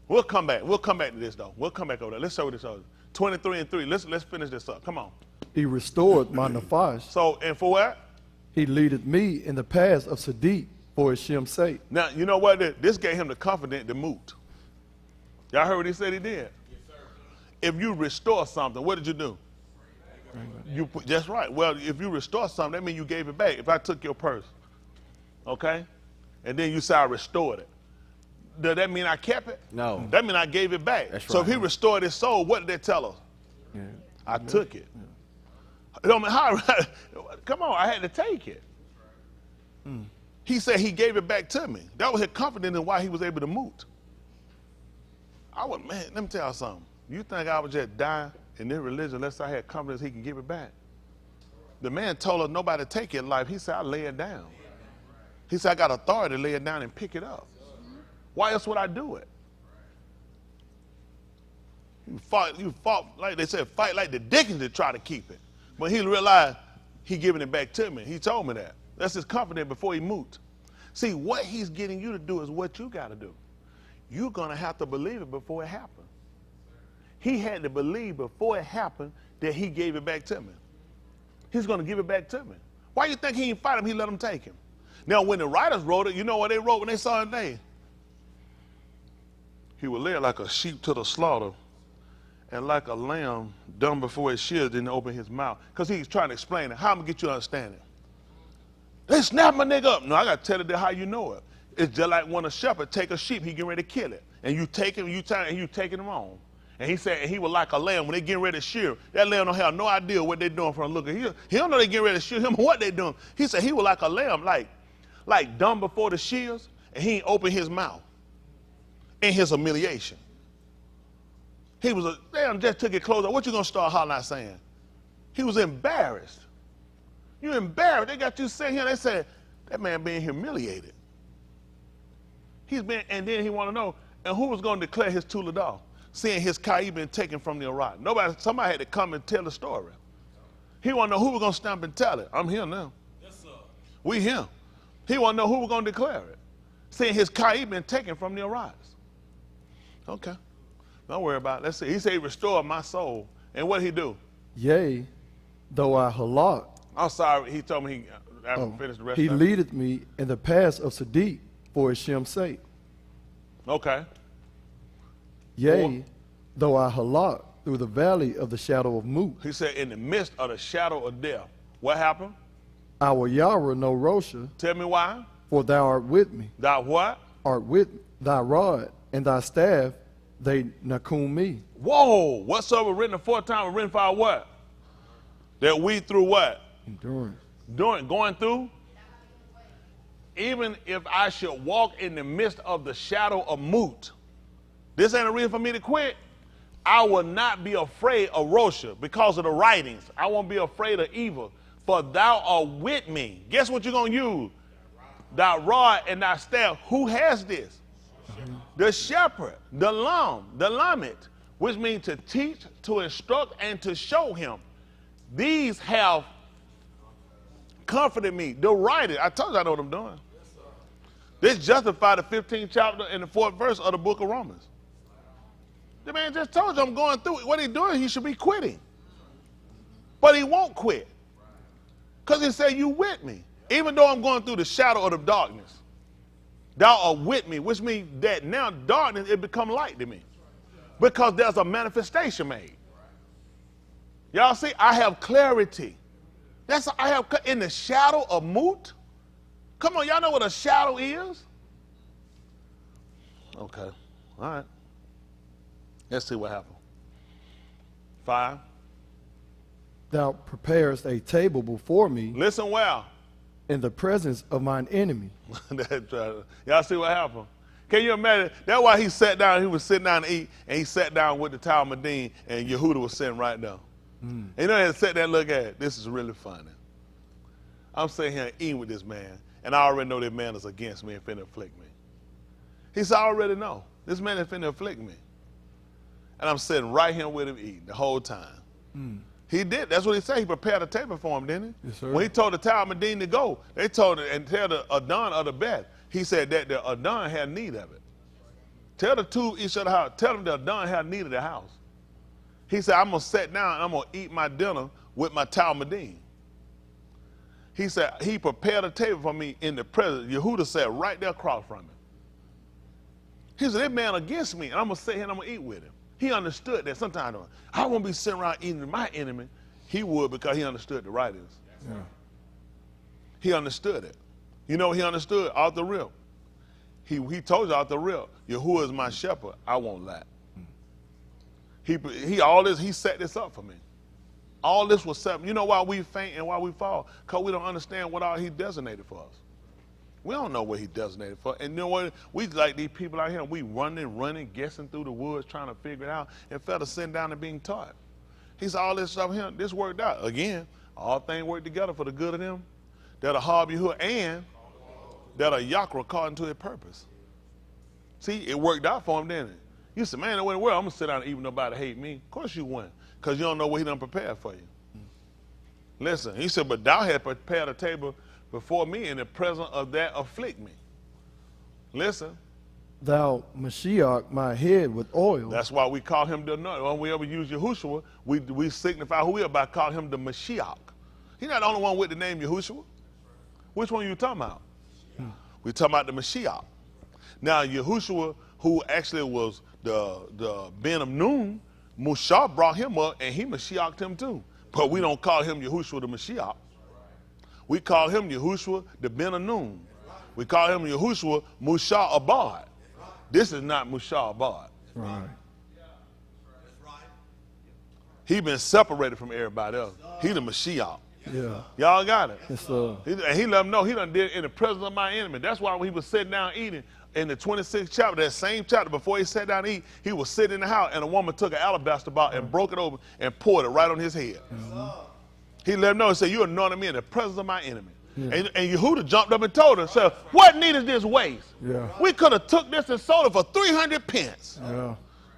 We'll come back. We'll come back to this, though. We'll come back over there. Let's show this over. 23 and 3. Let's finish this up. Come on. He restored my nefesh. So, and for what? He leadeth me in the paths of Sadiq for his Shem's sake. Now, you know what? This gave him the confidence to moot. Y'all heard what he said he did? Yes, sir. If you restore something, what did you do? That's right. Well, if you restore something, that means you gave it back. If I took your purse, okay, and then you say I restored it, does that mean I kept it? No. That means I gave it back. That's so right. if he restored his soul, what did they tell us? Yeah. I took it. It don't mean how, come on, I had to take it. He said he gave it back to me. That was his confidence in why he was able to moot. Man, let me tell you something. You think I would just die in this religion unless I had confidence he can give it back? The man told us nobody take it in life. He said, I lay it down. He said, I got authority to lay it down and pick it up. Why else would I do it? You fought, like they said, fight like the Dickens to try to keep it. But he realized he giving it back to me. He told me that. That's his confidence before he moved. See, what he's getting you to do is what you got to do. You're going to have to believe it before it happened. He had to believe before it happened that he gave it back to me. He's going to give it back to me. Why you think he didn't fight him? He let him take him. Now, when the writers wrote it, you know what they wrote when they saw his name? He was led like a sheep to the slaughter, and like a lamb dumb before his shears didn't open his mouth. Because he's trying to explain it. How am I going to get you to understand it? They snap my nigga up. No, I got to tell you how you know it. It's just like when a shepherd take a sheep, he getting ready to kill it. And you take him, and you taking him on. And he said, and he was like a lamb when they getting ready to shear. That lamb don't have no idea what they doing from the look of him. He don't know they getting ready to shear him or what they doing. He said he was like a lamb, like dumb before the shears, and he ain't opened his mouth in his humiliation. He was damn, just took it close up. What you gonna start hollering out saying? He was embarrassed. You embarrassed. They got you sitting here. They said, that man being humiliated. He's been, and then he want to know, and who was going to declare his Toledo, seeing his Kai been taken from the Iraq? Somebody had to come and tell the story. He want to know who was going to stamp and tell it. I'm here now. Yes, sir. We here. He want to know who was going to declare it, seeing his Kai been taken from the Iraq. Okay. Don't worry about it. Let's see. He said he restored my soul. And what did he do? Yea, though I halak, I'm sorry. He told me after he finished the rest he of it. leadeth me in the paths of Sadiq for his Shem's sake. Okay. Yea, though I halak through the valley of the shadow of Moot, He said, in the midst of the shadow of death. What happened? I will Yara no Rosha, Tell me why. for thou art with me. Thou what? Art with thy rod and thy staff, they nakum me. Whoa. Whatsoever written aforetime was written for our what? That we through what? Endurance. Going through? Even if I should walk in the midst of the shadow of Moot, this ain't a reason for me to quit. I will not be afraid of Rosha because of the writings. I won't be afraid of evil, for thou art with me. Guess what you're going to use? Thy rod and thy staff. Who has this? The shepherd, the lamet, which means to teach, to instruct, and to show him. These have comforted me. The writer, I told you I know what I'm doing. This justified the 15th chapter and the 4th verse of the book of Romans. The man just told you I'm going through it. What he's doing, he should be quitting. But he won't quit. Because he said, you with me. Even though I'm going through the shadow of the darkness, thou art with me, which means that now darkness, it become light to me. Because there's a manifestation made. Y'all see, I have clarity. I have in the shadow of Moot. Come on, y'all know what a shadow is? Okay, all right. Let's see what happened. 5. Thou preparest a table before me Listen well. in the presence of mine enemy. Y'all see what happened? Can you imagine? That's why he sat down, he was sitting down to eat, and he sat down with the Talmudim, and Yehuda was sitting right there. And you know, he sat there and look at it. This is really funny. I'm sitting here eating with this man, and I already know that man is against me and finna afflict me. He said, I already know. This man is finna afflict me. And I'm sitting right here with him eating the whole time. He did. That's what he said. He prepared a table for him, didn't he? Yes, sir. When he told the Talmudim to go, they told him and tell the Adon of the bed. He said that the Adon had need of it. Tell the two each other how. Tell them the Adon had need of the house. He said, I'm going to sit down and I'm going to eat my dinner with my Talmudim. He said, he prepared a table for me in the presence. Yehuda sat right there across from him. He said, that man against me, and I'm going to sit here and I'm going to eat with him. He understood that sometimes I won't be sitting around eating with my enemy. He would because he understood the writings. Yeah. He understood it. You know, he understood off the rip. He told you off the rip, Yahuwah is my shepherd, I won't lack. He set this up for me. All this was set. You know why we faint and why we fall? Because we don't understand what all he designated for us. We don't know what he designated for. And you know what? We like these people out here, we running, guessing through the woods, trying to figure it out, and fell to sitting down and being taught. He said all this stuff here, this worked out. Again, all things work together for the good of them that are hard Yahuwah and that are Yakra according to his purpose. See, it worked out for him, didn't it? You said, man, well, I'm going to sit down and even nobody hate me. Of course you wouldn't, because you don't know what he done prepared for you. Listen, he said, but thou had prepared a table before me in the presence of that afflict me. Listen. Thou Mashiach my head with oil. That's why we call him the anointed. When we ever use Yahushua, we signify who we are by calling him the Mashiach. He's not the only one with the name Yahushua. Which one are you talking about? We're talking about the Mashiach. Now, Yahushua, who actually was the Ben of Nun, Mushah brought him up and he Mashiached him too. But we don't call him Yahushua the Mashiach. We call him Yahushua the Ben of Nun. We call him Yahushua Mushah Abad. This is not Mushah Abad. Right. He been separated from everybody else. He the Mashiach. Yeah. Y'all got it? Yes, sir. And he let them know he done did it in the presence of my enemy. That's why when he was sitting down eating, in the 26th chapter, that same chapter, before he sat down to eat, he was sitting in the house, and a woman took an alabaster box and broke it open and poured it right on his head. He let him know and said, you anointed me in the presence of my enemy. And Yehuda jumped up and told her, said, what need is this waste? Yeah. We could have took this and sold it for 300 pence. Yeah.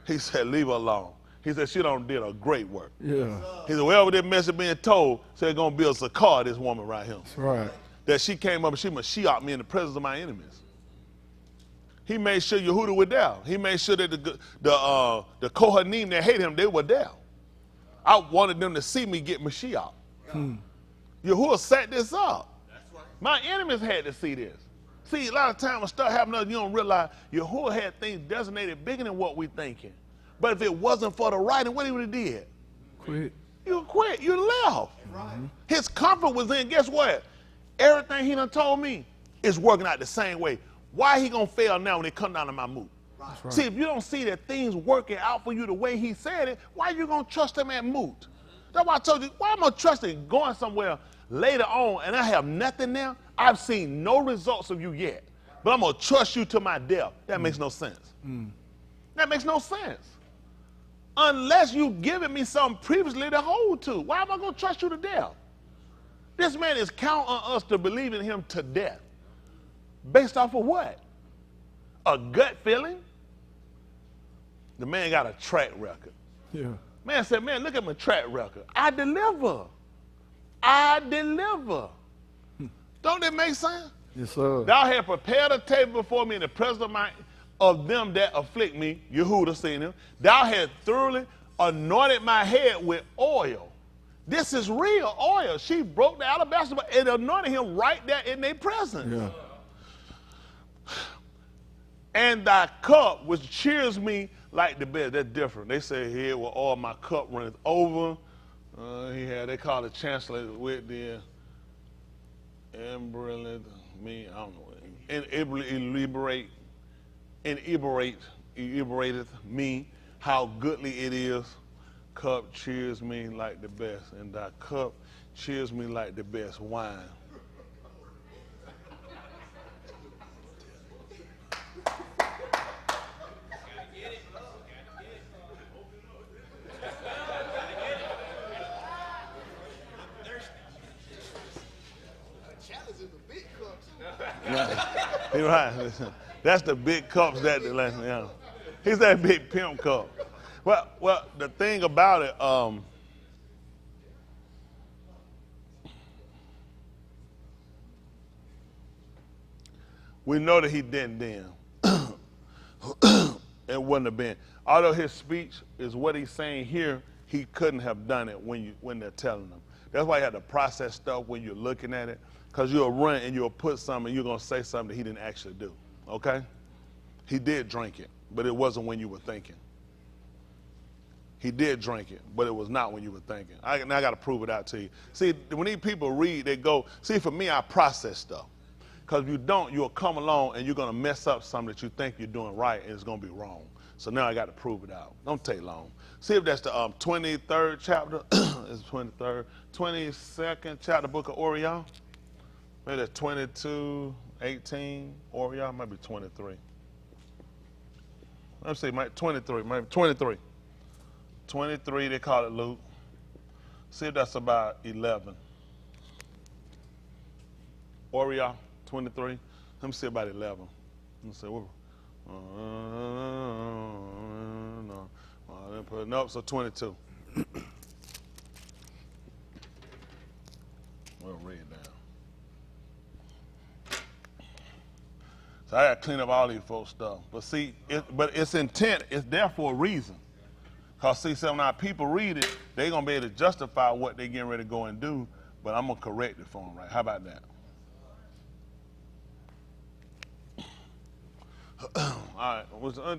He said, leave her alone. He said, she done did a great work. Yeah. He said, wherever this message being told, said it's going to be a zakar, this woman right here. That's right. That she came up and she Mashiach me in the presence of my enemies. He made sure Yehuda were there. He made sure that the Kohanim that hate him, they were there. I wanted them to see me get Mashiach. Yahuwah set this up. My enemies had to see this. See, a lot of times when stuff happens, you don't realize Yahuwah had things designated bigger than what we thinking. But if it wasn't for the writing, what he would have did? Quit. You quit. You left. His comfort was in, guess what? Everything he done told me is working out the same way. Why he gonna fail now when it come down to my moot? Right. See, if you don't see that things working out for you the way he said it, why you gonna trust him at moot? That's why I told you, why am I gonna trust him going somewhere later on and I have nothing now? I've seen no results of you yet, but I'm gonna trust you to my death. That makes no sense. That makes no sense. Unless you've given me something previously to hold to. Why am I gonna trust you to death? This man is counting on us to believe in him to death. Based off of what? A gut feeling? The man got a track record. Yeah. Man said, man, look at my track record. I deliver. I deliver. Don't that make sense? Yes, sir. Thou hast prepared a table before me in the presence of them that afflict me, Yehuda seen him. Thou hast thoroughly anointed my head with oil. This is real oil. She broke the alabaster and anointed him right there in their presence. Yeah. And thy cup, which cheers me like the bed. That's different. They say here, well, all my cup runneth over. They call it chancellor with the me, I don't know. Inebriateth me, how goodly it is. Cup cheers me like the best, and thy cup cheers me like the best wine. You're right. That's the big cups that the last. Yeah. He's that big pimp cup. Well, the thing about it, we know that he didn't then. It wouldn't have been. Although his speech is what he's saying here, he couldn't have done it when they're telling him. That's why you have to process stuff when you're looking at it, because you'll run and you'll put something and you're going to say something that he didn't actually do, okay? He did drink it, but it wasn't when you were thinking. He did drink it, but it was not when you were thinking. Now I got to prove it out to you. See, when these people read, they go, see, for me, I process stuff. Because if you don't, you'll come along and you're going to mess up something that you think you're doing right and it's going to be wrong. So now I got to prove it out. Don't take long. See if that's the 23rd chapter. It's 23rd. 22nd chapter, book of Orion. Maybe that's 22, 18. Orion might be 23. Let's see, 23, maybe 23. 23, they call it Luke. See if that's about 11. Orion, 23. Let me see about 11. Let me see. No, so 22. We'll read it down. So I got to clean up all these folks' stuff. But see, its intent is there for a reason. Because see, some of our people read it, they're going to be able to justify what they're getting ready to go and do, but I'm going to correct it for them, right? How about that? All right,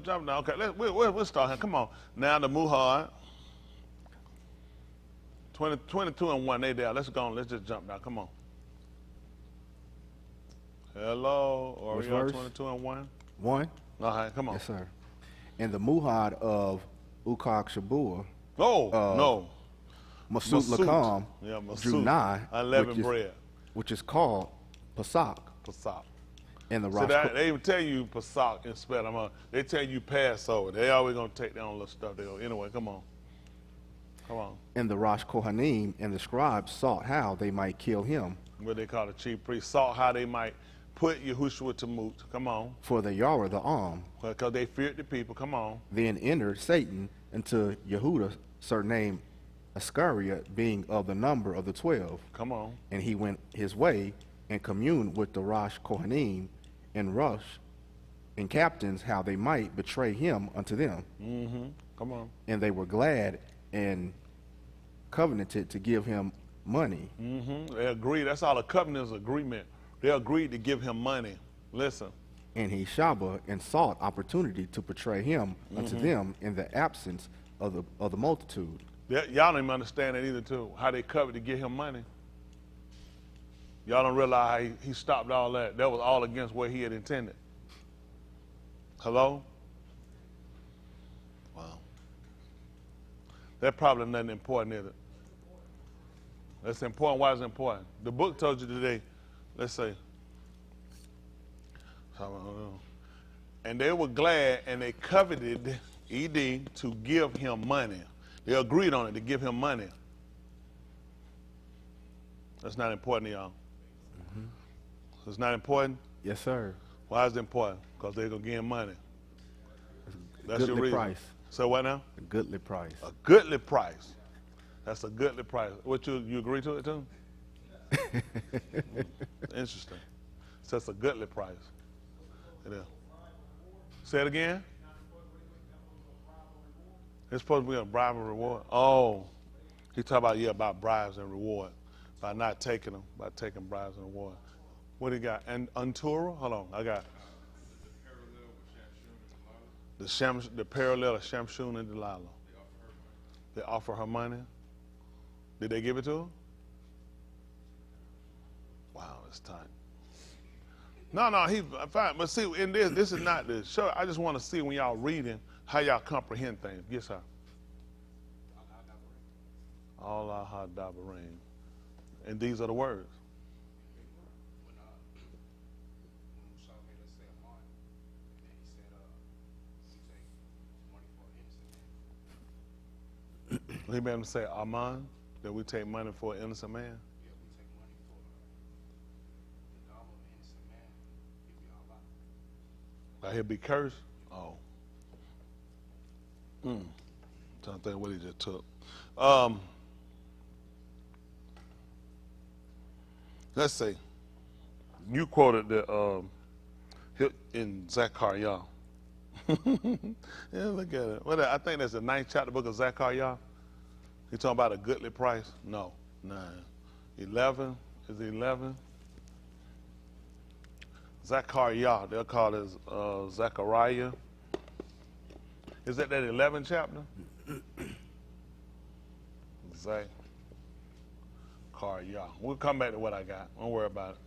jump down. Okay, we'll start here. Come on. Now the Muhad. 22 and 1, they there. Let's go on. Let's just jump down. Come on. Hello. Or Which we on verse? 22 and 1? 1? All right, come on. Yes, sir. And the Muhad of Ukak Shabur. Oh, no. Masut Lakam Yeah, drew Masut. nigh, Unleavened bread. which is called Pesach Pesach. in the See Rosh. that, they even tell you Pesach and spell them out. They tell you Passover. They always gonna take their own little stuff. They go, anyway, come on. Come on. And the Rosh Kohanim and the scribes sought how they might kill him. What they call the chief priest. Sought how they might put Yahushua to moot. Come on. For the Yara, the Am, Because they feared the people. Come on. then entered Satan into Yehuda, surnamed Iscariot, being of the number of the 12. Come on. And he went his way and communed with the Rosh Kohanim and Rosh and captains how they might betray him unto them. Mm-hmm. Come on. And they were glad and covenanted to give him money. Mm-hmm. They agreed. That's all a covenant is, agreement. They agreed to give him money. Listen. And he shaba and sought opportunity to betray him unto them in the absence of the multitude. Y'all don't even understand that either, too. How they covered to give him money. Y'all don't realize how he stopped all that. That was all against what he had intended. Hello? Wow. That probably nothing important, is it? That's important. Why is it important? The book told you today, let's say, and they were glad and they coveted, ED, to give him money. They agreed on it to give him money. That's not important to y'all. It's not important? Yes, sir. Why is it important? Because they're going to give him money. That's your Goodly reason. price. So what now? A goodly price. A goodly price. That's a goodly price. What, you agree to it too? Interesting. So it's a goodly price. It is. Say it again. It's supposed to be a bribe and reward. Oh, he talk about, about bribes and reward. By not taking them, by taking bribes and reward. What do you got? And Untura? Hold on, I got the parallel of Shamshun and Delilah. They offer her money. Did they give it to her? Wow, it's tight. No, he's fine. But see, in this is not the show. I just want to see when y'all reading how y'all comprehend things. Yes, sir. Allah ha-dabarim. And these are the words. He made him say, Aman, that we take money for an innocent man. Yeah, we take money for the dollar of an innocent man. He'll be all out. Like he'll be cursed. Oh. Trying to think what he just took. Let's see. You quoted the in Zechariah. Yeah, look at it. I think that's the 9th chapter book of Zechariah. You talking about a goodly price? No, 9. 11 is 11. Zechariah, they'll call it Zechariah. Is that 11th chapter? Zechariah. We'll come back to what I got. Don't worry about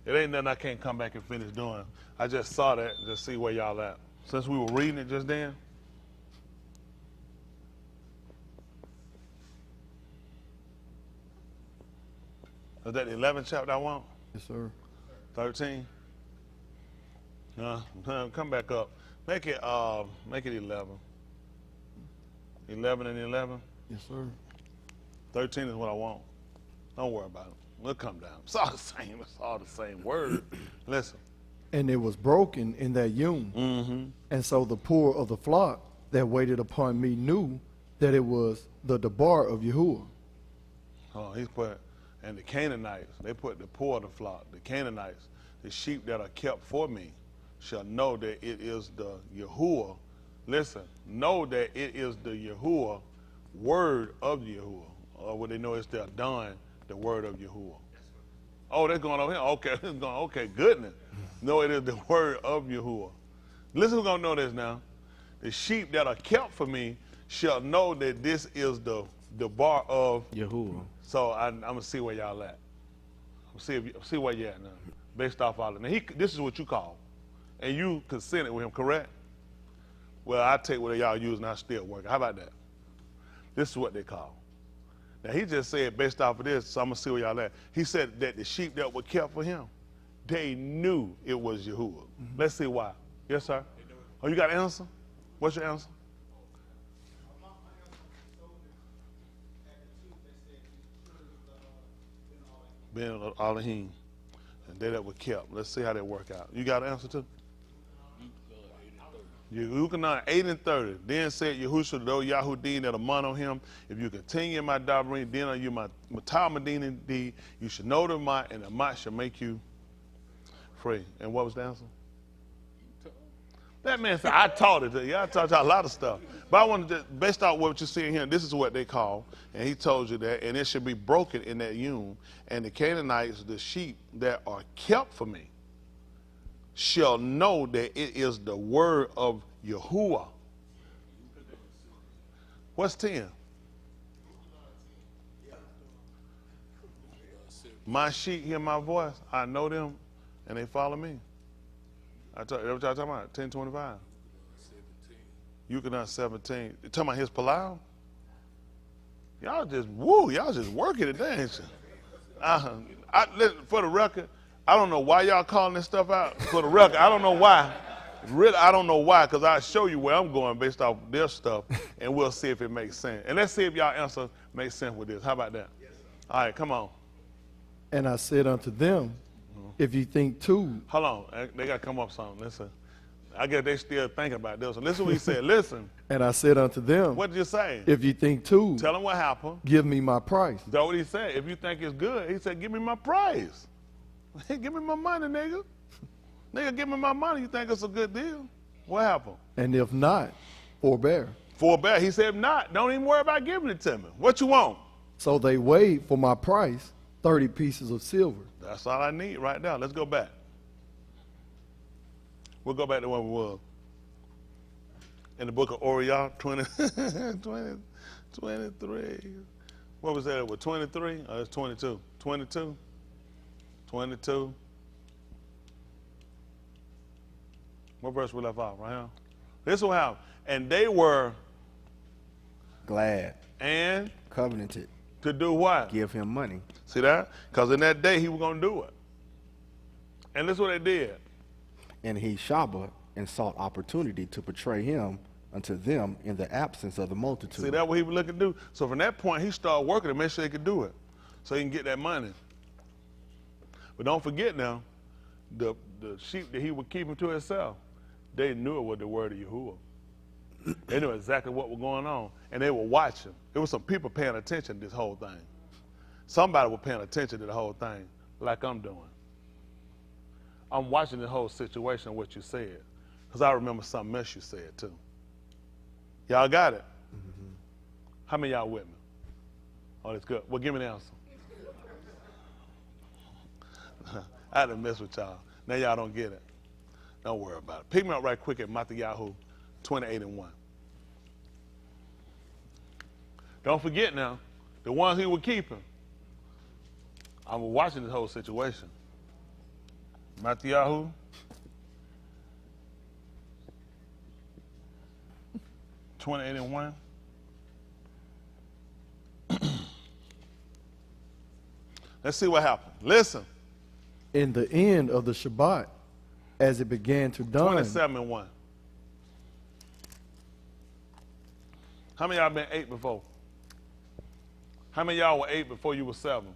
it. It ain't nothing I can't come back and finish doing. I just saw that, just see where y'all at. Since we were reading it just then. Is that the 11th chapter I want? Yes, sir. 13? No, come back up. Make it 11. 11 and 11? Yes, sir. 13 is what I want. Don't worry about it. We'll come down. It's all the same. It's all the same word. Listen. And it was broken in that yom. Mm-hmm. And so the poor of the flock that waited upon me knew that it was the debar of Yahuwah. Oh, he's put, and the Canaanites, they put the poor of the flock, the Canaanites, the sheep that are kept for me, shall know that it is the Yahuwah. Listen, know that it is the Yahuwah, word of Yahuwah. Or what they know is the Adon, the word of Yahuwah. Oh, that's going over here? Okay, it's going, okay, goodness. No, it is the word of Yahuwah. Listen, we're going to know this now. The sheep that are kept for me shall know that this is the bar of Yahuwah. So I'm going to see where y'all at. See where you at now, based off all of it. Now, this is what you call, and you consented with him, correct? Well, I take what y'all use and I still work. How about that? This is what they call. Now, he just said, based off of this, so I'm going to see where y'all at. He said that the sheep that were kept for him, they knew it was Yahuwah. Let's see why. Yes, sir? Oh, you got an answer? What's your answer? Ben Elohim, and they that were kept. Let's see how that work out. You got an answer too? Yehukanan 8 and 30. Then said Yahushua, though Yahudim that among on him, if you continue in my dabbering, then are you my Talmudim indeed. You should know the might, and the might shall make you free. And what was the answer? That man said, I taught it to you. I taught you a lot of stuff. But I wanted to, based on what you're seeing here, this is what they call, and he told you that, and it should be broken in that yum. And the Canaanites, the sheep that are kept for me, shall know that it is the word of Yahuwah. What's 10? My sheep hear my voice. I know them, and they follow me. That's what y'all talking about, 10:25. Yukonon 17. You talking about his palau? Y'all just, y'all just working today, ain't you? Listen, for the record, I don't know why y'all calling this stuff out. For the record, I don't know why. Really, I don't know why, because I'll show you where I'm going based off their stuff, and we'll see if it makes sense. And let's see if y'all answer makes sense with this. How about that? Yes, all right, come on. And I said unto them, if you think too. Hold on. They got to come up with something. Listen. I guess they still thinking about this. So listen what he said. Listen. And I said unto them. What did you say? If you think too. Tell them what happened. Give me my price. That's what he said. If you think it's good, he said, give me my price. Give me my money, nigga. Nigga, give me my money. You think it's a good deal? What happened? And if not, forbear. Forbear. He said, if not, don't even worry about giving it to me. What you want? So they weighed for my price 30 pieces of silver. That's all I need right now. Let's go back. We'll go back to where we were. In the book of Oriah, 23. What was that? With 23? Oh, that's 22. 22. 22. What verse we left off? Right here. This is what happened. And they were Glad. And Covenanted. To do what? Give him money. See that? Because in that day he was going to do it. And this is what they did. And he shabba and sought opportunity to betray him unto them in the absence of the multitude. See, that's what he was looking to do. So from that point, he started working to make sure he could do it, so he can get that money. But don't forget now, the sheep that he was keeping to himself, they knew it was the word of Yahuwah. They knew exactly what was going on, and they were watching. There was some people paying attention to this whole thing. Somebody was paying attention to the whole thing, like I'm doing. I'm watching the whole situation, what you said, because I remember something else you said too. Y'all got it? Mm-hmm. How many of y'all with me? Oh, that's good. Well, give me the answer. I had to mess with y'all. Now y'all don't get it. Don't worry about it. Pick me up right quick at Matthew 28 and 1. Don't forget now, the ones he was keeping. I was watching this whole situation. Matthew 28 and 1. Let's see what happened. Listen. In the end of the Shabbat, as it began to dawn. 27 and 1. How many of y'all been 8 before? How many of y'all were 8 before you were 7?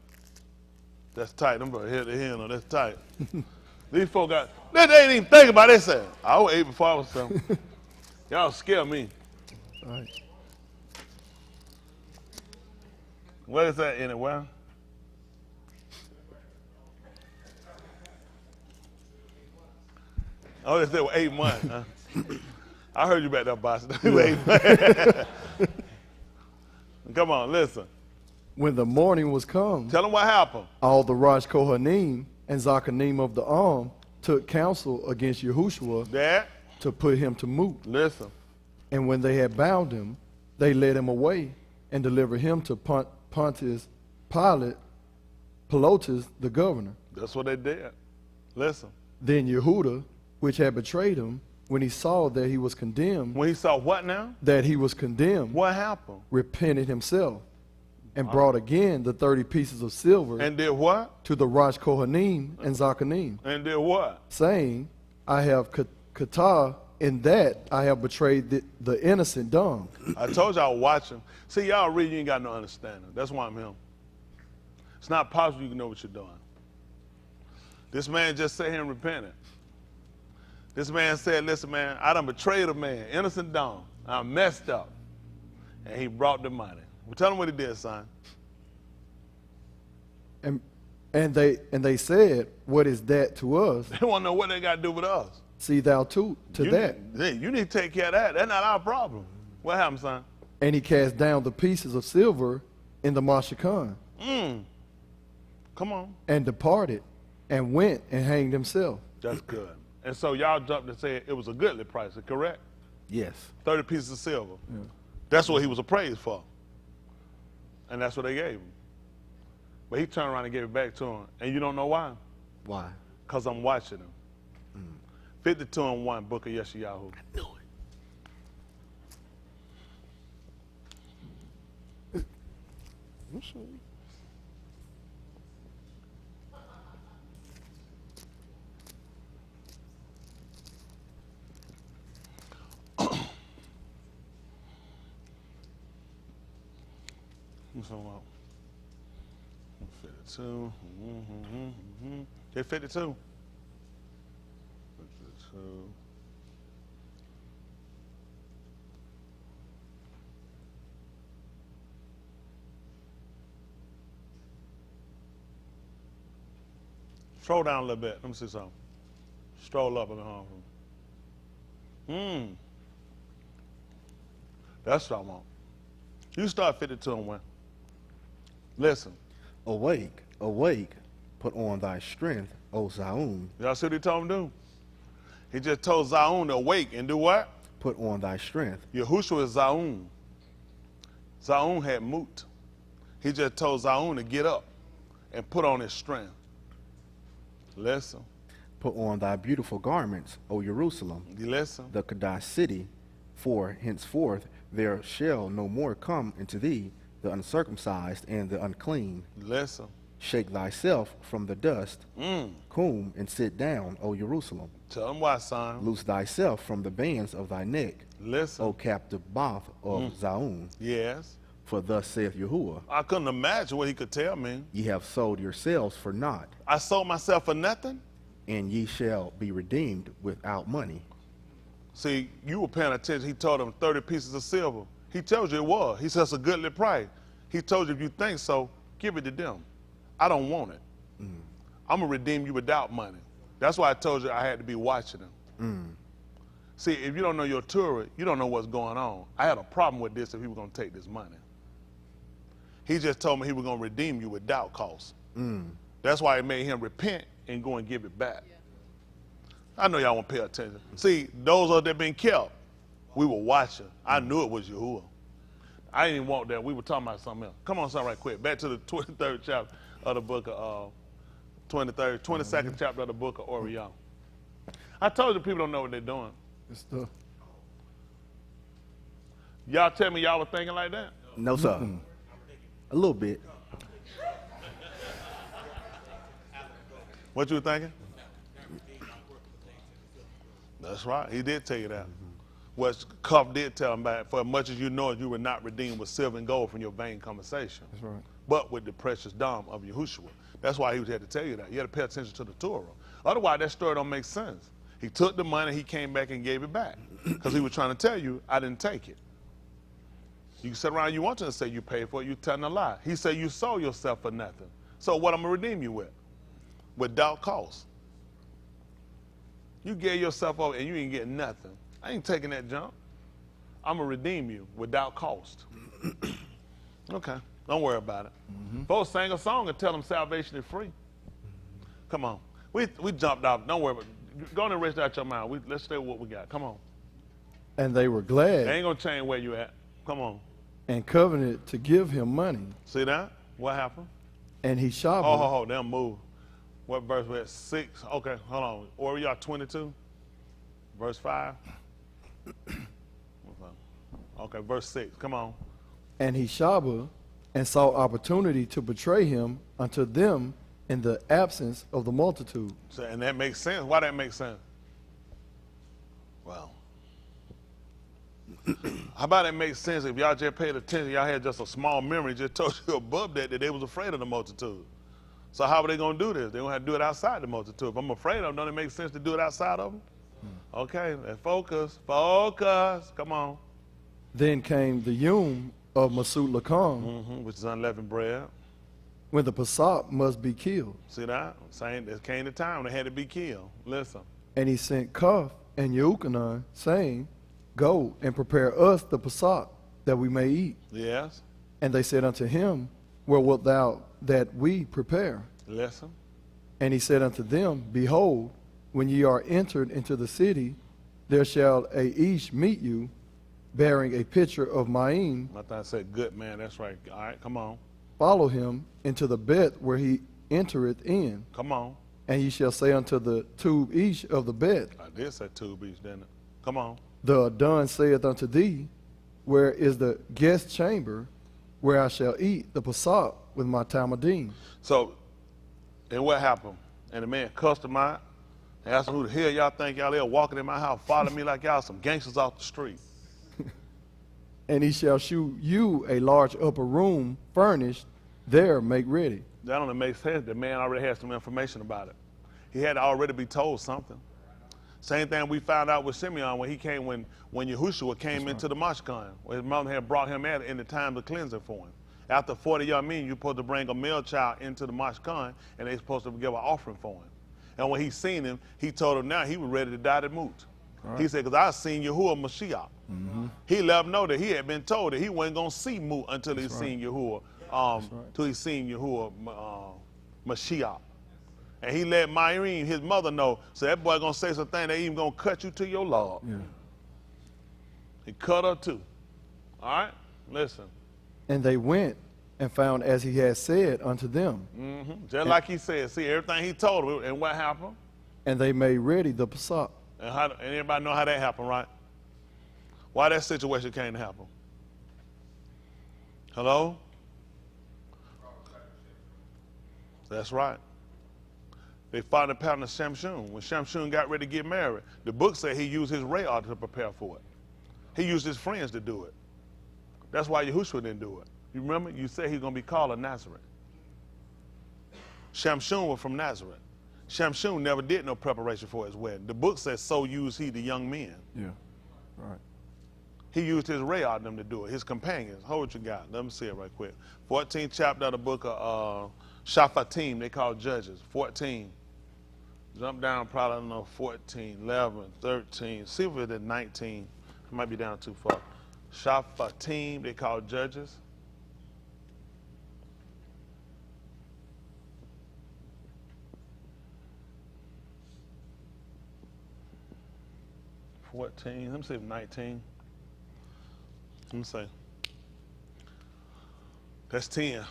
That's tight. I'm going to hit the hand. That's tight. These folk they didn't even think about it. They said, I was 8 before I was 7. Y'all scare me. All right. What is that anywhere? Oh, they said well, 8 months. Huh? I heard you back there, boss. 8 months. Come on, listen. When the morning was come, Tell them what happened. all the Rosh Kohanim and Zakanim of the Arm took counsel against Yahushua Dad, to put him to moot. listen. And when they had bound him, they led him away and delivered him to Pontius Pilate, Pilatus the governor. That's what they did. Listen. Then Yehuda, which had betrayed him, when he saw that he was condemned, When he saw what now? that he was condemned, What happened? repented himself, and brought again the 30 pieces of silver And did what? to the Rosh Kohanim and Zakanim, And did what? saying, I have kata, in that I have betrayed the innocent dung. I told y'all watch him. See, y'all read, you ain't got no understanding. That's why I'm him. It's not possible you can know what you're doing. This man just sat here and repented. This man said, listen, man, I done betrayed a man, innocent dung. I messed up. And he brought the money. Well, tell him what he did, son. And they said, what is that to us? They want to know what they got to do with us. See thou to that. You need to take care of that. That's not our problem. What happened, son? And he cast down the pieces of silver in the Mashikhan, Come on. and departed, and went and hanged himself. That's good. And so y'all jumped and said it was a goodly price, correct? Yes. 30 pieces of silver. That's what he was appraised for. And that's what they gave him. But he turned around and gave it back to him. And you don't know why? Why? Because I'm watching him. 52-1, Book of Yeshayahu. I knew it. So, 52. Hit 52. 52. Stroll down a little bit. Let me see something. Stroll up and go home. That's what I want. You start 52-1. Listen. Awake, awake, put on thy strength, O Zaun. Y'all see what he told him to do? He just told Zaun to awake and do what? Put on thy strength. Yahushua is Zaun. Zaun had Mut. He just told Zaun to get up and put on his strength. Listen. Put on thy beautiful garments, O Jerusalem, You listen. the Kadash city, for henceforth there shall no more come into thee the uncircumcised and the unclean. Listen. Shake thyself from the dust, come and sit down, O Jerusalem. Tell him why, son. Loose thyself from the bands of thy neck, Listen. O captive Bath of Zaun. Yes. For thus saith Yahuwah, I couldn't imagine what he could tell me. ye have sold yourselves for naught, I sold myself for nothing? and ye shall be redeemed without money. See, you were paying attention. He told him 30 pieces of silver. He tells you it was. He says a goodly price. He told you if you think so, give it to them. I don't want it. I'm going to redeem you without money. That's why I told you I had to be watching them. See, if you don't know your Torah, you don't know what's going on. I had a problem with this if he was going to take this money. He just told me he was going to redeem you without cost. That's why it made him repent and go and give it back. I know y'all won't pay attention. See, those that have been kept, we were watching. I knew it was Yahuwah. I didn't even want that. We were talking about something else. Come on, son, right quick. Back to the 23rd chapter of the book of 22nd chapter of the book of Orion. I told you people don't know what they're doing. It's the Y'all tell me y'all were thinking like that? No, sir. A little bit. What you were thinking? That's right. He did tell you that. What Cuff did tell him back, for as much as you know it, you were not redeemed with silver and gold from your vain conversation. That's right. But with the precious dam of Yahushua. That's why he had to tell you that. You had to pay attention to the Torah. Otherwise, that story don't make sense. He took the money, he came back and gave it back. Because he was trying to tell you, I didn't take it. You can sit around you want to say you paid for it, you telling a lie. He said you sold yourself for nothing. So what I'm going to redeem you with? Without cost. You gave yourself over and you ain't getting nothing. I ain't taking that jump. I'm going to redeem you without cost. Okay, don't worry about it. Folks sang a song and tell them salvation is free. Come on. We jumped off. Don't worry about it. Go on and rest out your mind. Let's stay with what we got. Come on. and they were They glad ain't going to change where you at. Come on. and covenanted to give him money. See that? What happened? And he shot Oh, they'll move. What verse we at? 6? Okay, hold on. Or we are 22? Verse 5. Okay, verse 6. Come on. And he Shaba and saw opportunity to betray him unto them in the absence of the multitude. So, and that makes sense. Why that makes sense? Well, how about it makes sense if y'all just paid attention, y'all had just a small memory, just told you above that they was afraid of the multitude. So how are they going to do this? They're going to have to do it outside the multitude. If I'm afraid of them, don't it make sense to do it outside of them? Okay, let's focus. Focus. Come on. Then came the Yom of Masut Lakam, Which is unleavened bread. when the Passat must be killed. See that? Saying there came the time they had to be killed. Listen. And he sent Kuf and Yeuchanan, saying, Go and prepare us the Passat, that we may eat. Yes. And they said unto him, Where wilt thou that we prepare? Listen. And he said unto them, Behold, when ye are entered into the city, there shall a Ish meet you, bearing a pitcher of Ma'in. I thought I said good, man. That's right. All right, come on. Follow him into the bed where he entereth in. Come on. And ye shall say unto the tube Ish of the bed, I did say two beats, didn't it? Come on. The Adon saith unto thee, Where is the guest chamber, where I shall eat the Passat with my Talmudim? So, and what happened? And the man cussed him out. Asked him, who the hell y'all think y'all there walking in my house, following me like y'all some gangsters off the street. And he shall shew you a large upper room furnished, there make ready. That only makes sense. The man already had some information about it. He had to already be told something. Same thing we found out with Simeon when he came, when Yahushua came into the Mashkan, where his mother had brought him at in the time of cleansing for him. After 40 Yamin, you're supposed to bring a male child into the Mashkan, and they're supposed to give an offering for him. And when he seen him, he told him now he was ready to die to moot. Right. He said, because I seen Yahuwah Mashiach. He let him know that he had been told that he wasn't going to see moot until he seen Yahuwah, till he seen Yahuwah Mashiach. And he let Myrene, his mother, know, so that boy going to say something that even going to cut you to your log. Yeah. He cut her too. All right? Listen. And they went and found as he had said unto them. Just like he said. See, everything he told them. And what happened? And they made ready the Passat. And everybody know how that happened, right? Why that situation came to happen? Hello? That's right. They found the pattern of Shamshun. When Shamshun got ready to get married, the book said he used his rayah to prepare for it. He used his friends to do it. That's why Yahushua didn't do it. You remember? You said he's going to be called a Nazareth. Shamshun was from Nazareth. Shamshun never did no preparation for his wedding. The book says, so used he the young men. Yeah, right. He used his rayah them to do it, his companions. Hold what you got. Let me see it right quick. 14th chapter of the book of Shaphatim, they call Judges. 14. Jump down probably, I don't know, 14, 11, 13. See if it's at 19. It might be down too far. Shaphatim, they call Judges. Let me see if 19. Let me see. That's 10.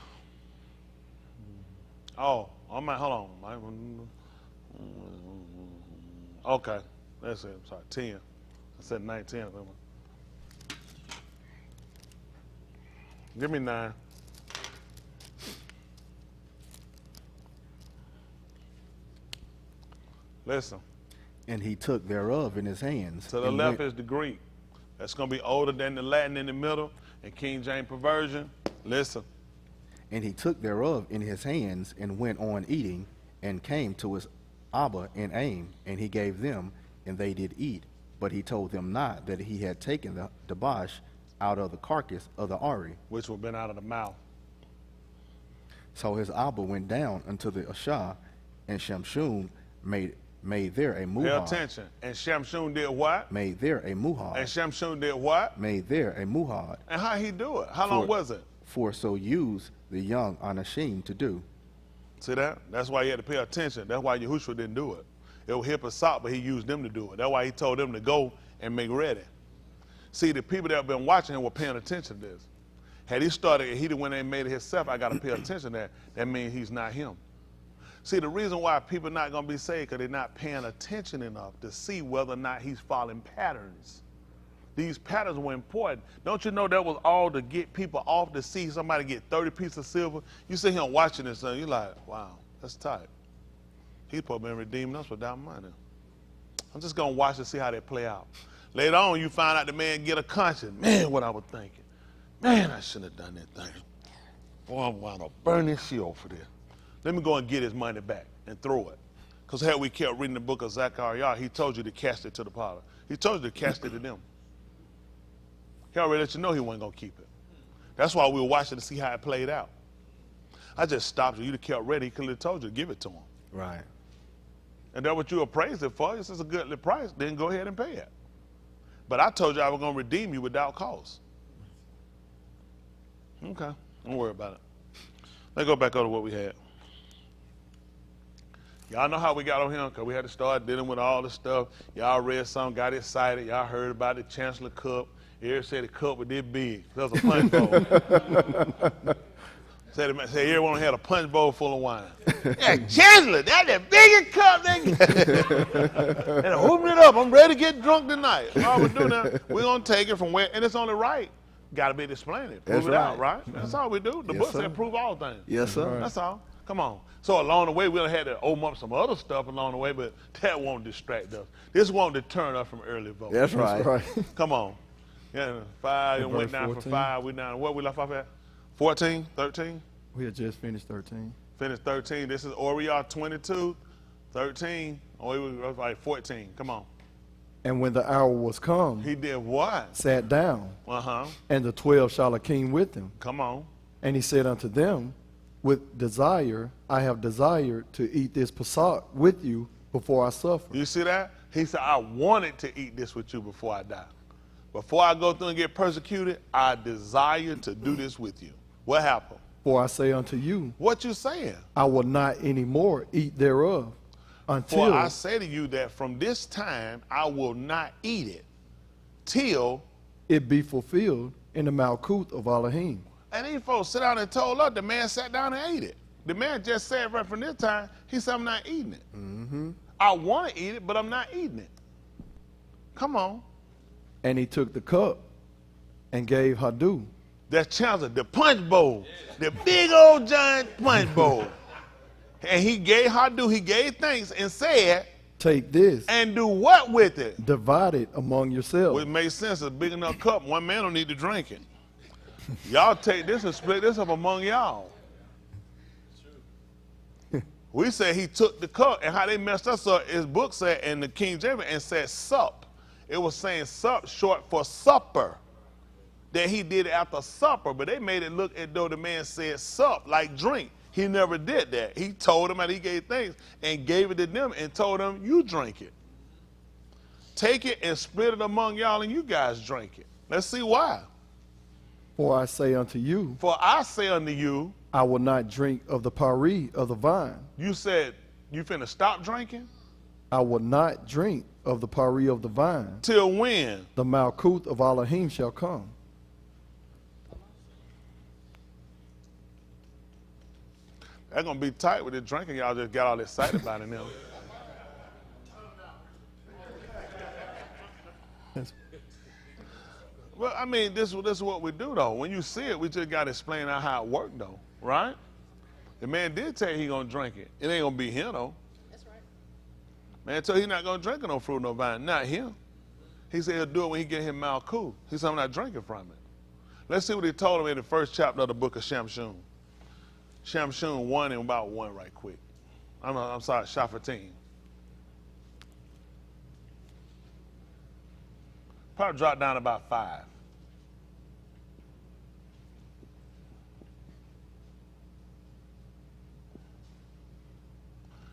Oh, hold on. Okay, that's it. I'm sorry, 10. I said 19. Give me 9. Listen. And he took thereof in his hands. To the left is the Greek. That's going to be older than the Latin in the middle. And King James Perversion. Listen. And he took thereof in his hands and went on eating, and came to his Abba in Aim, and he gave them, and they did eat. But he told them not that he had taken the debash out of the carcass of the Ari, which would have been out of the mouth. So his Abba went down unto the Ashah, and Shamshun made there a muhad. Pay attention. And Shamshun did what? Made there a muhad. And Shamshun did what? Made there a muhad. And how he do it? How long was it? For so used the young Anashim to do. See that? That's why he had to pay attention. That's why Yahushua didn't do it. It was Hippasat, but he used them to do it. That's why he told them to go and make ready. See, the people that have been watching him were paying attention to this. Had he started, he went and made it himself, I got to pay attention to that. That means he's not him. See, the reason why people not going to be saved because they're not paying attention enough to see whether or not he's following patterns. These patterns were important. Don't you know that was all to get people off to see somebody get 30 pieces of silver? You sit here watching this and you're like, wow, that's tight. He's probably been redeeming us without money. I'm just going to watch and see how they play out. Later on, you find out the man get a conscience. Man, what I was thinking. Man, I shouldn't have done that thing. Boy, I'm going to burn this shit over there. Let me go and get his money back and throw it. Because had we kept reading the book of Zechariah, he told you to cast it to the potter. He told you to cast it to them. He already let you know he wasn't going to keep it. That's why we were watching to see how it played out. I just stopped you. You'd have kept ready. He could have told you to give it to him. Right. And that's what you appraised it for. This is a goodly price. Then go ahead and pay it. But I told you I was going to redeem you without cost. Okay. Don't worry about it. Let's go back over to what we had. Y'all know how we got on him because we had to start dealing with all the stuff. Y'all read some, got excited. Y'all heard about the Chancellor Cup. Eric said the cup was this big. That was a punch bowl. Said everyone had a punch bowl full of wine. Yeah, Chancellor, that's the biggest cup. And open it up. I'm ready to get drunk tonight. All we're doing now, we're going to take it from where, and it's only right. Got to be explaining it. Prove That's it out, right. right? That's all we do. The Yes, book sir. said prove all things. Yes, sir. That's all. Come on. So along the way, we'll have to open up some other stuff along the way, but that won't distract us. This won't deter us from early voting. That's right. That's right. Come on. Yeah, 5 and And went verse down 14. from 5. We down. What we left off at? 14, 13? We had just finished 13. Finished 13. This is Oriah 22, 13. Oh, it was like 14. Come on. And when the hour was come, He did what? sat down, Uh-huh. and the 12 Shalakim with him. Come on. And he said unto them, with desire, I have desired to eat this Pesach with you before I suffer. You see that? He said, I wanted to eat this with you before I die. Before I go through and get persecuted, I desire to do this with you. What happened? For I say unto you, What you saying? I will not any more eat thereof For until I say to you that from this time I will not eat it till. it be fulfilled in the Malkuth of Elohim. And these folks sit down and told us, the man sat down and ate it. The man just said right from this time, he said, I'm not eating it. Mm-hmm. I want to eat it, but I'm not eating it. Come on. And he took the cup and gave Hadu. That's Chancellor, the punch bowl. The big old giant punch bowl. And he gave Hadu, he gave thanks and said, Take this, and do what with it? divide it among yourselves. Well, it makes sense. It's a big enough cup. One man don't need to drink it. Y'all take this and split this up among y'all. We say he took the cup, and how they messed us up, his book said, in the King James, and said sup. It was saying sup, short for supper. That he did it after supper, but they made it look as though the man said sup, like drink. He never did that. He told them, and he gave thanks, and gave it to them, and told them, you drink it. Take it and split it among y'all, and you guys drink it. Let's see why. For I say unto you, For I say unto you, I will not drink of the pari of the vine. you said you finna stop drinking? I will not drink of the pari of the vine. Till when? The Malkuth of Elohim shall come. That's gonna be tight with the drinking. Y'all just got all excited about it now. Well, I mean, this is what we do though. When you see it, we just gotta explain out how it worked though, right? The man did tell you he gonna drink it. It ain't gonna be him though. That's right. Man told he not gonna drink no fruit, no vine. Not him. He said he'll do it when he get him Malkuth. He said I'm not drinking from it. Let's see what he told him in the first chapter of the book of Shamshun. Shamshun 1 and about 1 right quick. I'm sorry, Shaphatim. Probably drop down about 5.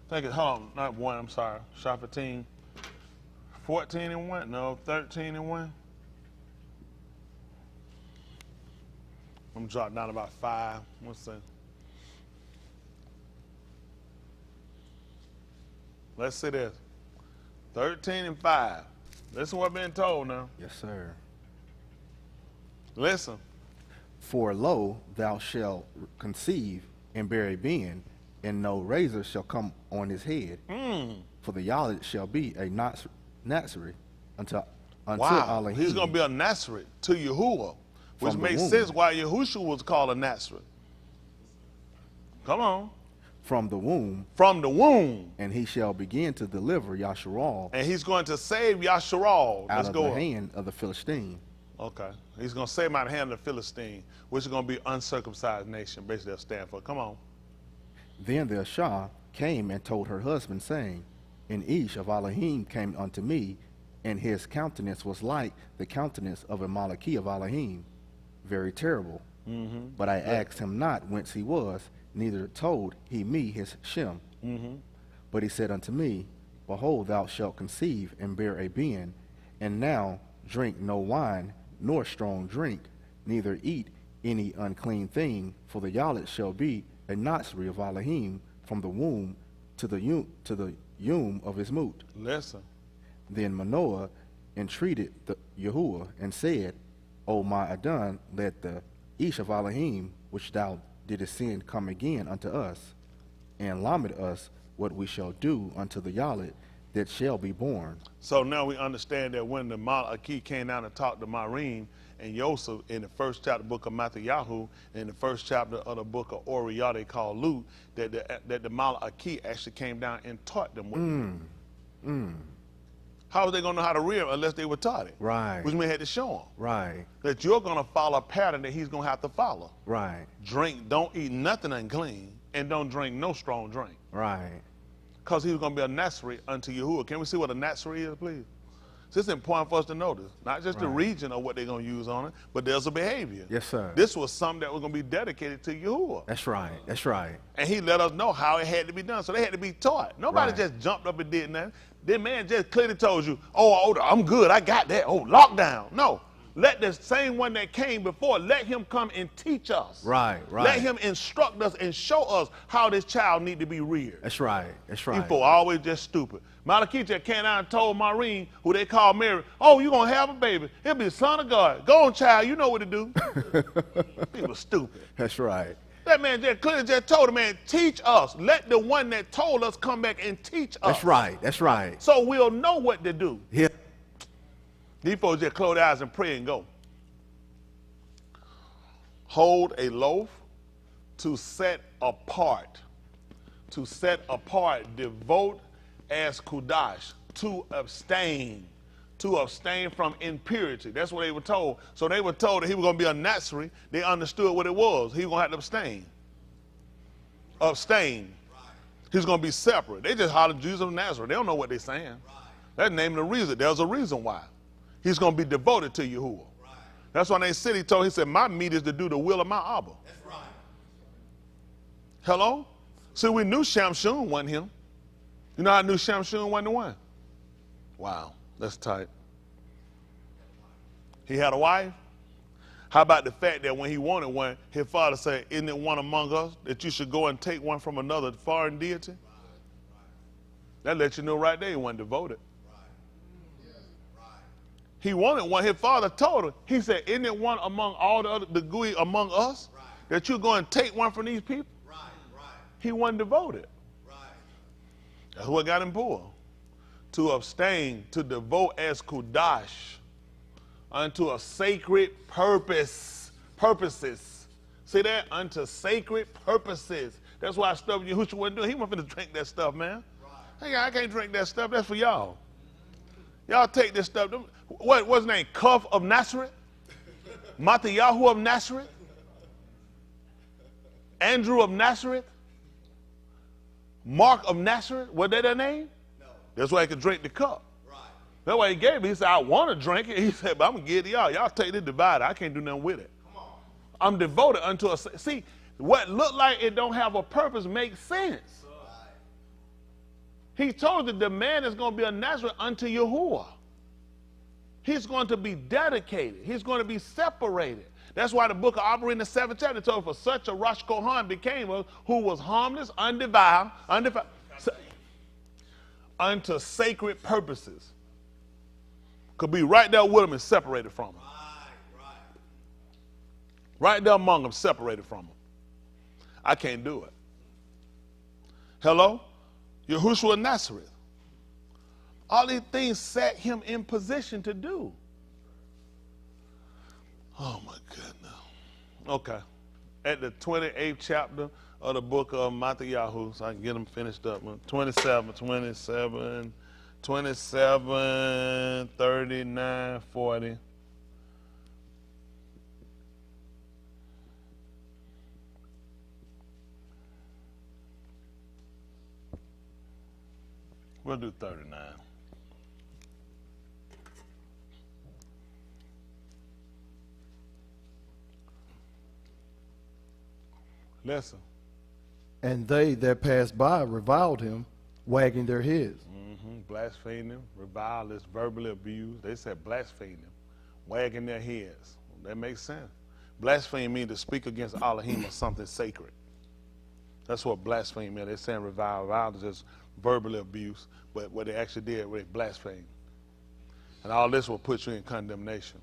Think it, hold on, not 1, I'm sorry. Shaphatim. 14 and 1? No, 13 and 1. I'm drop down about 5. What's that? Let's see this. 13 and 5. Listen to what being told now. Yes, sir. Listen. For lo, thou shalt conceive and bear a being, and no razor shall come on his head. For the Yalit shall be a Nazarene until Wow. Elohim. He's going to be a Nazareth to Yahuwah, which From the makes womb. sense why Yahushua was called a Nazareth. Come on. from the womb, From the womb. and he shall begin to deliver Yasharal And he's going to save Yasharal. out Let's of go the on. hand of the Philistine. Okay. He's going to save him out of the hand of the Philistine, which is going to be uncircumcised nation. Basically, they'll stand for. Come on. Then the Ashah came and told her husband, saying, An Ish of Elohim came unto me, and his countenance was like the countenance of a Malachi of Elohim, very terrible. But I asked him not whence he was, neither told he me his Shem. But he said unto me, Behold, thou shalt conceive and bear a being, and now drink no wine, nor strong drink, neither eat any unclean thing, for the Yalit shall be a Nazarene of Elohim from the womb to the yum of his moot. Listen. Then Manoah entreated the Yahuwah and said, O my Adon, let the Ish of Elohim, which thou didst send, come again unto us, and lamed us what we shall do unto the Yalit that shall be born. So now we understand that when the Malachi came down and talked to Marim and Yosef in the first chapter of the book of Matthew, in the first chapter of the book of Oriah, they call Luke, that the Malachi actually came down and taught them what How was they going to know how to read unless they were taught it? Right. Which means they had to show them Right, that you're going to follow a pattern that he's going to have to follow. right, Don't eat nothing unclean, and don't drink no strong drink. right. Because he was going to be a Nazarene unto Yahuwah. Can we see what a Nazarene is, please? So it's important for us to notice, not just the Right. region of what they're going to use on it, but there's a behavior. Yes, sir. This was something that was going to be dedicated to Yahuwah. That's right, that's right. And he let us know how it had to be done. So they had to be taught. Nobody Right. just jumped up and did nothing. That man just clearly told you, oh, I'm good, I got that. Oh, lockdown. No. Let the same one that came before, let him come and teach us. Right, right. Let him instruct us and show us how this child need to be reared. That's right, that's right. People are always just stupid. Malachi just came out and told Maureen, who they call Mary, oh, you're going to have a baby. He'll be the son of God. Go on, child. You know what to do. People stupid. That's right. That man just clearly just told the man, teach us. Let the one that told us come back and teach us. That's right, that's right. So we'll know what to do. Yeah. These folks just close their eyes and pray and go. Hold a loaf to set apart. To set apart, devote as kudash, to abstain from impurity. That's what they were told. So they were told that he was going to be a Nazarene. They understood what it was. He was going to have to abstain. Abstain. He's going to be separate. They just hollered Jesus of Nazareth. They don't know what they're saying. That's the name of the reason. There's a reason why. He's going to be devoted to Yahuwah. That's why they said, he said, my meat is to do the will of my Abba. That's right. Hello? See, we knew Shamshun wasn't him. You know how I knew Shamshun wasn't the one? Wow, that's tight. He had a wife? How about the fact that when he wanted one, his father said, isn't it one among us that you should go and take one from another foreign deity? That lets you know right there he wasn't devoted. He wanted one. His father told him. He said, isn't it one among all the GUI among us that you're going to take one from these people? He wasn't devoted. That's what got him poor. To abstain, to devote as kudash unto a sacred purposes. See that? Unto sacred purposes. That's why stuff Yahushua wasn't doing. He wasn't finna drink that stuff, man. Hey, I can't drink that stuff. That's for y'all. Y'all take this stuff. What's his name? Cuff of Nazareth? Mattheyahu of Nazareth? Andrew of Nazareth? Mark of Nazareth? Was that their name? No. That's why he could drink the cup. Right. That's why he gave it. He said, I want to drink it. He said, but I'm going to give it to y'all. Y'all take this divider. I can't do nothing with it. Come on. I'm devoted unto a... See, what looked like it don't have a purpose makes sense. He told that the man is going to be a Nazarene unto Yahuwah. He's going to be dedicated. He's going to be separated. That's why the book of Abra in the 7th chapter told for such a Rosh Kohan became a, who was harmless, undefiled, unto sacred purposes. Could be right there with him and separated from him. Right there among them, separated from him. I can't do it. Hello? Yahushua of Nazareth. All these things set him in position to do. Oh my goodness. Okay. At the 28th chapter of the book of Matthew, so I can get them finished up. 27, 39, 40. We'll do 39. Listen. And they that passed by reviled him, wagging their heads. Blaspheme him, revile is verbally abused. They said blaspheme him, wagging their heads. That makes sense. Blaspheme means to speak against Elohim or something sacred. That's what blaspheme is. They're saying revile. Revile is just verbally abuse, but what they actually did, they blasphemed. And all this will put you in condemnation.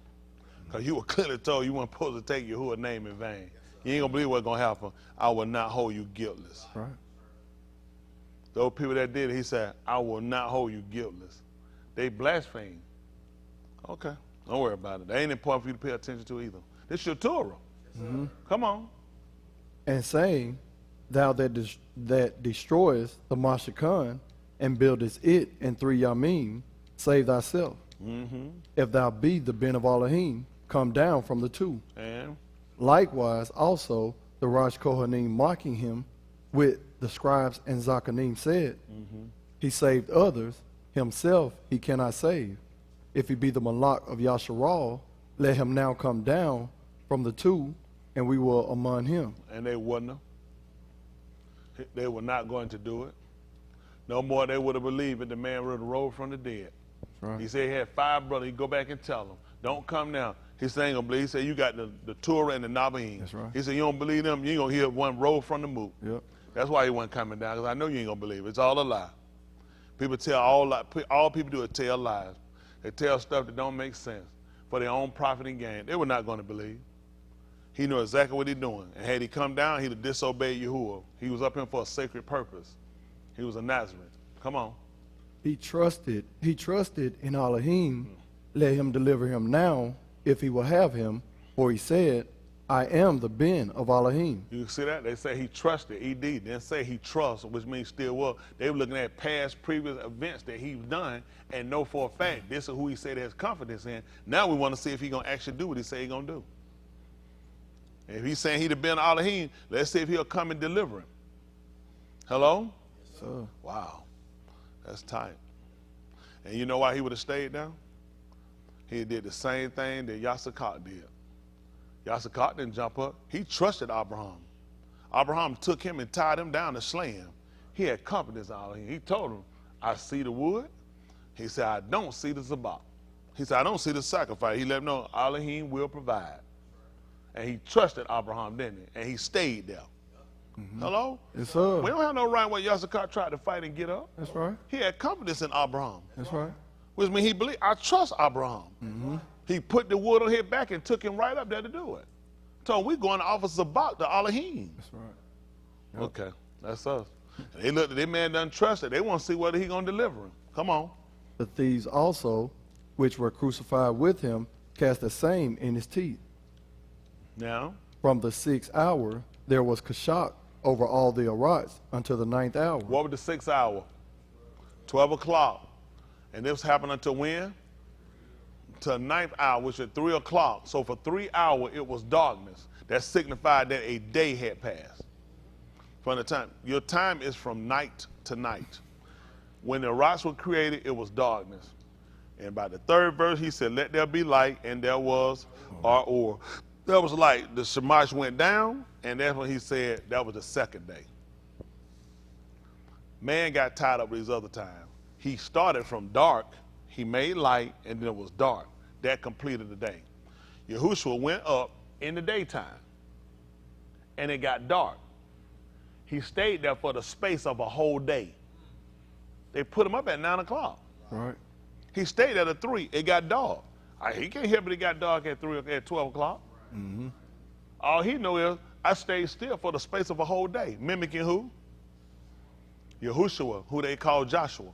Because you were clearly told you weren't supposed to take Yahuwah's name in vain. You ain't going to believe what's going to happen. I will not hold you guiltless. Right. Those people that did it, he said, I will not hold you guiltless. They blasphemed. Okay, don't worry about it. That ain't important for you to pay attention to either. This is your Torah. Come on. And saying, thou that destroyest the Mashakhan and buildest it in 3 yamim, save thyself. If thou be the Ben of Elohim, come down from the 2. And Likewise also the Rosh Kohanim mocking him with the scribes and Zakanim said, he saved others, himself he cannot save. If he be the Malak of Yasharal, let him now come down from the 2, and we will among him. and they wouldn't have. They were not going to do it. No more they would have believed it. The man would have rose from the dead. Right. He said he had 5 brothers. He'd go back and tell them, don't come now. He said, ain't gonna believe. He said, you got the Torah and the Nabahim. That's right. He said, you don't believe them, you ain't gonna hear one roll from the moot. Yep. That's why he wasn't coming down, because I know you ain't gonna believe it. It's all a lie. People tell all people do is tell lies. They tell stuff that don't make sense for their own profit and gain. They were not going to believe. He knew exactly what he's doing. And had he come down, he'd have disobeyed Yahuwah. He was up here for a sacred purpose. He was a Nazarene. Come on. He trusted in Elohim, let him deliver him now, if he will have him, for he said, I am the Ben of Elohim. You see that? They say he trusted, ED. They didn't say he trusts, which means still will. They were looking at past, previous events that he's done and know for a fact this is who he said he has confidence in. Now we want to see if he's going to actually do what he said he's going to do. And if he's saying he'd have been Elohim, let's see if he'll come and deliver him. Hello? So, Wow. That's tight. And you know why he would have stayed down? He did the same thing that Yasakot did. Yasakot didn't jump up. He trusted Abraham. Abraham took him and tied him down to slay him. He had confidence in Elohim. He told him, I see the wood. He said, I don't see the zabak. He said, I don't see the sacrifice. He let him know Elohim will provide. And he trusted Abraham, didn't he? And he stayed there. Hello? yes, sir. We don't have no right when Yasakot tried to fight and get up. That's right. He had confidence in Abraham, That's right. which means he believed, I trust Abraham. He put the wood on his back and took him right up there to do it. So we're going to offer Zabak to Elohim. That's right. Okay, that's us. And they looked at that man doesn't trust it. They want to see whether he's going to deliver him. Come on. The thieves also, which were crucified with him, cast the same in his teeth. Now, From the 6th hour, there was Kashak over all the Arats until the 9th hour. what was the 6th hour? 12 o'clock. And this happened until when? Till 9th hour, which is 3 o'clock. So for 3 hours, it was darkness. That signified that a day had passed. From the time, your time is from night to night. When the rocks were created, it was darkness. And by the 3rd verse, he said, let there be light, and there was, or. There was light. The Shamash went down, and that's when he said that was the 2nd day. Man got tied up with his other time. He started from dark, he made light, and then it was dark. That completed the day. Yahushua went up in the daytime, and it got dark. He stayed there for the space of a whole day. They put him up at 9 o'clock. Right. He stayed there at 3. It got dark. He can't help it. It got dark at 12 o'clock. All he knows is I stayed still for the space of a whole day. Mimicking who? Yahushua, who they call Joshua.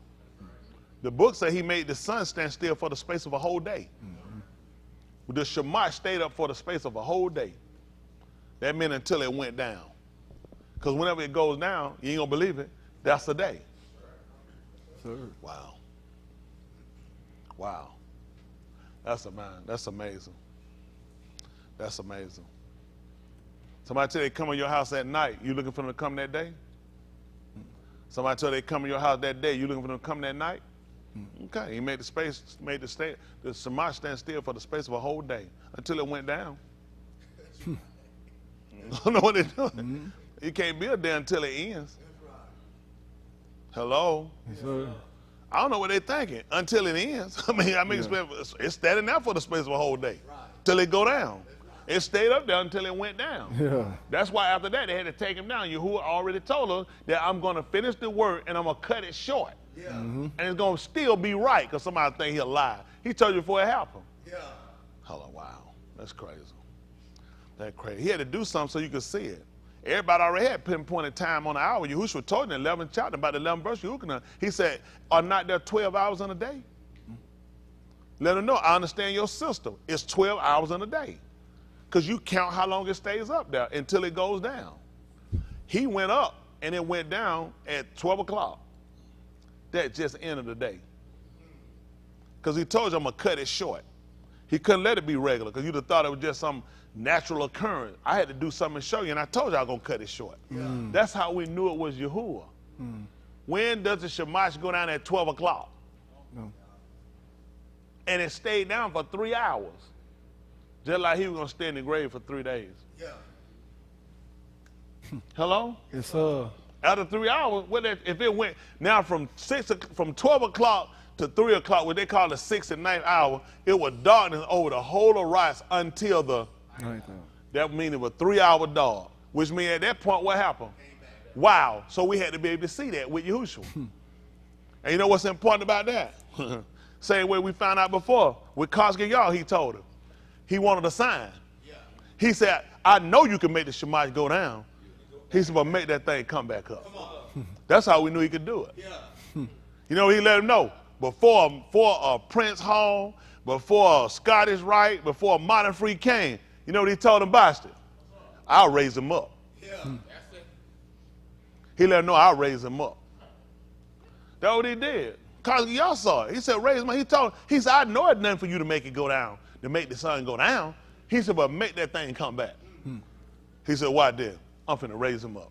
The book said he made the sun stand still for the space of a whole day. The Shamash stayed up for the space of a whole day. That meant until it went down. Because whenever it goes down, you ain't gonna believe it, that's the day. Sir. Wow. Wow. That's amazing. That's amazing. Somebody tell you they come in your house at night, you looking for them to come that day? Somebody tell you they come in your house that day, you looking for them to come that night? Okay, he made the Shamash stand still for the space of a whole day until it went down. I don't know what they're doing. You can't be a day until it ends. Hello? Yes, sir. I don't know what they're thinking until it ends. I mean, it's standing there for the space of a whole day till it go down. It stayed up there until it went down. Yeah. That's why after that they had to take him down. Yahuwah already told us that I'm going to finish the work and I'm going to cut it short. Yeah. And it's going to still be right because somebody think he'll lie. He told you before it happened. Yeah. Hello, wow. That's crazy. That's crazy. He had to do something so you could see it. Everybody already had pinpointed time on the hour. Yahushua told you in the 11th chapter, about the 11th verse, he said, are not there 12 hours in a day? Let them know, I understand your system. It's 12 hours in a day. Because you count how long it stays up there until it goes down. He went up and it went down at 12 o'clock. That just ended the day. Because he told you I'm going to cut it short. He couldn't let it be regular because you'd have thought it was just some natural occurrence. I had to do something to show you, and I told you I was going to cut it short. That's how we knew it was Yahuwah. When does the Shamash go down at 12 o'clock? No. And it stayed down for 3 hours. Just like he was going to stay in the grave for 3 days. Yeah. Hello? Yes, sir. After 3 hours, if it went now from 12 o'clock to 3 o'clock, what they call the 6th and 9th hour, it was darkness over the whole of Rice until the, that means it was 3 hour dark, which means at that point, what happened? Wow. So we had to be able to see that with Yahushua. And you know what's important about that? Same way we found out before with Koski Y'all, he told him. He wanted a sign. He said, I know you can make the Shamash go down. He said, but make that thing come back up. That's how we knew he could do it. You know, he let him know. Before Prince Hall, before Scottish Rite, before Modern Free came, you know what he told him, Boston? I'll raise him up. He let him know I'll raise him up. That's what he did. Cause y'all saw it. He said, raise him up. He said, I know it's nothing for you to make it go down, to make the sun go down. He said, but make that thing come back. He said, why did? I'm finna raise him up.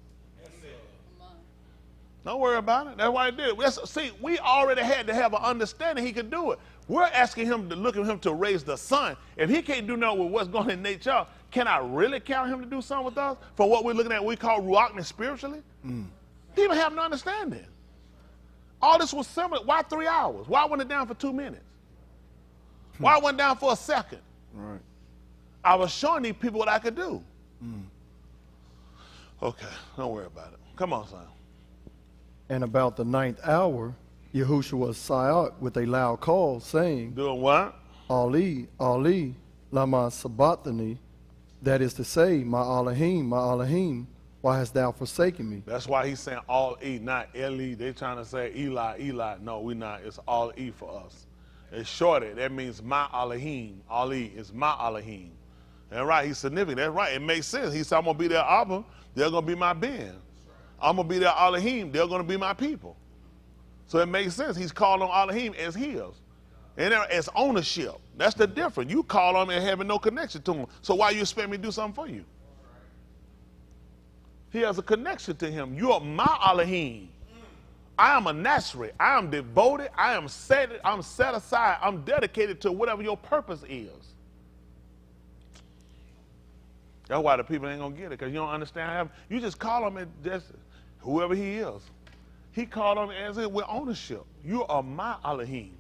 Don't worry about it. That's why he did. See, we already had to have an understanding he could do it. We're asking him to look at him to raise the sun. If he can't do nothing with what's going on in nature, can I really count him to do something with us? For what we're looking at, we call ruachni spiritually? He even have no understanding. All this was similar. Why 3 hours? Why wasn't it down for 2 minutes? Why wasn't it down for a second? Right. I was showing these people what I could do. Okay, don't worry about it. Come on, son. And about the 9th hour, Yahushua sighed out with a loud call, saying, Doing what? Ali, Ali, lama sabachthani, that is to say, my Elohim, why hast thou forsaken me? That's why he's saying all E, not Eli. They trying to say Eli, Eli. No, we not. It's all E for us. It's shorter. That means my Elohim. Ali is my Elohim. And right, he's significant. That's right. It makes sense. He said, I'm going to be their Abba. They're going to be my Ben. I'm going to be their Elohim. They're going to be my people. So it makes sense. He's called on Elohim as his. And as ownership. That's the difference. You call on him and having no connection to him. So why you expect me to do something for you? He has a connection to him. You are my Elohim. I am a Nazarene. I am devoted. I am set aside. I'm dedicated to whatever your purpose is. That's why the people ain't gonna get it, because you don't understand how you just call him as just whoever he is. He called him as if with ownership. You are my Elohim.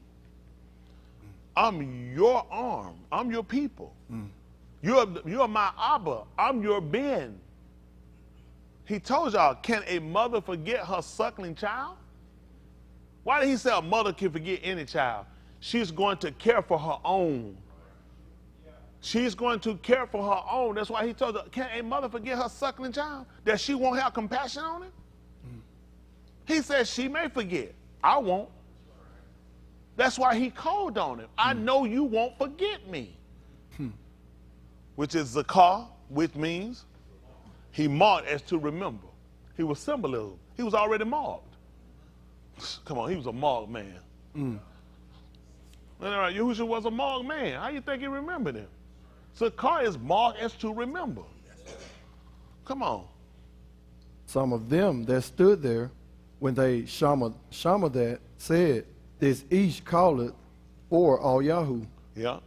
I'm your arm. I'm your people. You're my Abba. I'm your Ben. He told y'all, can a mother forget her suckling child? Why did he say a mother can forget any child? She's going to care for her own. She's going to care for her own. That's why he told her, can a mother forget her suckling child? That she won't have compassion on it? He said she may forget. I won't. That's why he called on him. I know you won't forget me. Which is zakar, which means he marked as to remember. He was symbolism. He was already marked. Come on, he was a marked man. All right, Yahushua was a marked man. How you think he remembered him? Zakar is marked as to remember. Come on. Some of them that stood there, when they shama that, said, this Ish calleth for all Yahoo. Yeah.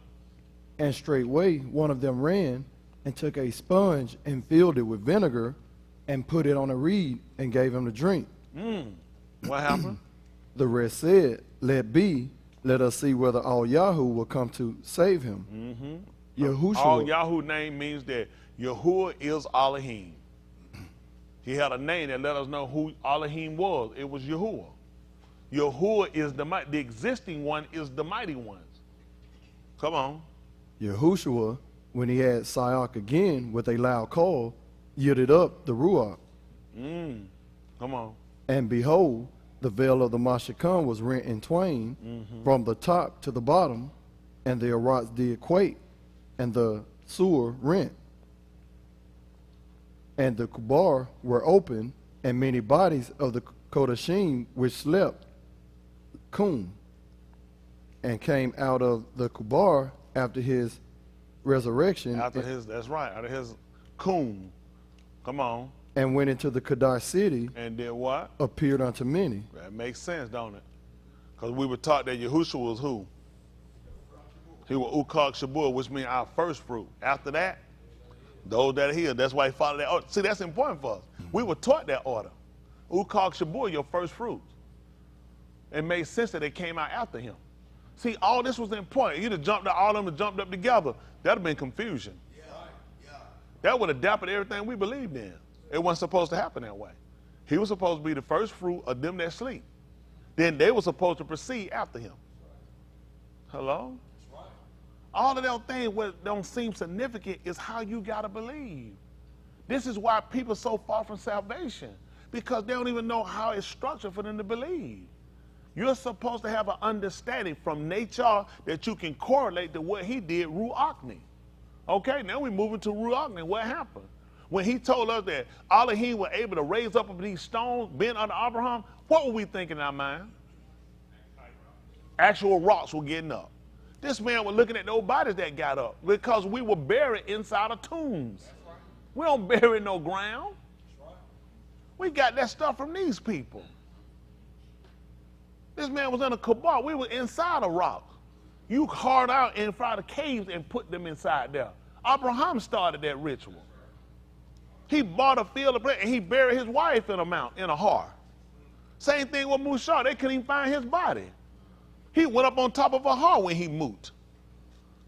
And straightway one of them ran and took a sponge and filled it with vinegar and put it on a reed and gave him to drink. What happened? The rest said, let be, let us see whether all Yahoo will come to save him. Yahushua, All Yahoo name means that Yahuwah is Elohim. He had a name that let us know who Elohim was. It was Yahuwah. Yahuwah is the existing one is the mighty ones. Come on. Yahushua, when he had Sayak again with a loud call, yielded up the Ruach. Come on. And behold, the veil of the Mashikam was rent in twain from the top to the bottom, and the Arats did quake, and the sewer rent. And the Kubar were open, and many bodies of the Kodashim which slept, Kum, and came out of the Kubar after his resurrection. After his, that's right, out of his kum. Come on. And went into the Kadash city, And did what? appeared unto many. That makes sense, don't it? Because we were taught that Yahushua was who? He was Ukak Shabur, which means our first fruit. After that, those that are here, that's why he followed that order. See, that's important for us. We were taught that order. Ukak Shabur, your first fruits. It made sense that they came out after him. See, all this was important. You'd have jumped up, all of them jumped up together. That'd have been confusion. That would have dampened everything we believed in. It wasn't supposed to happen that way. He was supposed to be the first fruit of them that sleep. Then they were supposed to proceed after him. Hello? All of those things what don't seem significant is how you got to believe. This is why people are so far from salvation, because they don't even know how it's structured for them to believe. You're supposed to have an understanding from nature that you can correlate to what he did, Ruachni. Okay, now we're moving to Ruachni. What happened? When he told us that Elohim were able to raise up of these stones, being under Abraham, what were we thinking in our mind? Actual rocks were getting up. This man was looking at those bodies that got up because we were buried inside of tombs. We don't bury no ground. We got that stuff from these people. This man was in a kabal. We were inside a rock. You carved out in front of caves and put them inside there. Abraham started that ritual. He bought a field of bread and he buried his wife in a mount, in a har. Same thing with Mushar. They couldn't even find his body. He went up on top of a har when he moot.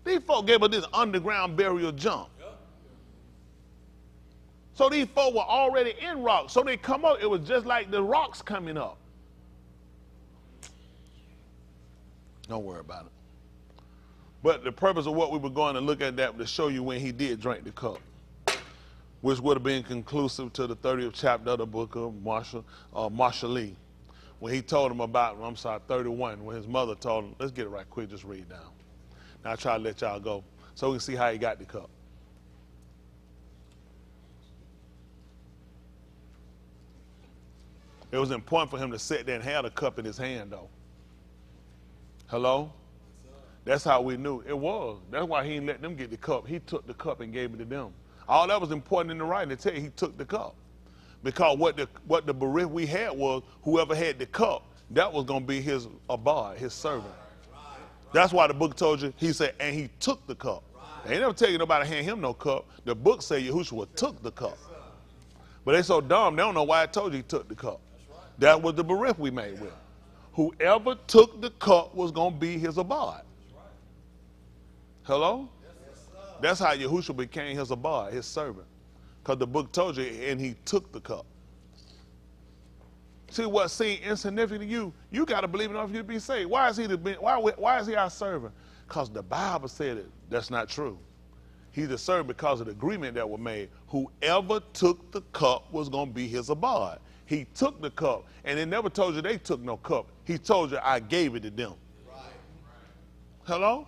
These folk gave us this underground burial jump. So these folk were already in rocks. So they come up, it was just like the rocks coming up. Don't worry about it. But the purpose of what we were going to look at that was to show you when he did drink the cup, which would have been conclusive to the 30th chapter of the book of Marshalli, when he told him about, 31, when his mother told him, let's get it right quick, just read down. Now I'll try to let y'all go so we can see how he got the cup. It was important for him to sit there and have the cup in his hand, though. Hello? That's how we knew. It was. That's why he didn't let them get the cup. He took the cup and gave it to them. All that was important in the writing to tell you he took the cup. Because what the berith we had was whoever had the cup, that was going to be his abad, his servant. That's why the book told you, he said, and he took the cup. They ain't never tell you nobody hand him no cup. The book say Yahushua took the cup. But they so dumb, they don't know why I told you he took the cup. That was the berith we made with. Whoever took the cup was going to be his abad. Hello? That's how Yahushua became his abad, his servant. Because the book told you, and he took the cup. See what seemed insignificant to you? You got to believe enough for you to be saved. Why is he our servant? Because the Bible said it. That's not true. He's the servant because of the agreement that was made. Whoever took the cup was going to be his abad. he took the cup, and it never told you they took no cup. He told you, I gave it to them. Hello?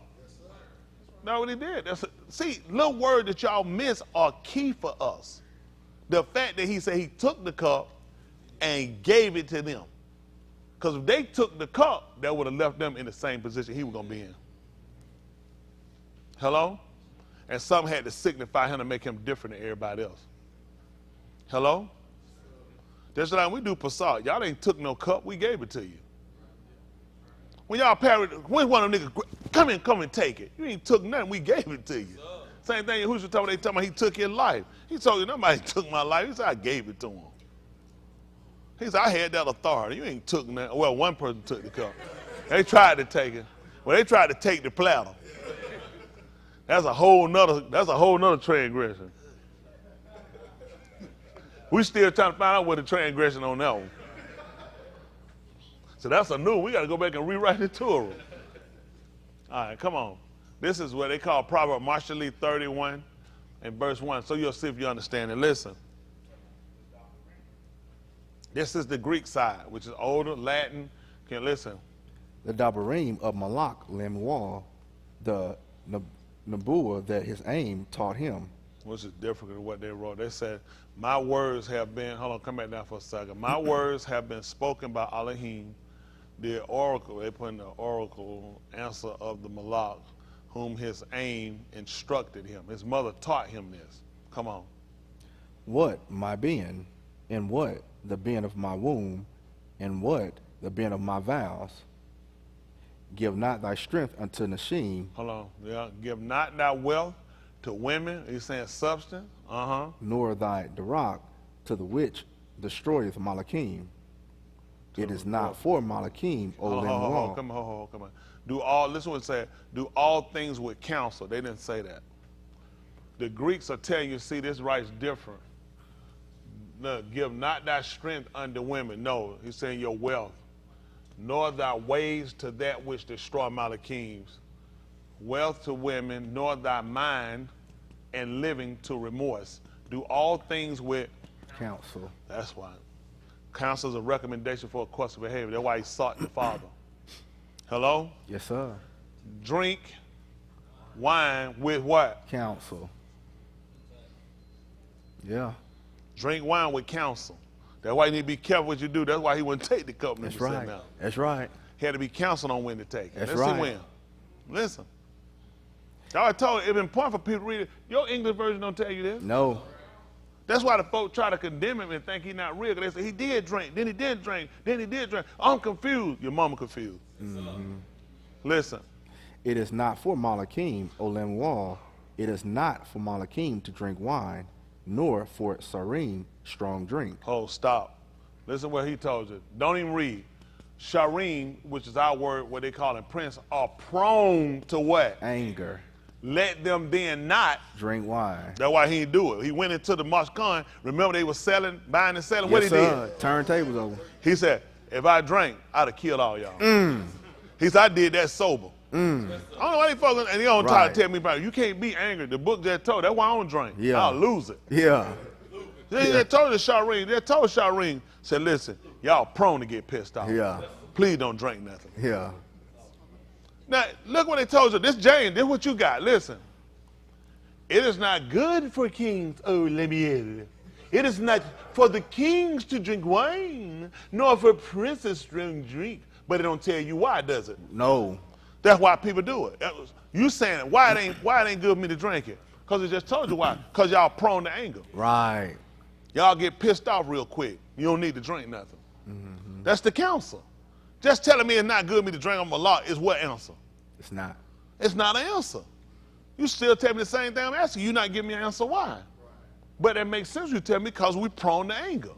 That's what he did. See, little words that y'all miss are key for us. The fact that he said he took the cup and gave it to them. Because if they took the cup, that would have left them in the same position he was going to be in. Hello? And some had to signify him to make him different than everybody else. Hello? Just like we do Passat. Y'all ain't took no cup, we gave it to you. When y'all parried, when one of them niggas, come and take it. You ain't took nothing, we gave it to you. Same thing, who's talking about, they talking about he took your life. He told you, nobody took my life. He said, I gave it to him. He said, I had that authority. You ain't took nothing. Well, one person took the cup. They tried to take it. Well, they tried to take the platter. That's a whole nother transgression. We still trying to find out what the transgression on that one. So that's a new one. We got to go back and rewrite the Torah. All right, come on. This is what they call Proverbs, Marshally 31 and verse 1. So you'll see if you understand it. Listen. This is the Greek side, which is older, Latin. Can listen. The Dabarim of Malak Lemuel, the Nebuah that his aim taught him. Which is different than what they wrote. They said, my words have been, hold on, come back down for a second. My words have been spoken by Elohim, the oracle, they put in the oracle answer of the Malak, whom his aim instructed him. His mother taught him this. Come on. What my being, and what the being of my womb, and what the being of my vows. Give not thy strength unto Nashim. Hold on. Yeah. Give not thy wealth to women. He's saying substance. Nor thy Darak to the which destroyeth Malakim. It is not for Malakim, O Lemuel. Come on. Do all, listen what it said. Do all things with counsel. They didn't say that. The Greeks are telling you, see, this writes different. No, give not thy strength unto women. No, he's saying your wealth. Nor thy ways to that which destroy Malachims. Wealth to women, nor thy mind and living to remorse. Do all things with Counsel. That's why. Counsel is a recommendation for a course of behavior. That's why he sought the Father. Hello? Yes, sir. Drink wine with what? Counsel. Yeah. Drink wine with counsel. That's why you need to be careful what you do. That's why he wouldn't take the cup. That's right. That's right. He had to be counseled on when to take it. That's Let's right. see when. Listen. I told you, it's important for people to read it. Your English version don't tell you this. No. That's why the folks try to condemn him and think he's not real. They say he did drink, then he didn't drink, then he did drink. I'm confused. Your mama confused. Mm-hmm. Listen. It is not for Malakim, O Lemuel. It is not for Malakim to drink wine, nor for Sarim strong drink. Oh, stop. Listen what he told you. Don't even read. Sharim, which is our word, what they call in Prince, are prone to what? Anger. Let them then not drink wine. That's why he didn't do it. He went into the Mashkan. Remember they were selling, buying and selling. Yes, what he sir. did? Turntables over. He said, if I drank, I'd have killed all y'all. He said, I did that sober. I don't know why they folks, and they don't try to tell me about it. You can't be angry. The book just told. That's why I don't drink. Yeah. I'll lose it. Yeah. They told the Sharim. They told Sharim, said, listen, y'all prone to get pissed off. Yeah. Please don't drink nothing. Yeah. Now, look what they told you. This James, this what you got. Listen. It is not good for kings, O Lemuel. It is not for the kings to drink wine, nor for princes to drink. But it don't tell you why, does it? No. That's why people do it. You saying it, why it ain't good for me to drink it? Because it just told you why. Because y'all prone to anger. Right. Y'all get pissed off real quick. You don't need to drink nothing. Mm-hmm. That's the counsel. Just telling me it's not good for me to drink on my law is what answer? It's not. It's not an answer. You still tell me the same thing I'm asking. You not giving me an answer why. Right. But that makes sense you tell me because we prone to anger.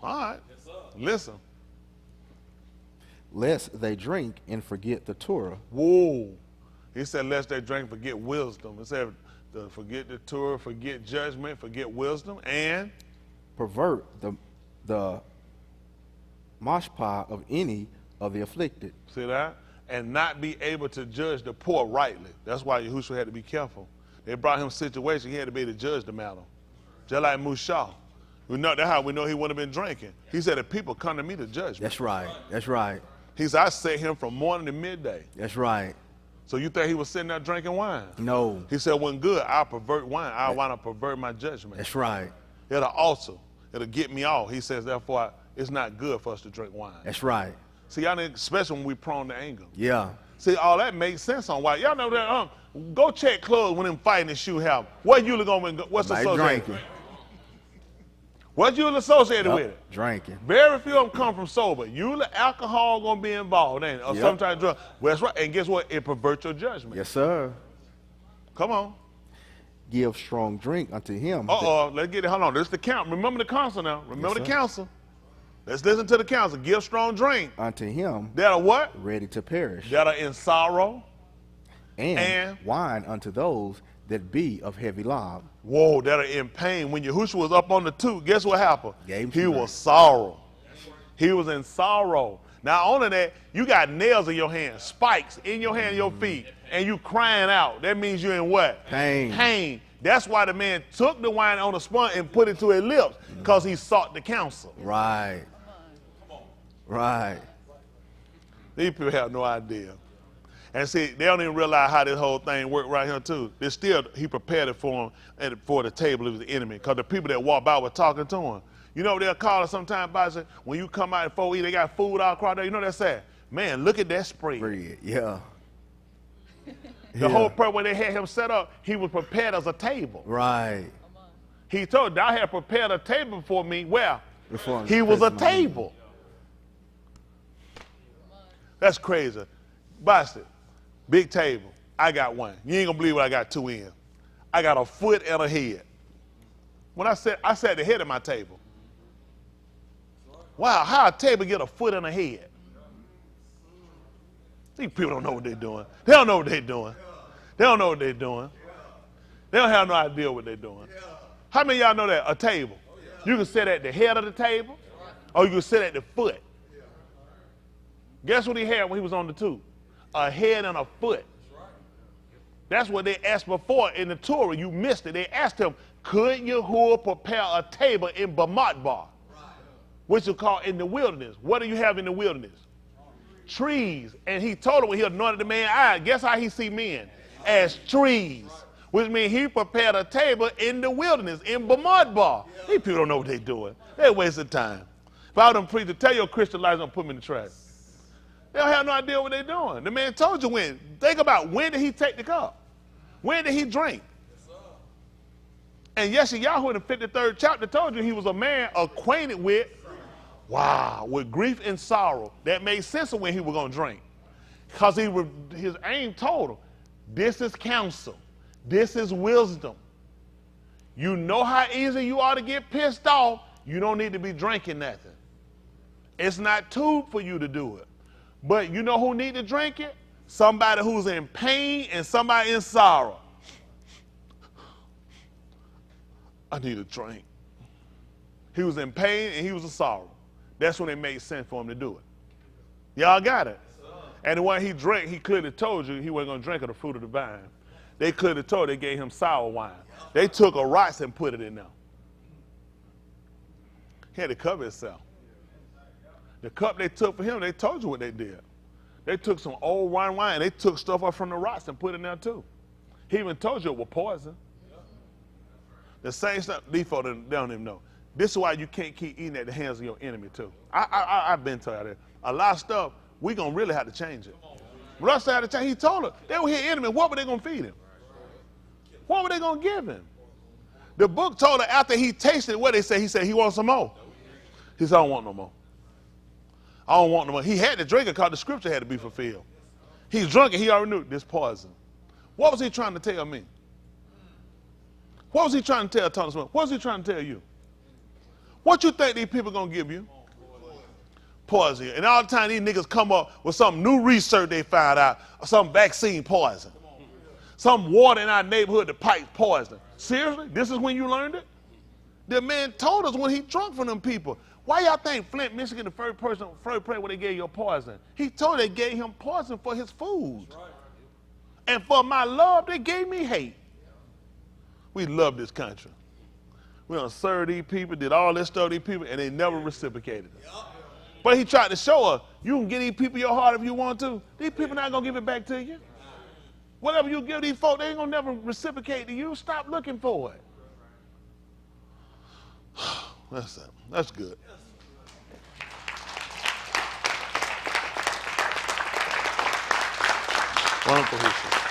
All right. Yes, listen. Lest they drink and forget the Torah. Whoa. He said lest they drink and forget wisdom. He said forget the Torah, forget judgment, forget wisdom, and pervert the mashpah of any of the afflicted. See that? And not be able to judge the poor rightly. That's why Yahushua had to be careful. They brought him a situation, he had to be able to judge the matter. Just like Mushah. We know that's how we know he wouldn't have been drinking. He said, if people come to me to judge me. That's right. That's right. He said, I set him from morning to midday. That's right. So you think he was sitting there drinking wine? No. He said, when good, I'll pervert wine. I'll want to pervert my judgment. That's right. It'll also, it'll get me off. He says, therefore, it's not good for us to drink wine. That's right. See, y'all need, especially when we prone to anger. Yeah. See, all that makes sense on why. Y'all know that, go check clubs when them fighting and shoot happen. What usually going to what's Like associated? drinking. What's usually associated Yep, with it? drinking. Very few of them come from sober. Usually alcohol going to be involved, ain't it? Or Yep. some type of drug. Well, that's right. And guess what? It perverts your judgment. Yes, sir. Come on. Give strong drink unto him. Let's get it. Hold on. This is the count. Remember the counsel now. Remember Yes, the sir. counsel. Let's listen to the counsel. Give strong drink. Unto him That are what? ready to perish. That are in sorrow. And wine unto those that be of heavy lob. Whoa, that are in pain. When Yahushua was up on the tooth, guess what happened? Gave him He some was sorrow. He was in sorrow. Now, only that, you got nails in your hands, spikes in your hand and your feet, and you crying out. That means you're in what? Pain. Pain. That's why the man took the wine on the sponge and put it to his lips, because he sought the counsel. Right. Right. These people have no idea. And see, they don't even realize how this whole thing worked right here too. They still, he prepared it for him for the table of the enemy, because the people that walked by were talking to him. You know what they'll call us sometimes by saying, when you come out and folk eat, they got food all across there. You know what they say? Man, look at that spread. Bread. Yeah. The whole purpose when they had him set up, he was prepared as a table. Right. He told, thou had prepared a table for me. Where? Before He was a presence of me. table. That's crazy. Boston, big table. I got one. You ain't gonna believe what I got two in. I got a foot and a head. When I sat the head of my table. Wow, how a table get a foot and a head? These people don't know what they're doing. They don't know what they're doing. They don't know what they're doing. They don't have no idea what they're doing. How many of y'all know that? A table. You can sit at the head of the table, or you can sit at the foot. Guess what he had when he was on the tube? A head and a foot. That's what they asked before in the Torah. You missed it. They asked him, could Yahuwah prepare a table in Bamatbar, which is called in the wilderness? What do you have in the wilderness? Trees. And he told him when he anointed the man's eye, guess how he see men? As trees. Which means he prepared a table in the wilderness, in Bamatbar. These people don't know what they're doing. They're wasting time. If I were them preachers, tell your Christian lives, don't put me in the trash. They don't have no idea what they're doing. The man told you when. Think about, when did he take the cup? When did he drink? And Yeshayahu in the 53rd chapter told you he was a man acquainted with, with grief and sorrow. That made sense of when he was going to drink. Because his aim told him, this is counsel. This is wisdom. You know how easy you are to get pissed off. You don't need to be drinking nothing. It's not too for you to do it. But you know who need to drink it? Somebody who's in pain and somebody in sorrow. I need a drink. He was in pain and he was in sorrow. That's when it made sense for him to do it. Y'all got it? And when he drank, he clearly told you he wasn't going to drink of the fruit of the vine. They clearly told they gave him sour wine. They took a rice and put it in there. He had to cover himself. The cup they took for him, they told you what they did. They took some old wine, they took stuff up from the rocks and put it in there too. He even told you it was poison. The same stuff, these folks, they don't even know. This is why you can't keep eating at the hands of your enemy too. I've been told that. A lot of stuff, we going to really have to change it. Russ had to change. He told her, they were his enemy. What were they going to feed him? What were they going to give him? The book told her after he tasted what they said, he said he wants some more. He said, I don't want no more. I don't want no more. He had to drink it because the scripture had to be fulfilled. He's drunk and he already knew this poison. What was he trying to tell me? What was he trying to tell Thomas? What was he trying to tell you? What you think these people going to give you? Poison. And all the time these niggas come up with some new research they found out, or some vaccine poison. Some water in our neighborhood, the pipe poison. Seriously? This is when you learned it? The man told us when he drunk from them people. Why y'all think Flint, Michigan, the first place where they gave you poison? He told they gave him poison for his food. And for my love, they gave me hate. We love this country. We done served these people, did all this stuff to these people, and they never reciprocated it. But he tried to show us, you can give these people your heart if you want to. These people not going to give it back to you. Whatever you give these folks, they ain't going to never reciprocate to you. Stop looking for it. That's it. That's good. Wonderful history.